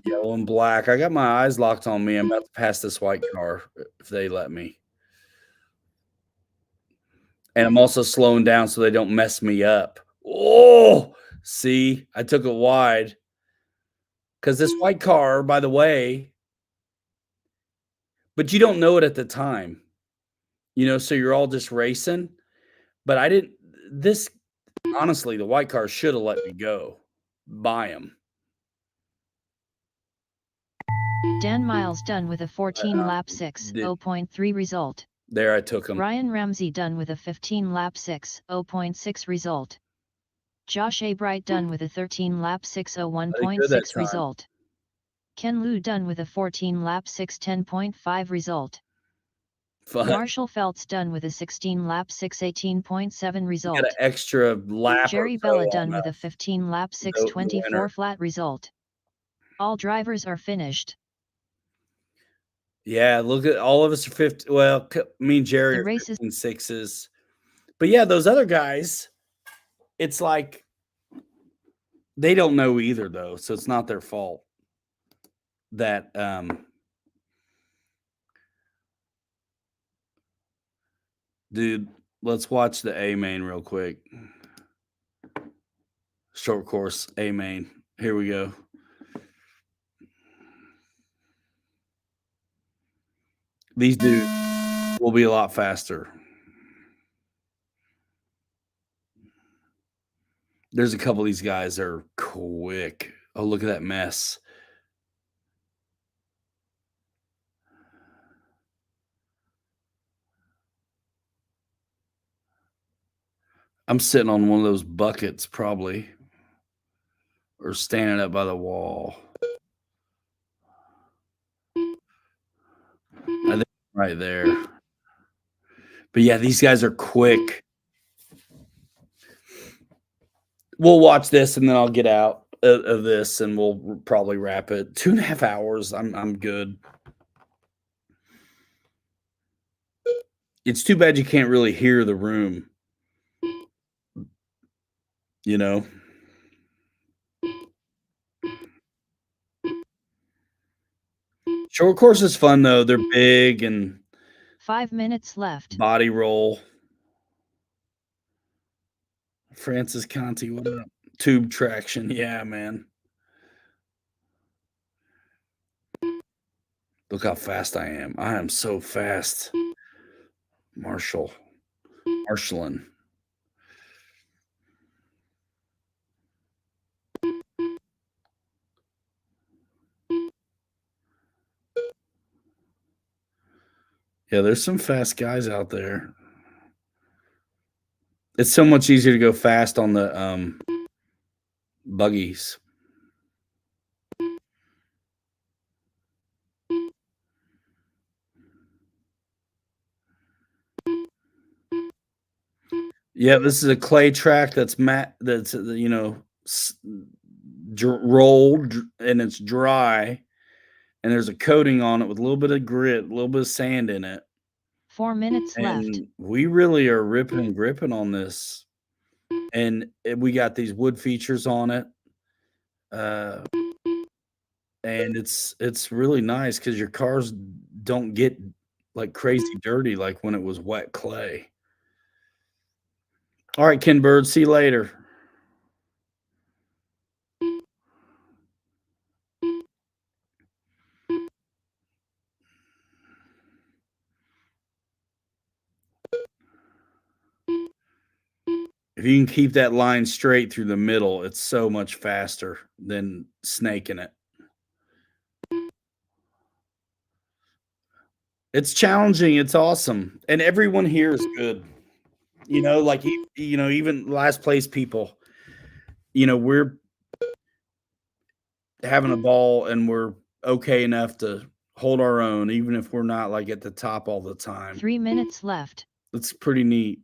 Yellow and black. I got my eyes locked on me. I'm about to pass this white car if they let me. And I'm also slowing down so they don't mess me up. Oh, see, I took it wide. Because this white car, by the way, but you don't know it at the time. You know, so you're all just racing. But I didn't, this, honestly, the white car should have let me go. Buy him. Dan Miles done with a 14 lap 6, 0.3 result. There, I took him. Ryan Ramsey done with a 15 lap 6, 0.6 result. Josh A. Bright done with a 13 lap 6, 1.6 result. Ken Liu done with a 14 lap 6, 10.5 result. Fun. Marshall Feltz done with a 16 lap 6, 18.7 result. Got an extra lap. Jerry Bella done with a 15 lap 6, 24 flat result. All drivers are finished. Yeah, look at all of us are 50. Well, me and Jerry are 15.6s. But yeah, those other guys, it's like they don't know either, though. So it's not their fault that dude, let's watch the A main real quick. Short course A main. Here we go. These dudes will be a lot faster. There's a couple of these guys that are quick. Oh, look at that mess. I'm sitting on one of those buckets probably, or standing up by the wall. I think right there. But yeah, these guys are quick. We'll watch this and then I'll get out of this and we'll probably wrap it. 2.5 hours. I'm good. It's too bad you can't really hear the room. You know? Short course is fun though. They're big and 5 minutes left. Body roll. Francis Conti, what up? Tube traction. Yeah, man. Look how fast I am. I am so fast. Marshalling. Yeah, there's some fast guys out there. It's so much easier to go fast on the buggies. Yeah, this is a clay track that's matte. That's rolled and it's dry, and there's a coating on it with a little bit of grit, a little bit of sand in it. 4 minutes left. We really are ripping and gripping on this, and we got these wood features on it, and it's really nice because your cars don't get like crazy dirty like when it was wet clay. All right, Ken Bird, see you later. If you can keep that line straight through the middle, it's so much faster than snaking it. It's challenging. It's awesome. And everyone here is good. You know, like, even last place people, we're having a ball and we're okay enough to hold our own, even if we're not like at the top all the time. 3 minutes left. It's pretty neat.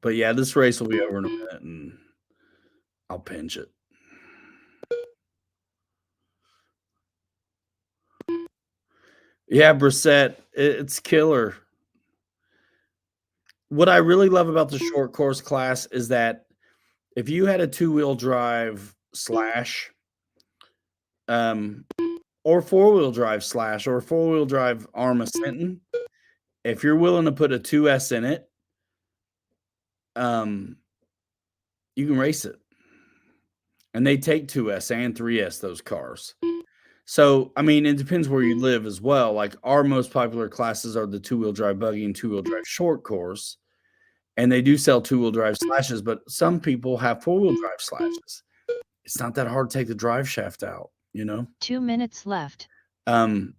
But yeah, this race will be over in a minute and I'll pinch it. Yeah, Brissett, it's killer. What I really love about the short course class is that if you had a two-wheel drive slash, um, or four-wheel drive slash, or four-wheel drive arm ascension, if you're willing to put a 2S in it, um, you can race it. And they take 2S and 3S, those cars. So, I mean, it depends where you live as well. Like our most popular classes are the two-wheel drive buggy and two-wheel drive short course. And they do sell two-wheel drive slashes, but some people have four-wheel drive slashes. It's not that hard to take the drive shaft out, you know? 2 minutes left. And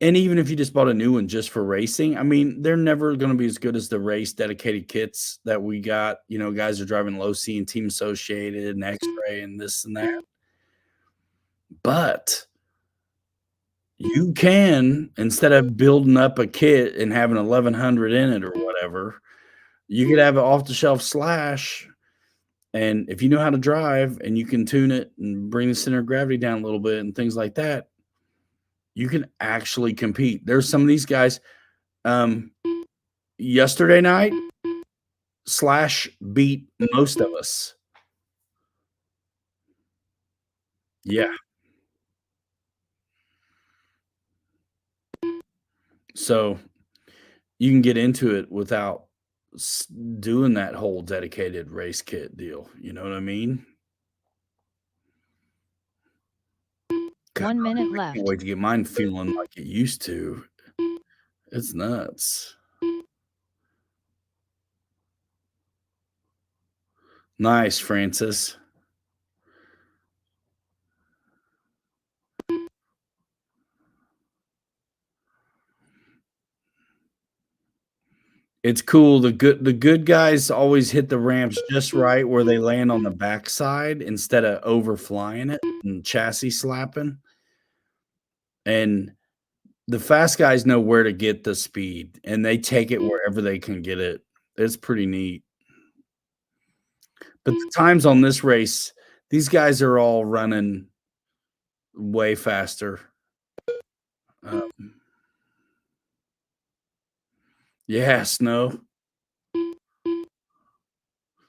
even if you just bought a new one just for racing, I mean, they're never going to be as good as the race dedicated kits that we got. You know, guys are driving low C and Team Associated and X-Ray and this and that. But you can, instead of building up a kit and having 1,100 in it or whatever, you could have an off-the-shelf slash. And if you know how to drive and you can tune it and bring the center of gravity down a little bit and things like that, you can actually compete. There's some of these guys. Yesterday night, Slash beat most of us. Yeah. So you can get into it without doing that whole dedicated race kit deal. You know what I mean? God, 1 minute I left. can't wait to get mine feeling like it used to. It's nuts. Nice, Francis. It's cool. The good guys always hit the ramps just right where they land on the backside instead of overflying it and chassis slapping. And the fast guys know where to get the speed, and they take it wherever they can get it. It's pretty neat. But the times on this race, these guys are all running way faster. Yeah, Snow.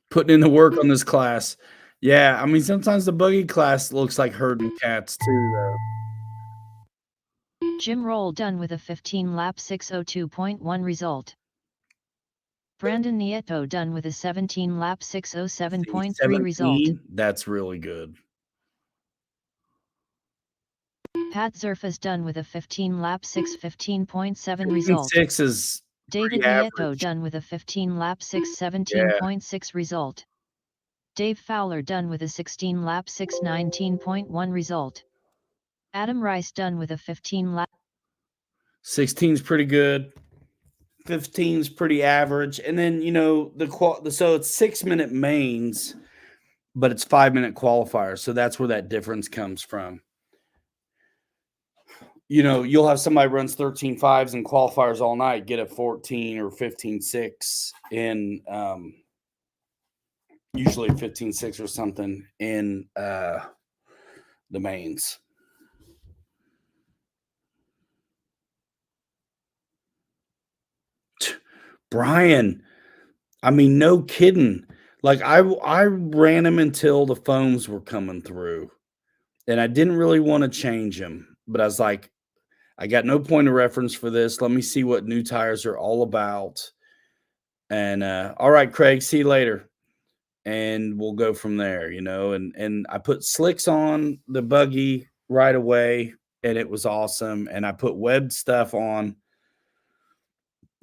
Putting in the work on this class. Yeah, I mean, sometimes the buggy class looks like herding cats too, though. Jim Roll done with a 15-lap 602.1 result. Brandon Nieto done with a 17-lap 607.3 result. 17? That's really good. Pat Zerfas done with a 15-lap 615.7 result. 6 is David pretty Nieto average. done with a 15-lap 617.6 result. Dave Fowler done with a 16-lap 619.1 result. Adam Rice done with a 15-lap 16 is pretty good. 15 is pretty average. And then, you know, so it's 6-minute mains, but it's 5-minute qualifiers. So that's where that difference comes from. You know, you'll have somebody runs 13.5s and qualifiers all night, get a 14 or 15.6 in usually 15.6 or something in the mains. Brian, I mean, no kidding. Like I ran him until the foams were coming through, and I didn't really want to change him, but I was like, I got no point of reference for this. Let me see what new tires are all about. And all right, Craig, see you later. And we'll go from there, you know. And I put slicks on the buggy right away, and it was awesome. And I put webbed stuff on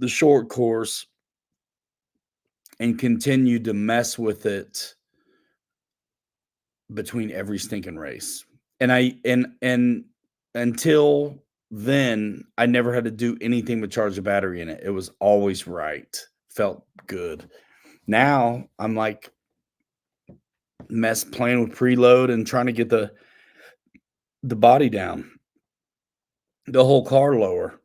the short course and continued to mess with it between every stinking race. And until then, I never had to do anything but charge the battery in it. It was always right. Felt good. Now I'm like playing with preload and trying to get the body down, the whole car lower.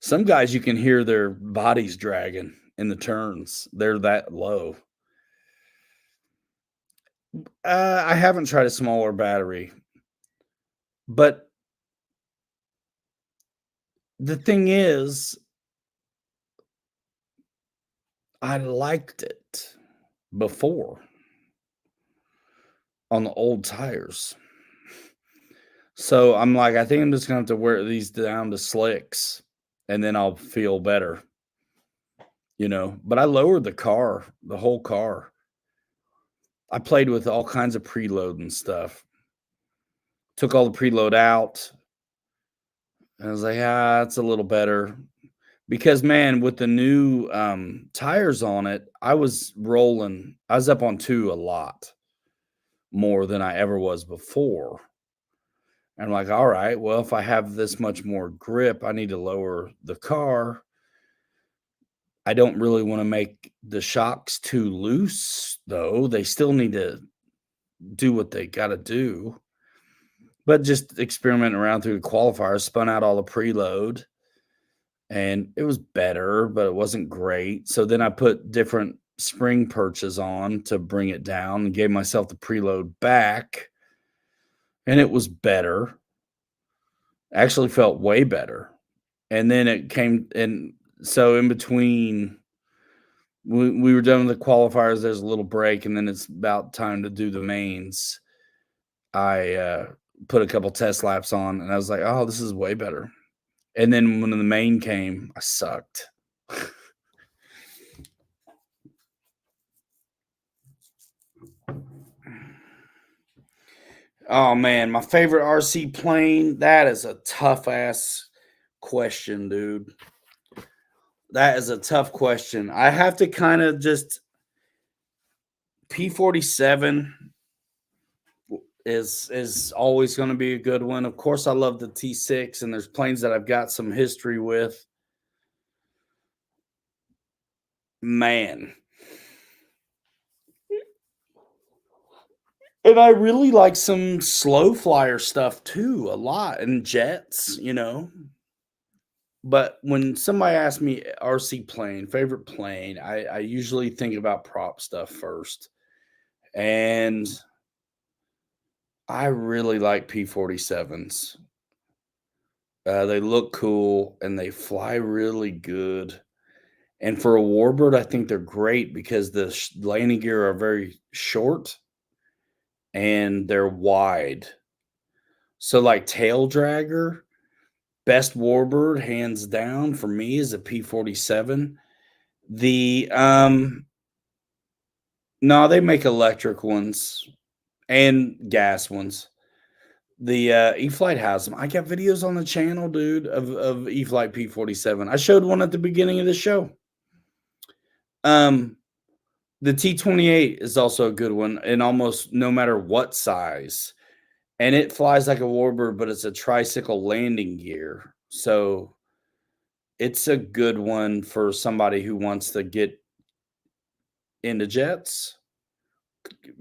Some guys you can hear their bodies dragging in the turns. They're that low. I haven't tried a smaller battery, but the thing is, I liked it before on the old tires. So I'm like, I think I'm just gonna have to wear these down to slicks and then I'll feel better, you know. But I lowered the car, the whole car. I played with all kinds of preload and stuff. Took all the preload out. And I was like, it's a little better. Because man, with the new tires on it, I was rolling. I was up on 2 a lot more than I ever was before. And I'm like, all right, well, if I have this much more grip, I need to lower the car. I don't really want to make the shocks too loose, though. They still need to do what they got to do. But just experimenting around through the qualifiers, spun out all the preload, and it was better, but it wasn't great. So then I put different spring perches on to bring it down and gave myself the preload back, and it was better. Actually felt way better. And then it came, and so in between, we were done with the qualifiers. There's a little break, and then it's about time to do the mains. I put a couple test laps on, and I was like, oh, this is way better. And then when the main came, I sucked. Oh man, my favorite RC plane. That is a tough ass question, dude. That is a tough question. I have to kind of just P-47 is always going to be a good one. Of course, I love the T6, and there's planes that I've got some history with. Man. And I really like some slow flyer stuff too, a lot, and jets, you know. But when somebody asks me RC plane, favorite plane, I usually think about prop stuff first. And I really like P-47s. They look cool and they fly really good. And for a Warbird, I think they're great because the landing gear are very short and they're wide. So like tail dragger, best Warbird hands down for me is a P-47. The no, they make electric ones and gas ones. The E-flite has them. I got videos on the channel, dude, of E-flite P-47. I showed one at the beginning of the show. The T-28 is also a good one in almost no matter what size. And it flies like a Warbird, but it's a tricycle landing gear. So it's a good one for somebody who wants to get into jets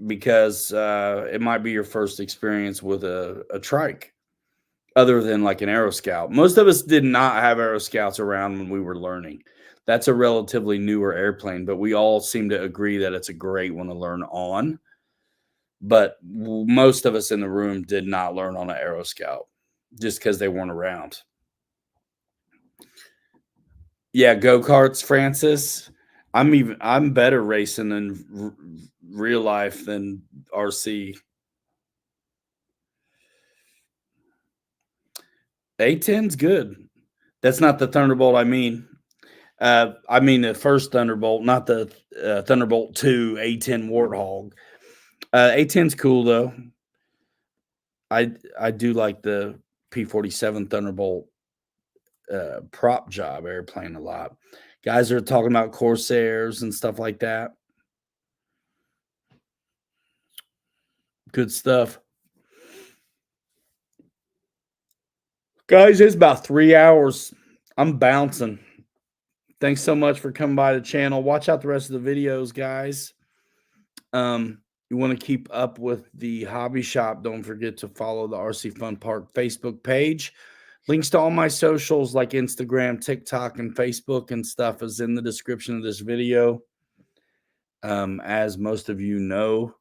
because it might be your first experience with a trike other than like an AeroScout. Most of us did not have AeroScouts around when we were learning. That's a relatively newer airplane, but we all seem to agree that it's a great one to learn on. But most of us in the room did not learn on an AeroScout just because they weren't around. Yeah, go-karts, Francis. I'm better racing in real life than RC. A10's good. That's not the Thunderbolt I mean. I mean the first Thunderbolt, not the Thunderbolt 2 A10 Warthog. A10's cool though. I do like the P-47 Thunderbolt prop job airplane a lot. Guys are talking about Corsairs and stuff like that. Good stuff. Guys, it's about 3 hours. I'm bouncing. Thanks so much for coming by the channel. Watch out the rest of the videos, guys. You want to keep up with the hobby shop. Don't forget to follow the RC Fun Park Facebook page. Links to all my socials like Instagram, TikTok, and Facebook and stuff is in the description of this video. As most of you know.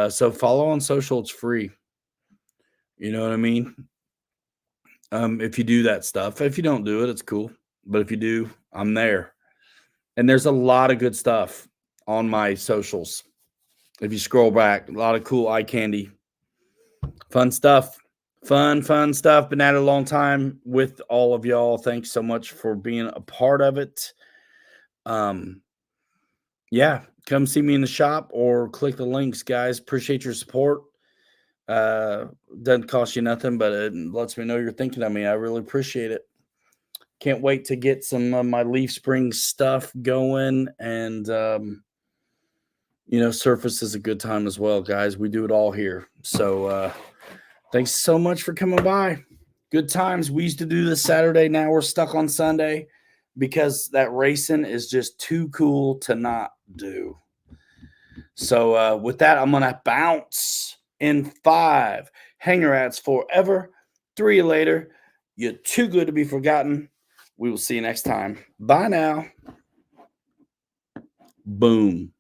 So follow on social. It's free. You know what I mean? If you do that stuff. If you don't do it, it's cool. But if you do, I'm there. And there's a lot of good stuff on my socials. If you scroll back, a lot of cool eye candy. Fun stuff. Fun stuff. Been at it a long time with all of y'all. Thanks so much for being a part of it. Yeah, come see me in the shop or click the links, guys. Appreciate your support. Doesn't cost you nothing, but it lets me know you're thinking of me. I really appreciate it. Can't wait to get some of my Leaf Spring stuff going. And, Surface is a good time as well, guys. We do it all here. So thanks so much for coming by. Good times. We used to do this Saturday. Now we're stuck on Sunday because that racing is just too cool to not do. So with that, I'm going to bounce in 5. Hanger rats forever. 3 later. You're too good to be forgotten. We will see you next time. Bye now. Boom.